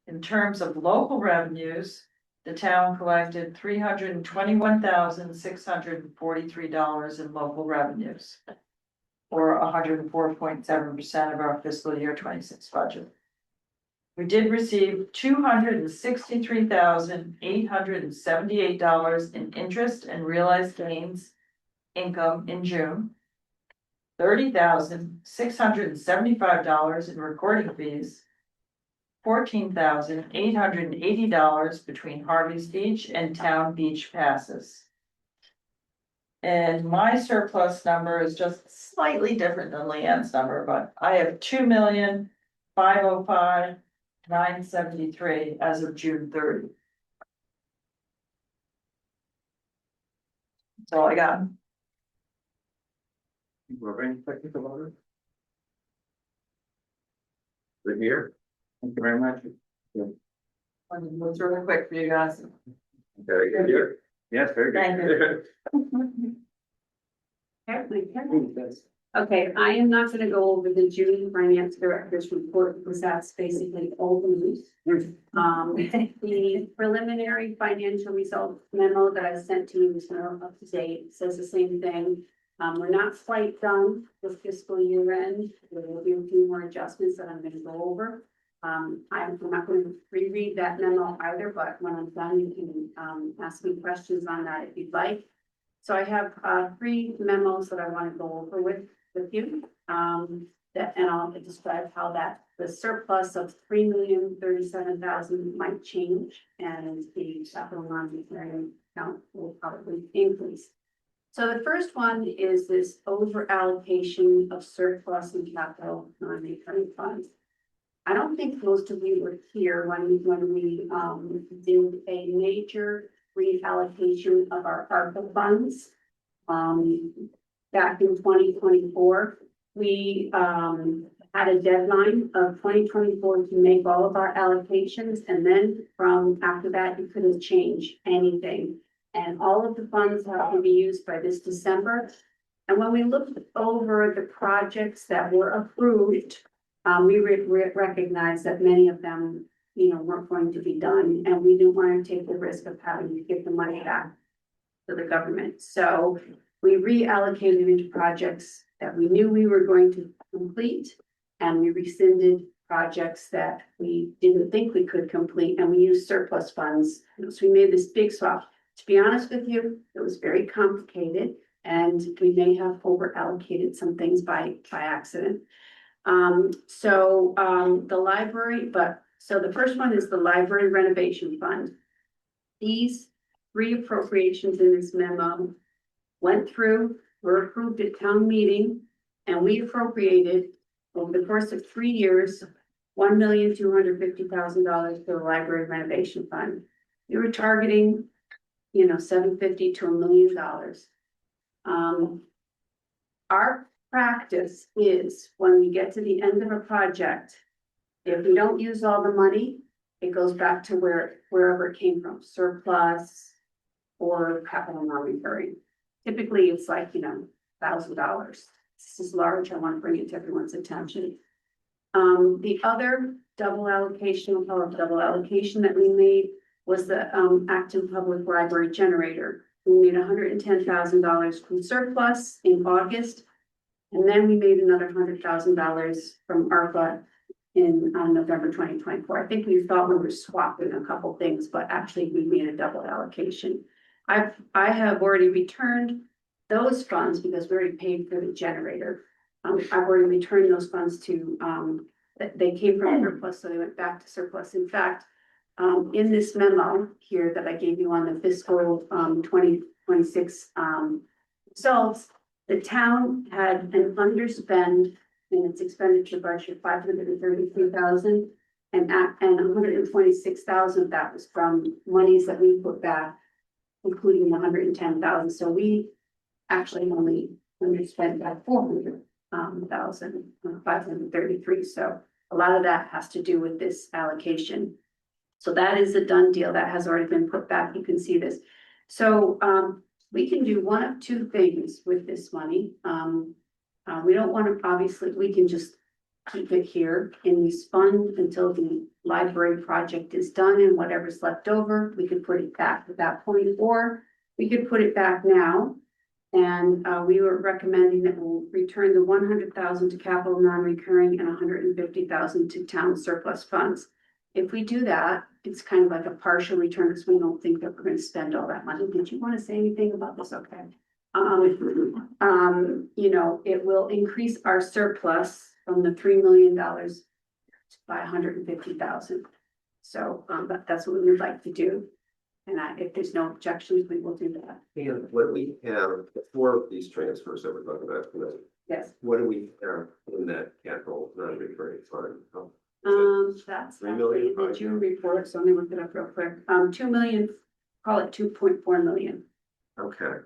In terms of local revenues, the town collected $321,643 in local revenues, or 104.7% of our fiscal year 26 budget. We did receive $263,878 in interest and realized gains income in June. $30,675 in recording fees. $14,880 between Harvey's Beach and Town Beach passes. And my surplus number is just slightly different than Leanne's number, but I have $2,505,973 as of June 30. That's all I got. We're any technical order? We're here. Thank you very much. It's really quick for you guys. Very good here. Yes, very good. Thank you. Okay, I am not gonna go over the June finance director's report because that's basically old news. The preliminary financial results memo that I sent to you is now up to date, says the same thing. We're not quite done with fiscal year end. There will be a few more adjustments that I'm gonna go over. I'm not going to reread that memo either, but when I'm done, you can ask me questions on that if you'd like. So I have 3 memos that I want to go over with you. And I'll describe how the surplus of $3,037,000 might change, and the capital non-recurring account will probably increase. So the first one is this over allocation of surplus and capital non-recurring funds. I don't think most of you were here when we did a major reallocation of our ARPA funds. Back in 2024, we had a deadline of 2024 to make all of our allocations, and then from after that, you couldn't change anything. And all of the funds have to be used by this December. And when we looked over the projects that were approved, we recognized that many of them, weren't going to be done, and we didn't want to take the risk of having to give the money back to the government. So we reallocated into projects that we knew we were going to complete, and we rescinded projects that we didn't think we could complete, and we used surplus funds. So we made this big swap. To be honest with you, it was very complicated, and we may have over allocated some things by accident. The library, so the first one is the library renovation fund. These 3 appropriations in this memo went through, were approved at town meeting, and we appropriated over the course of 3 years, $1,250,000 for the library renovation fund. We were targeting, $750,000 to $1 million. Our practice is when we get to the end of a project, if we don't use all the money, it goes back to wherever it came from, surplus or capital non-recurring. Typically, it's like, $1,000. This is large. I want to bring it to everyone's attention. The other double allocation that we made was the Acton Public Library generator. We made $110,000 from surplus in August. And then we made another $100,000 from ARPA on November 2024. I think we thought we were swapping a couple things, but actually we made a double allocation. I have already returned those funds because we already paid for the generator. I've already returned those funds to, they came from surplus, so they went back to surplus. In fact, in this memo here that I gave you on the fiscal 2026 results, the town had an underspend in its expenditure budget, $533,000, and $126,000 of that was from monies that we put back, including the $110,000. So we actually only underspent about $400,533. So a lot of that has to do with this allocation. So that is a done deal that has already been put back. You can see this. So we can do one of two things with this money. We don't want to, obviously, we can just keep it here in this fund until the library project is done and whatever's left over, we could put it back at that point, or we could put it back now. And we were recommending that we'll return the 100,000 to capital non-recurring and 150,000 to town surplus funds. If we do that, it's kind of like a partial return because we don't think that we're going to spend all that money. Did you want to say anything about this? Okay. You know, it will increase our surplus from the $3 million by 150,000. So that's what we would like to do. And if there's no objections, we will do that. And what we have for these transfers that we're talking about tonight, Yes. what do we have in that capital non-recurring fund? That's 3 actually million, in the 5 June report, so let me look it up real quick. 2 million, call it 2.4 million. Okay,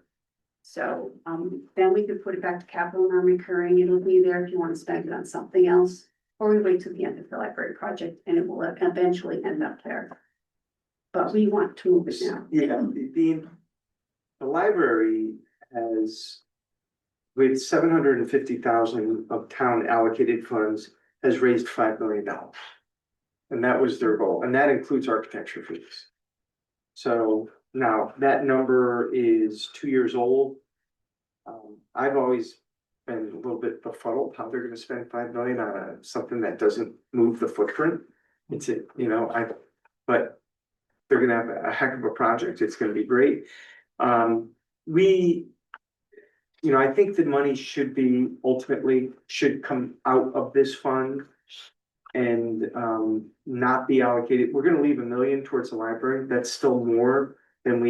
So, then we could put it back to capital non-recurring. It'll be there if you want to spend it on something else. Or we wait till the end of the library project and it will eventually end up there. But we want to move it now. Yeah, the library has, with 750,000 of town allocated funds, has raised $5 million. And that was their goal, and that includes architecture fees. So now that number is 2 years old. I've always been a little bit befuddled how they're gonna spend 5 million on something that doesn't move the footprint. It's a, you know, but they're gonna have a heck of a project. It's gonna be great. You know, I think the money ultimately should come out of this fund and not be allocated. We're gonna leave $1 million towards the library. That's still more than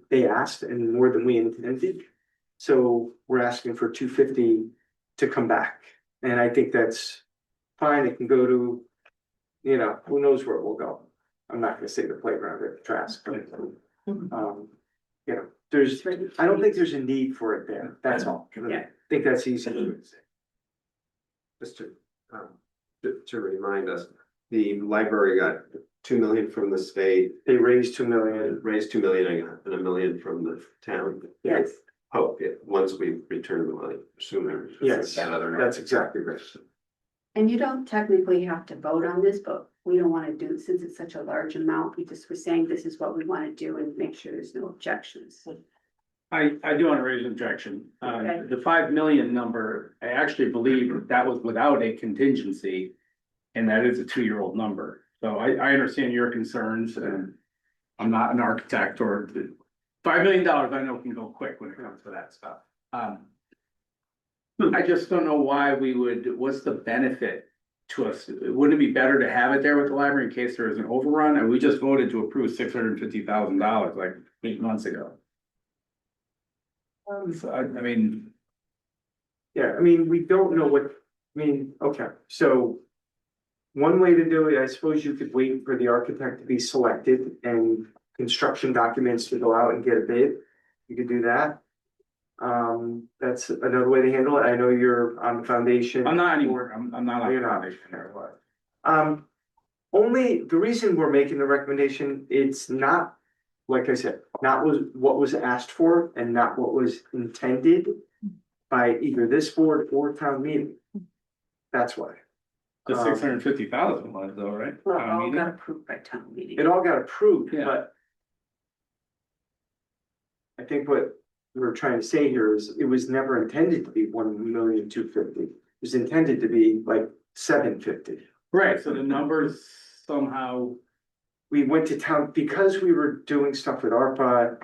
they asked and more than we intended. So we're asking for 250 to come back. And I think that's fine. It can go to, you know, who knows where it will go. I'm not gonna say the playground or the Trask, but you know, I don't think there's a need for it there. That's all. I Yeah. think that's easy to say. just to remind us, the library got 2 million from the state, They raised 2 million. raised 2 million and $1 million from the town. Yes. Oh, yeah, once we return the money, assuming. Yes, that other. that's exactly right. And you don't technically have to vote on this, but we don't want to do, since it's such a large amount, we just were saying this is what we want to do and make sure there's no objections. I do want to raise an objection. Okay. The 5 million number, I actually believe that was without a contingency. And that is a 2-year-old number. So I understand your concerns and I'm not an architect or $5 million I know can go quick when it comes to that stuff. I just don't know why what's the benefit to us? Wouldn't it be better to have it there with the library in case there is an overrun? And we just voted to approve $650,000 like 8 months ago. So, I mean, Yeah, I mean, we don't know okay, so. One way to do it, I suppose you could wait for the architect to be selected and construction documents to go out and get a bid. You could do that. That's another way to handle it. I know you're on the foundation. I'm not anymore. I'm not on You're the not. foundation or what. Only the reason we're making the recommendation, it's not, like I said, not what was asked for and not what was intended by either this board or town meeting. That's why. The 650,000 was though, right? Well, Town all meeting? got approved by town meeting. It all got approved, Yeah. but I think what we're trying to say here is it was never intended to be 1,250,000. It was intended to be like 750. Right, so the numbers somehow, We went to town because we were doing stuff with ARPA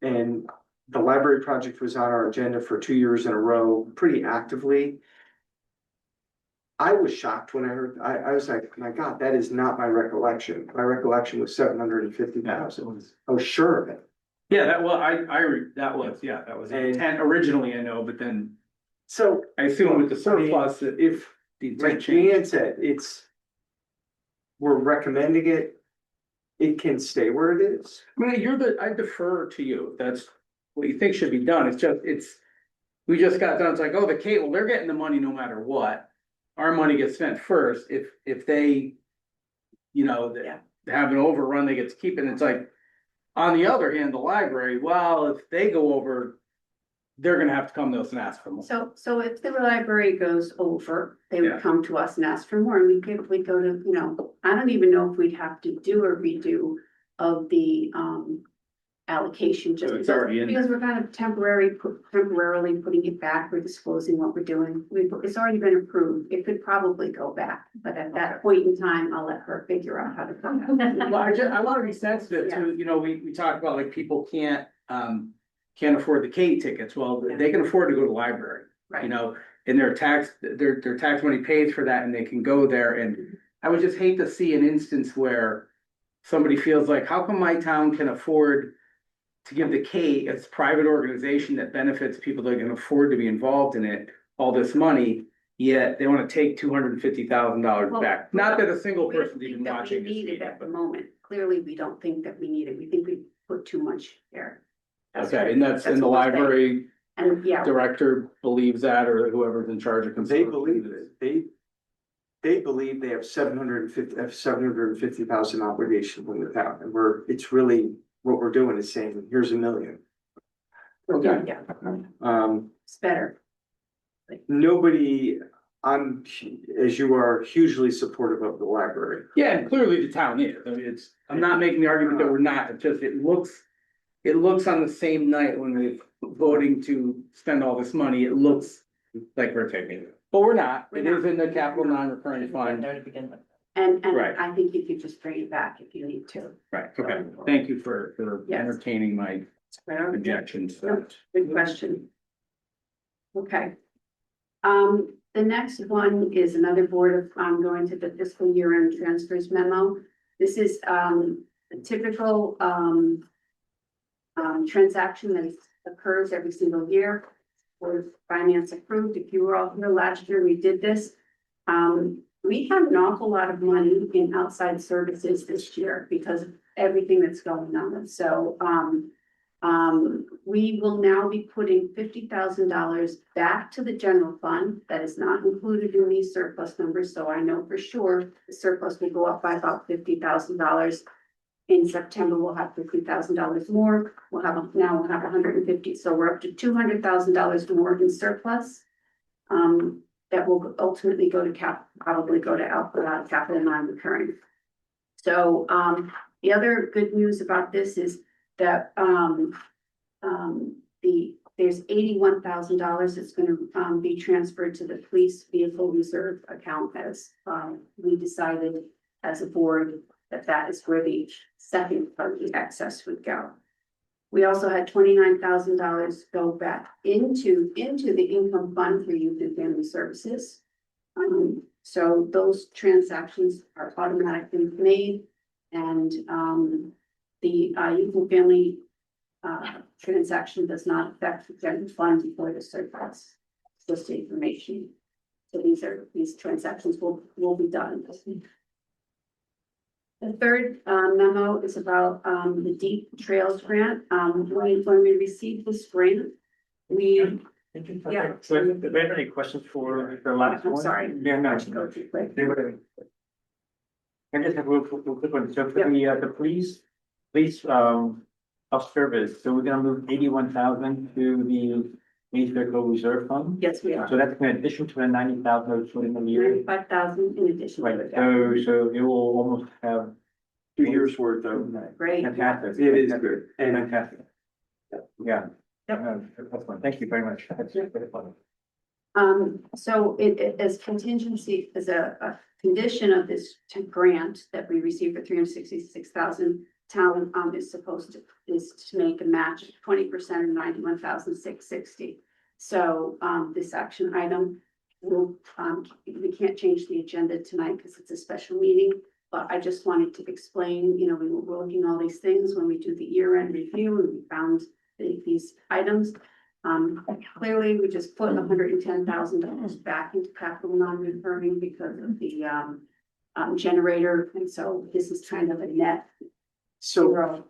and the library project was on our agenda for 2 years in a row, pretty actively. I was shocked when I heard, I was like, my God, that is not my recollection. My recollection was 750,000. I was sure of it. yeah, that was And- intent originally, I know, but then So I assume with the surplus, that if, the like intent changed. Leanne said, we're recommending it. It can stay where it is. I mean, I defer to you. That's what you think should be done. We just got done. It's like, oh, the cable, they're getting the money no matter what. Our money gets spent first. If they, you know, they Yeah. have an overrun, they get to keep it. It's like, On the other hand, the library, well, if they go over, they're gonna have to come to us and ask for more. So if the library goes over, they would Yeah. come to us and ask for more, and we'd go to, I don't even know if we'd have to do a redo of the, allocation, just So it's because, already in because we're kind of temporarily putting it back, we're disclosing what we're doing. It's already been approved, it could probably go back, but at that point in time, I'll let her figure out how to come. Well, I want to be sensitive to, we talk about like people can't afford the K tickets. Well, they can afford to go to the library, Right. and their tax money pays for that and they can go there. And I would just hate to see an instance where somebody feels like, how come my town can afford to give the K, it's a private organization that benefits people that can afford to be involved in it, all this money, yet they want to take $250,000 back. Not that a single We don't person's think even that we watching this need it meeting, at the but. moment. Clearly, we don't think that we need it. We think we put too much there. Okay, and that's, and the what we're saying. library And yeah, director believes that, or whoever's in charge of. They believe it. They believe they have $750,000 obligation from the town, and it's really, what we're doing is saying, here's $1 million. Okay. yeah, Um, it's better. nobody, as you are, hugely supportive of the library. Yeah, and clearly the town is, I mean, I'm not making the argument that we're not, it's just, it looks on the same night when we're voting to spend all this money, it looks like we're taking it. But we're not, it is in the capital non-recurring fund. And Right. I think you could just bring it back if you need to. Right, okay, thank you for Yes. entertaining my Well, objections. Good question. Okay. The next one is another board of, going to the fiscal year end transfers memo. This is, a typical, transaction that occurs every single year. For finance approved, if you were all here last year, we did this. We have an awful lot of money in outside services this year because of everything that's going on. So, we will now be putting $50,000 back to the general fund. That is not included in these surplus numbers, so I know for sure the surplus will go up by about $50,000. In September, we'll have $50,000 more. We'll have 150, so we're up to $200,000 more in surplus. That will ultimately go to probably go to capital non-recurring. So, the other good news about this is that, there's $81,000 that's gonna, be transferred to the police vehicle reserve account as, we decided as a board that is where the second part of the excess would go. We also had $29,000 go back into the income fund for youth and family services. So those transactions are automatically made, and the youth and family transaction does not affect the general fund before the surplus. Just the information. So these transactions will be done. The third memo is about the Deep Trails Grant. When we received this grant, we. Yeah. So, do you have any questions for the last I'm one? sorry. Yeah, no. Go too quick. I just have a real quick one. So for the police, of service, so we're gonna move 81,000 to the police vehicle reserve fund. Yes, we are. So that's in addition to the 90,000 that's put in the year. 95,000 in addition. to Right, it. so it will almost have. 2 years worth of. Great. Fantastic. It is good. And Fantastic. Yeah. That's fine. Thank you very much. That's very fun. So as contingency, as a condition of this grant that we received for $366,000, town is to make a match of 20% of $91,660. So this action item will, we can't change the agenda tonight because it's a special meeting. But I just wanted to explain, we were looking at all these things when we do the year-end review, and we found these items. Clearly, we just put $110,000 back into capital non-recurring because of the generator, and so this is kind of a net so zero.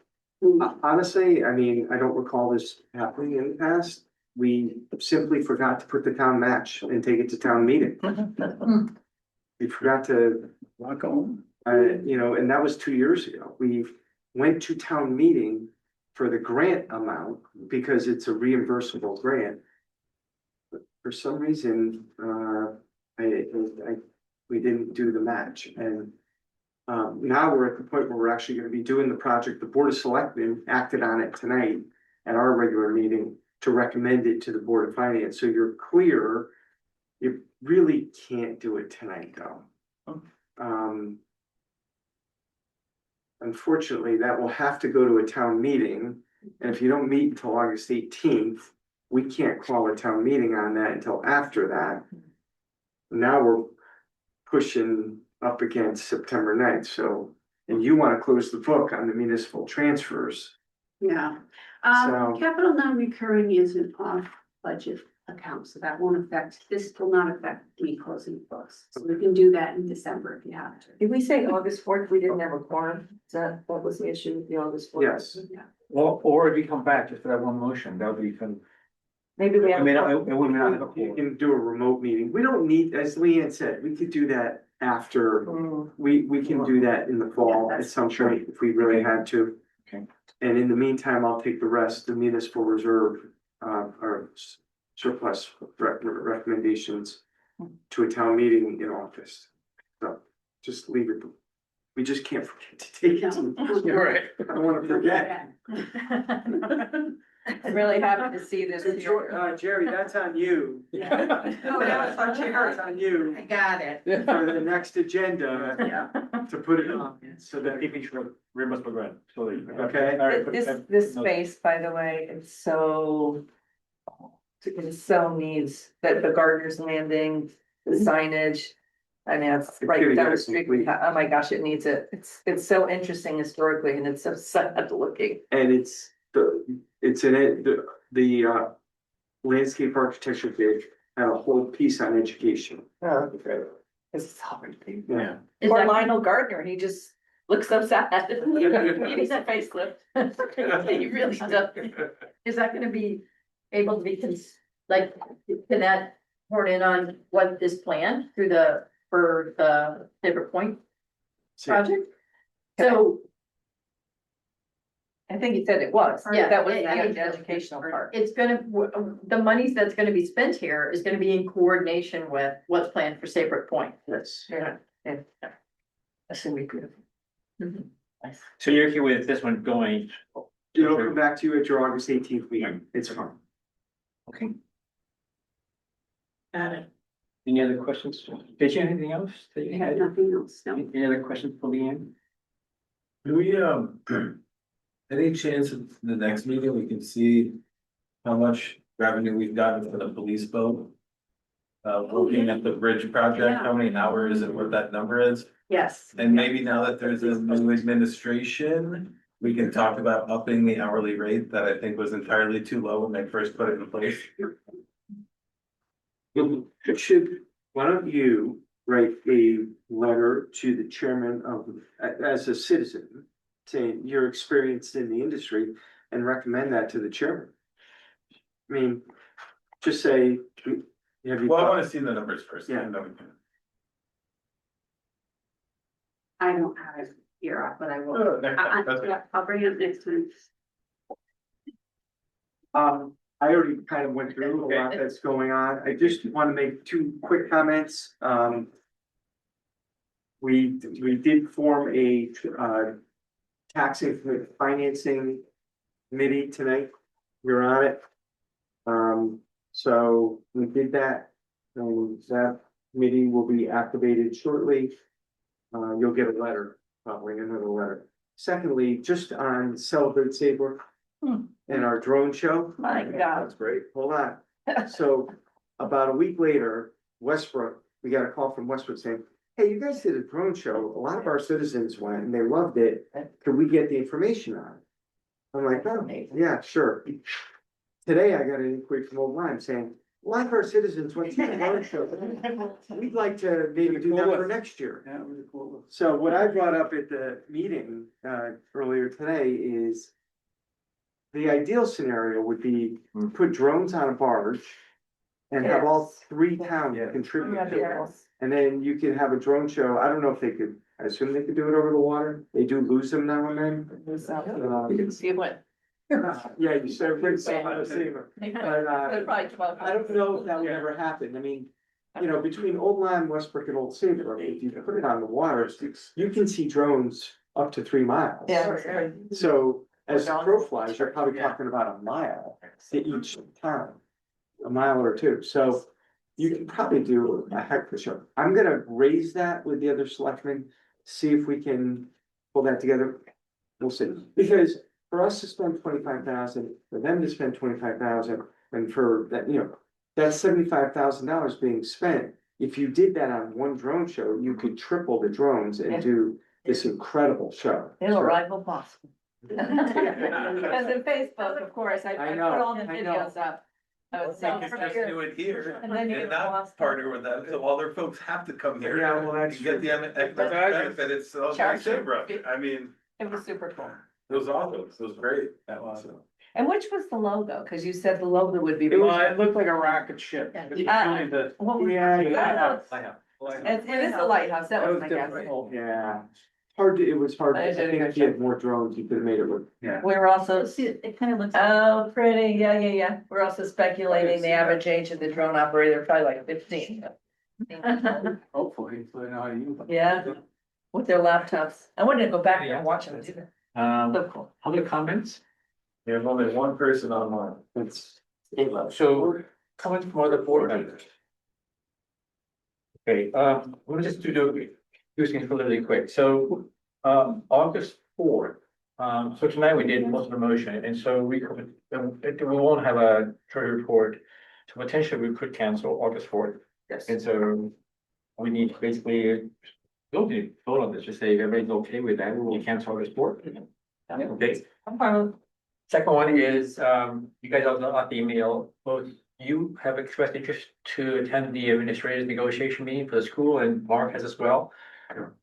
honestly, I mean, I don't recall this happening in the past. We simply forgot to put the town match and take it to town meeting. We forgot to, Rock on. and that was 2 years ago. went to town meeting for the grant amount, because it's a reimbursable grant. But for some reason, we didn't do the match, and now we're at the point where we're actually gonna be doing the project. The Board of Selectmen acted on it tonight at our regular meeting to recommend it to the Board of Finance, so you're clear. You really can't do it tonight, though. Unfortunately, that will have to go to a town meeting, and if you don't meet until August 18th, we can't call a town meeting on that until after that. Now we're pushing up against September 9th, so, and you wanna close the book on the municipal transfers. Yeah, So- capital non-recurring is an off budget account, so that won't affect, this will not affect me closing books. So we can do that in December if you have to. Did we say August fourth? We didn't have a quorum. Is that was the issue with the August fourth? Yes, Or if you come back just for that one motion, that would be fun. Maybe we have. I mean, it would not have a you quorum. can do a remote meeting. We don't need, as Leanne said, we could do that after. We can do that in the fall at some point if we really had to. Okay. And in the meantime, I'll take the rest, the municipal reserve, or surplus recommendations to a town meeting in August. So just leave it. We just can't forget to take it. You're right. I don't wanna forget. I'm really happy to see this. Jerry, that's on you. Oh, that was on Jerry. That's on you. I got it. For the next agenda, to put it on, so that, If you should, reimbursement grant, so. Okay. All right, This space, by the way, it's so. It so needs that the Gardener's Landing, the signage. I mean, it's right getting down better the street. complete. Oh my gosh, it needs it. It's so interesting historically and it's so sad looking. and it's in it, the landscape architecture bid had a whole piece on education. Oh, okay. It's hard. Yeah. Or Lionel Gardner, he just looks so sad. He needs a facelift. He really does. Is that gonna be able to be like, can that horn in on what is planned through for the Saybrook Point project? So, I think he said it was. yeah. That was it- the educational part. It's gonna, the monies that's gonna be spent here is gonna be in coordination with what's planned for Saybrook Point. Yes. Yeah. That's gonna be good. So you're okay with this one going? It'll come back to you at your August 18th meeting. It's fine. Okay. Any other questions? Did you have anything else that you I have had? nothing else, no. Any other questions for Leanne? Do we, any chance at the next meeting we can see how much revenue we've gotten for the police boat? Looking at the bridge project, how many hours and what that number is? Yes. And maybe now that there's a new administration, we can talk about upping the hourly rate that I think was entirely too low when they first put it in place. Why don't you write a letter to the chairman of, as a citizen, saying you're experienced in the industry and recommend that to the chairman? I mean, just say. Have you Well, I thought- wanna see the numbers first. Yeah. and then we can- I don't have it here, but I will. Oh, next time, that's okay. Yeah, I'll bring it up next time. I already kind of went through a lot that's going on. I just want to make two quick comments. We did form a tax increment financing committee tonight. You're on it. So we did that. And that committee will be activated shortly. You'll get a letter, probably another letter. Secondly, just on Celebrate Saybrook and our drone show. My God. That's great. Hold on. So about a week later, Westbrook, we got a call from Westbrook saying, hey, you guys did a drone show. A lot of our citizens went and they loved it. Could we get the information on it? I'm like, oh, yeah, sure. Today I got an inquiry from Old Lyme saying, a lot of our citizens went to the drone show. We'd like to maybe do that for next year. Yeah, it was cool. So what I brought up at the meeting earlier today is the ideal scenario would be put drones on a barge and have all three towns contribute to it. And then you could have a drone show. I don't know if they could I assume they could do it over the water. They do lose them now and then. See what? Yeah, you said bring some out of Saybrook. But, Probably 12. I don't know if that would ever happen. I mean, you know, between Old Lyme, Westbrook and Old Saybrook, if you put it on the water, you can see drones up to 3 miles. Yeah. So as the crow flies, you're probably talking about a mile to each town, a mile or two. So you can probably do a heck of a show. I'm gonna raise that with the other selectmen, see if we can pull that together. We'll see, because for us to spend 25,000, for them to spend 25,000, and for that, you know, that's $75,000 being spent. If you did that on one drone show, you could triple the drones and do this incredible show. It'll rival Boston. Because in Facebook, of course, I I put know, all the I know. videos up. I would say, Just do it here And then you and get not lost. partner with them, so all their folks have to come here. Yeah, well, that's You get the economic benefit, it's all Charge. Saybrook. I mean, It was super cool. it was awesome, it was great. That was. And which was the logo? Cause you said the logo would be. Well, it looked like a rocket ship. It's really the- What was- Yeah, It is the lighthouse, that was my guess. Yeah, hard to, it was hard. I I did a think good if you had more drones, you could have made it work. We were also, It kind of looks. oh, pretty, yeah. We're also speculating the average age of the drone operator, probably like 15. Hopefully, so they know how to use them. Yeah, with their laptops. I wanted to go back there and watch them too. So cool. Other comments? There's only one person online. It's, so, comments from other board members? Okay, we'll just do things really quick. So, August 4th. So tonight we did most of the motion, and so we won't have a treasury report. So potentially we could cancel August 4th. Yes. And so we need to basically vote on this, just say everybody's okay with that, we will cancel August 4th. Okay. I'm fine with. Second one is, you guys all got the email, both you have expressed interest to attend the administrative negotiation meeting for the school, and Mark has as well.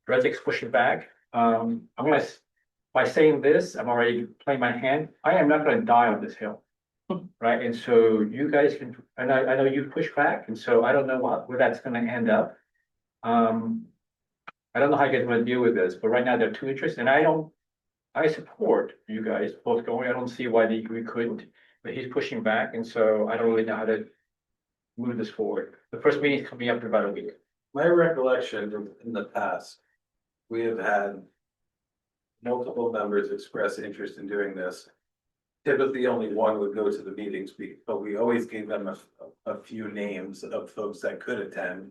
Reddick's pushing back. By saying this, I'm already playing my hand. I am not gonna die on this hill. Right, and so you guys can, and I know you push back, and so I don't know where that's gonna end up. I don't know how you guys wanna deal with this, but right now there are two interests, and I support you guys both going. I don't see why we couldn't, but he's pushing back, and so I don't really know how to move this forward. The first meeting is coming up in about a week. My recollection in the past, we have had multiple members express interest in doing this. Typically, only one would go to the meetings, but we always gave them a few names of folks that could attend.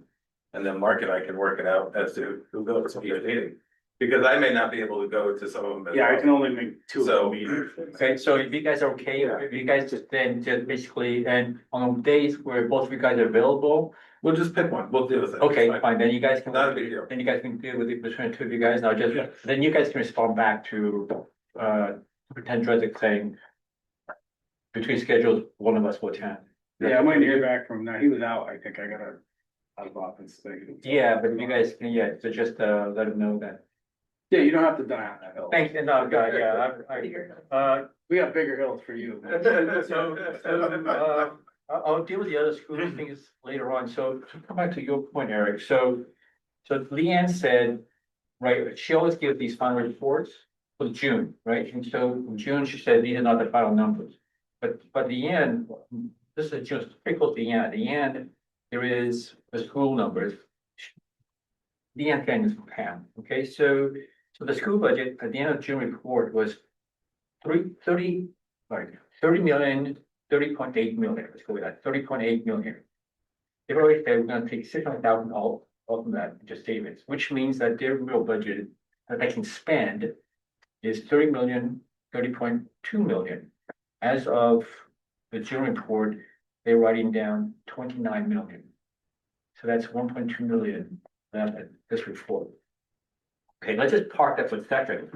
And then Mark and I can work it out as to who goes to each meeting. Because I may not be able to go to some of them. as Yeah, I well. can only make 2 So- meters. Okay, so if you guys are okay, if you guys just basically, and on days where both of you guys are available, We'll just pick one, we'll deal with it. okay, It's fine. fine, then you guys can. Not a big deal. Then you guys can deal with it between the two of you guys, and I'll just, then you guys can respond back to, pretend Reddick saying. Between schedules, one of us will attend. Yeah, I'm waiting to hear back from him now. He was out, I think I got a out of office thing. Yeah, but if you guys can, yeah, so just, let him know that. Yeah, you don't have to die on that hill. Thanks, and no, We got bigger hills for you. I'll deal with the other school things later on, so to come back to your point, Eric, so Leanne said, right, she always gives these final reports for June, right, and so in June, she said these are not the final numbers. But the end, this is just pretty close to the end, there is the school numbers. The end thing is Pam, okay, so the school budget at the end of June report was 30 million, 30.8 million, let's go with that, 30.8 million. They've already said we're gonna take 600,000 off of that, just savings, which means that their real budget that they can spend is 30.2 million. As of the June report, they're writing down 29 million. So that's 1.2 million left at this report. Okay, let's just park that for a second.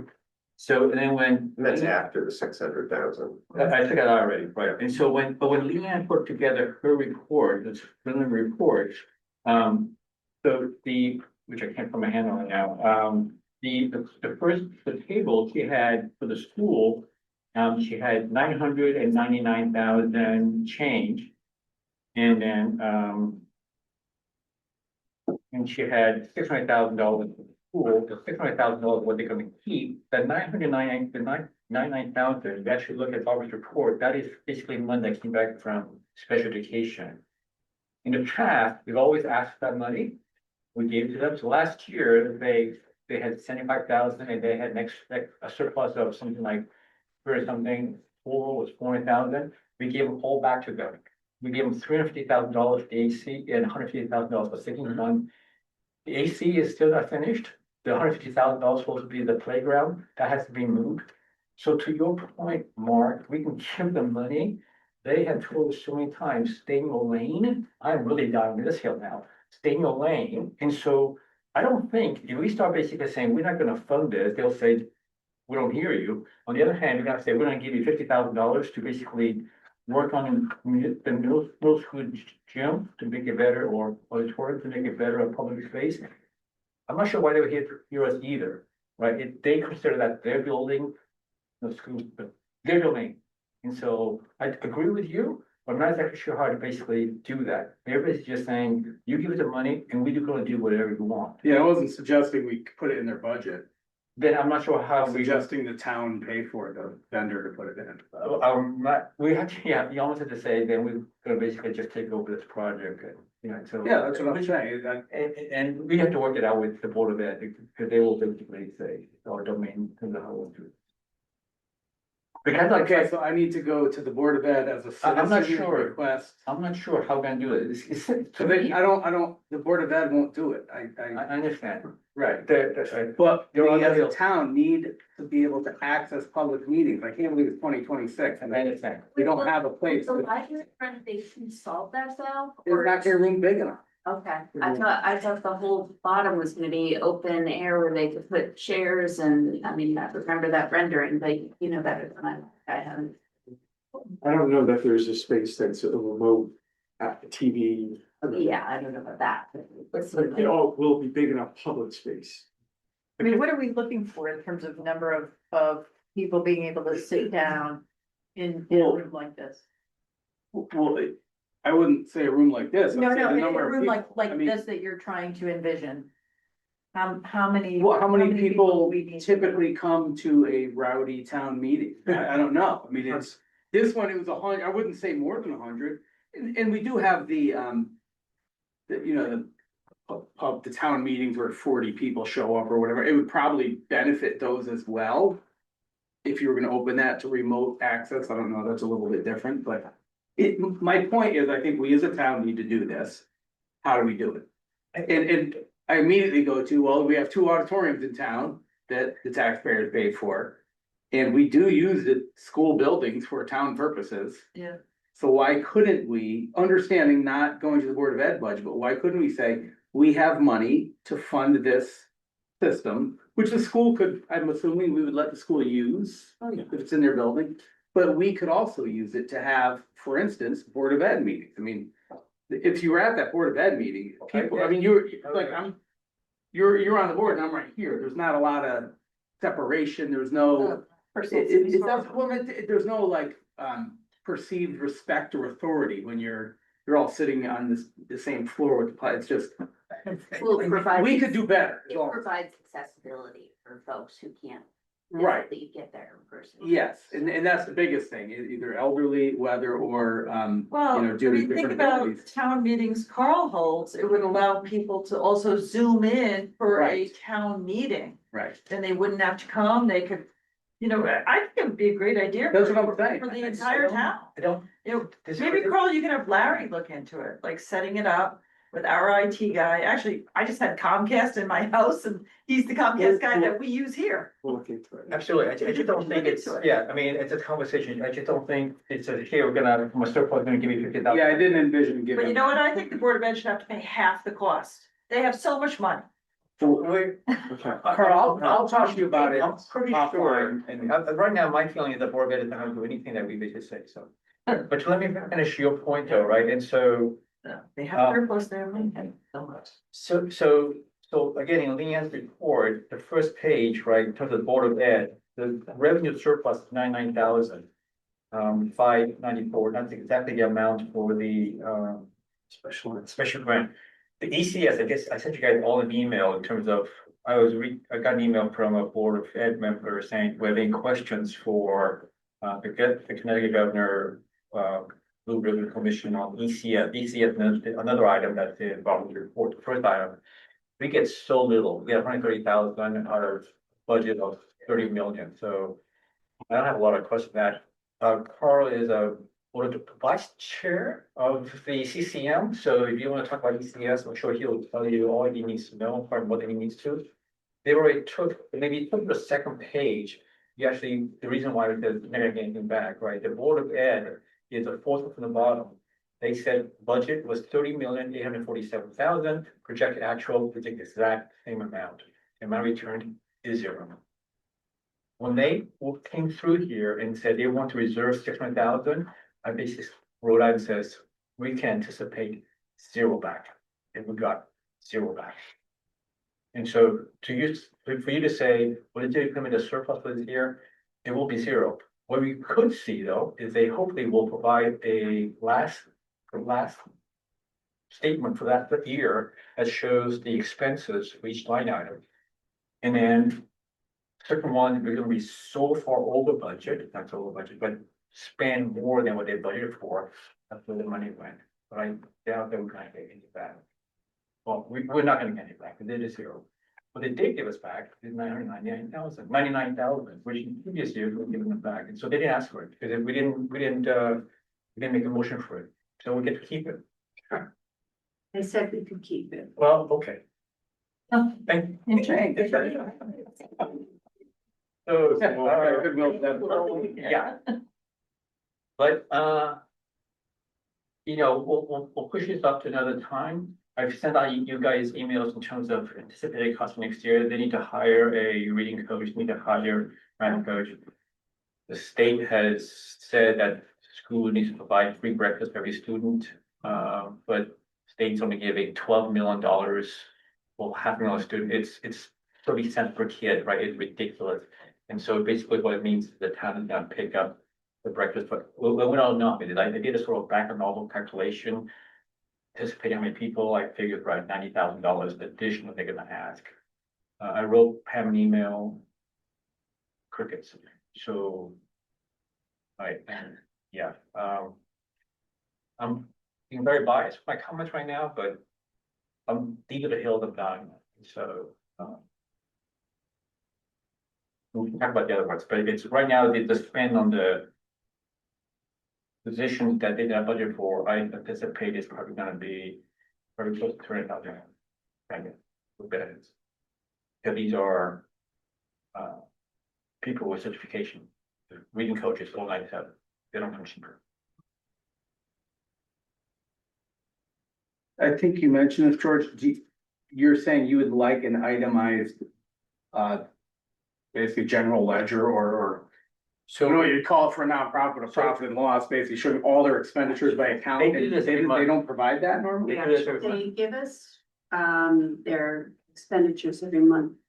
So, and then when. And that's after the 600,000. I took that already, right, and so when Leanne put together her report, this preliminary report, so which I can't put my hand on now, the table she had for the school, she had 999,000 change. And then, and she had $600,000 pool, the $600,000, what they're gonna keep, the 999, the 999,000, you actually look at Barbara's report, that is basically money that came back from special education. In the past, we've always asked for that money, we gave it to them, so last year, they had 75,000 and they had a surplus of something like, for something, was 400,000, we gave them all back to them. We gave them $350,000 for the AC and $150,000 for sinking fund. The AC is still not finished. The $150,000 supposed to be the playground, that has to be moved. So to your point, Mark, we can give them money. They have told us so many times, stay in your lane. I'm really down this hill now, stay in your lane. And so I don't think, if we start basically saying, we're not gonna fund this, they'll say, we don't hear you. On the other hand, we're gonna say, we're gonna give you $50,000 to basically work on the middle school gym to make it better, or auditorium to make it better, a public space. I'm not sure why they would hear us either, right? They consider that their building, the school, but their domain. And so I agree with you, but I'm not exactly sure how to basically do that. Everybody's just saying, you give us the money and we're gonna do whatever you want. Yeah, I wasn't suggesting we could put it in their budget. Then I'm not sure how I'm we. suggesting the town pay for it, the vendor to put it in. We had to, yeah, you almost had to say, then we're gonna basically just take over this project, you know, so. Yeah, that's what I'm saying. And we have to work it out with the Board of Ed, because they will basically say, our domain, and how we'll do it. Because like, Okay, so I need to go to the Board of Ed as a I'm not citizen sure. request. I'm not sure how we're gonna do it. So they, I don't, the Board of Ed won't do it. I understand. Right. The- But There are we as a other- town need to be able to access public meetings. I can't believe it's 2026 and I understand. we don't have a place. The library renovation solve that though? We're not your room big enough. Okay, I thought the whole bottom was gonna be open air where they could put chairs and, I mean, I remember that rendering, but you know better than I haven't. I don't know that there's a space that's a remote TV. Yeah, I don't know about that. But But it all will be big enough public space. I mean, what are we looking for in terms of number of people being able to sit down in a room like this? Well, I wouldn't say a room like this. I'd No, say no, the in a number of room people. like I mean, this that you're trying to envision. How many? Well, how many people we need to- typically come to a rowdy town meeting? I don't know. I mean, it's, this one, it was 100, I wouldn't say more than 100. And we do have the, you know, the town meetings where 40 people show up or whatever. It would probably benefit those as well. If you were gonna open that to remote access, I don't know, that's a little bit different, but my point is, I think we as a town need to do this. How do we do it? And I immediately go to, well, we have 2 auditoriums in town that the taxpayers paid for. And we do use the school buildings for town purposes. Yeah. So why couldn't we, understanding not going to the Board of Ed budget, but why couldn't we say, we have money to fund this system, which the school could, I'm assuming we would let the school use, if it's in their building. But we could also use it to have, for instance, Board of Ed meetings. I mean, if you were at that Board of Ed meeting, people, I mean, you're like, you're on the board and I'm right here. There's not a lot of separation. There's no. It doesn't, well, there's no like, perceived respect or authority when you're all sitting on the same floor with the, it's just. Well, it provides- We could do better. is It all. provides accessibility for folks who can't Right. necessarily get there in person. Yes, and that's the biggest thing, either elderly, weather, or, Well, you I know, due to mean, think different about abilities. town meetings Carl holds, it would allow people to also zoom in for a Right. town meeting. Right. Then they wouldn't have to come, they could, you know, I think it would be a great idea. That's for- what I'm saying. For the entire town. I don't. You know, this- maybe Carl, you can have Larry look into it, like setting it up with our IT guy. Actually, I just had Comcast in my house and he's the Comcast guy that we use here. We'll look into it. Absolutely, I just don't think it's, yeah, I mean, it's a conversation, I just don't think it's a, here, we're gonna, from a surplus, gonna give you 50,000. Yeah, I didn't envision But giving. you know what? I think the Board of Ed should have to pay half the cost. They have so much money. We're- Okay. Carl, I'll talk to you about it. I'm pretty offline, sure, and- right now, my feeling is the Board of Ed is not gonna do anything that we basically say, so. But let me finish your point though, right, and so, They have surplus there. so again, in Leanne's report, the first page, right, in terms of the Board of Ed, the revenue surplus is 99,000. 594, that's exactly the amount for the, special grant. The ECS, I guess, I sent you guys all an email in terms of I got an email from a Board of Ed member saying, we have any questions for, the Connecticut Governor, Blue Ribbon Commission on ECF. ECF is another item that's involved in the report. The first item, we get so little. We have 130,000 out of budget of 30 million. So I don't have a lot of questions on that. Carl is one of the vice chair of the CCM. So if you want to talk about ECS, I'm sure he'll tell you all he needs to know, or what he needs to. They already took, maybe took the second page. You actually, the reason why it says never get anything back, right? The Board of Ed is the fourth from the bottom. They said budget was 30,847,000, projected actual, projected exact same amount. Amount returned is 0. When they came through here and said they want to reserve 600,000, I basically wrote out and says, we can anticipate 0 back. And we got 0 back. And so for you to say, well, did you come in a surplus for this year? It will be 0. What we could see though, is they hopefully will provide a last statement for that year that shows the expenses for each line item. And then second one, we're gonna be so far over budget, not over budget, but spend more than what they budgeted for. That's where the money went, but I doubt that we're gonna get any back. Well, we're not gonna get any back, because it is 0. What they did give us back is 99,000, which in previous years we were giving them back, and so they didn't ask for it, because we didn't make a motion for it, so we get to keep it. They said we could keep it. Well, okay. Thank you. So, yeah. But, you know, we'll push this up to another time. I've sent out you guys emails in terms of anticipated cost for next year. They need to hire a reading coach, need to hire a math coach. The state has said that school needs to provide free breakfast for every student, but state's only giving $12 million. Well, $500,000 student, it's 30 cents per kid, right? It's ridiculous. And so basically what it means is the town is gonna pick up the breakfast, but we don't know. I did a sort of back and novel calculation. Anticipating how many people, I figured right $90,000 additional they're gonna ask. I wrote Pam an email. Crickets, so. Yeah, I'm being very biased with my comments right now, but I'm deep to the hill of dying, so. We can talk about the other parts, but it's right now the spend on the positions that they got budget for, I anticipate is probably gonna be very close to 200,000. With benefits. So these are people with certification, reading coaches, 497, they don't come cheaper. I think you mentioned this, George, you're saying you would like an itemized, basically general ledger or. So you know what you'd call it for a nonprofit, a profit and loss, basically showing all their expenditures by account. They do this every month. They don't provide that normally? They give us their expenditures every month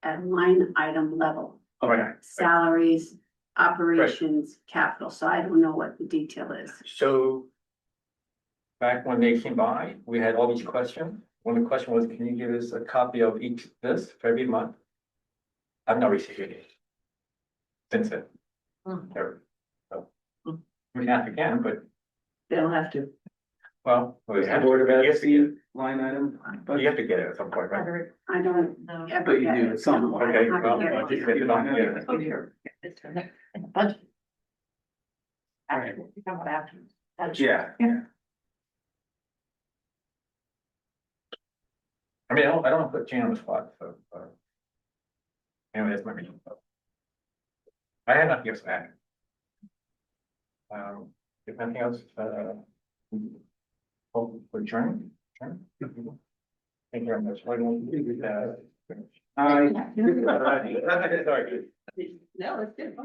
at line item level. Okay. Salaries, operations, capital, so I don't know what the detail is. So. Back when they came by, we had all these questions. One question was, can you give us a copy of each this for every month? I've not received it since then. Ever. So, we can ask again, but, They don't have to. well, we have Board of to Ed, get it. line item, But you have to get it at some point, right? I don't know. but you do at some point. Okay, well, I'll just get it on here. Budget. Right. That's- Yeah. I mean, I don't want to put Jane on the spot, so. Anyway, that's my reason. I had nothing else to add. If nothing else, for adjournment. Thank you very much. Why don't we do that? I. Sorry. No, it's good.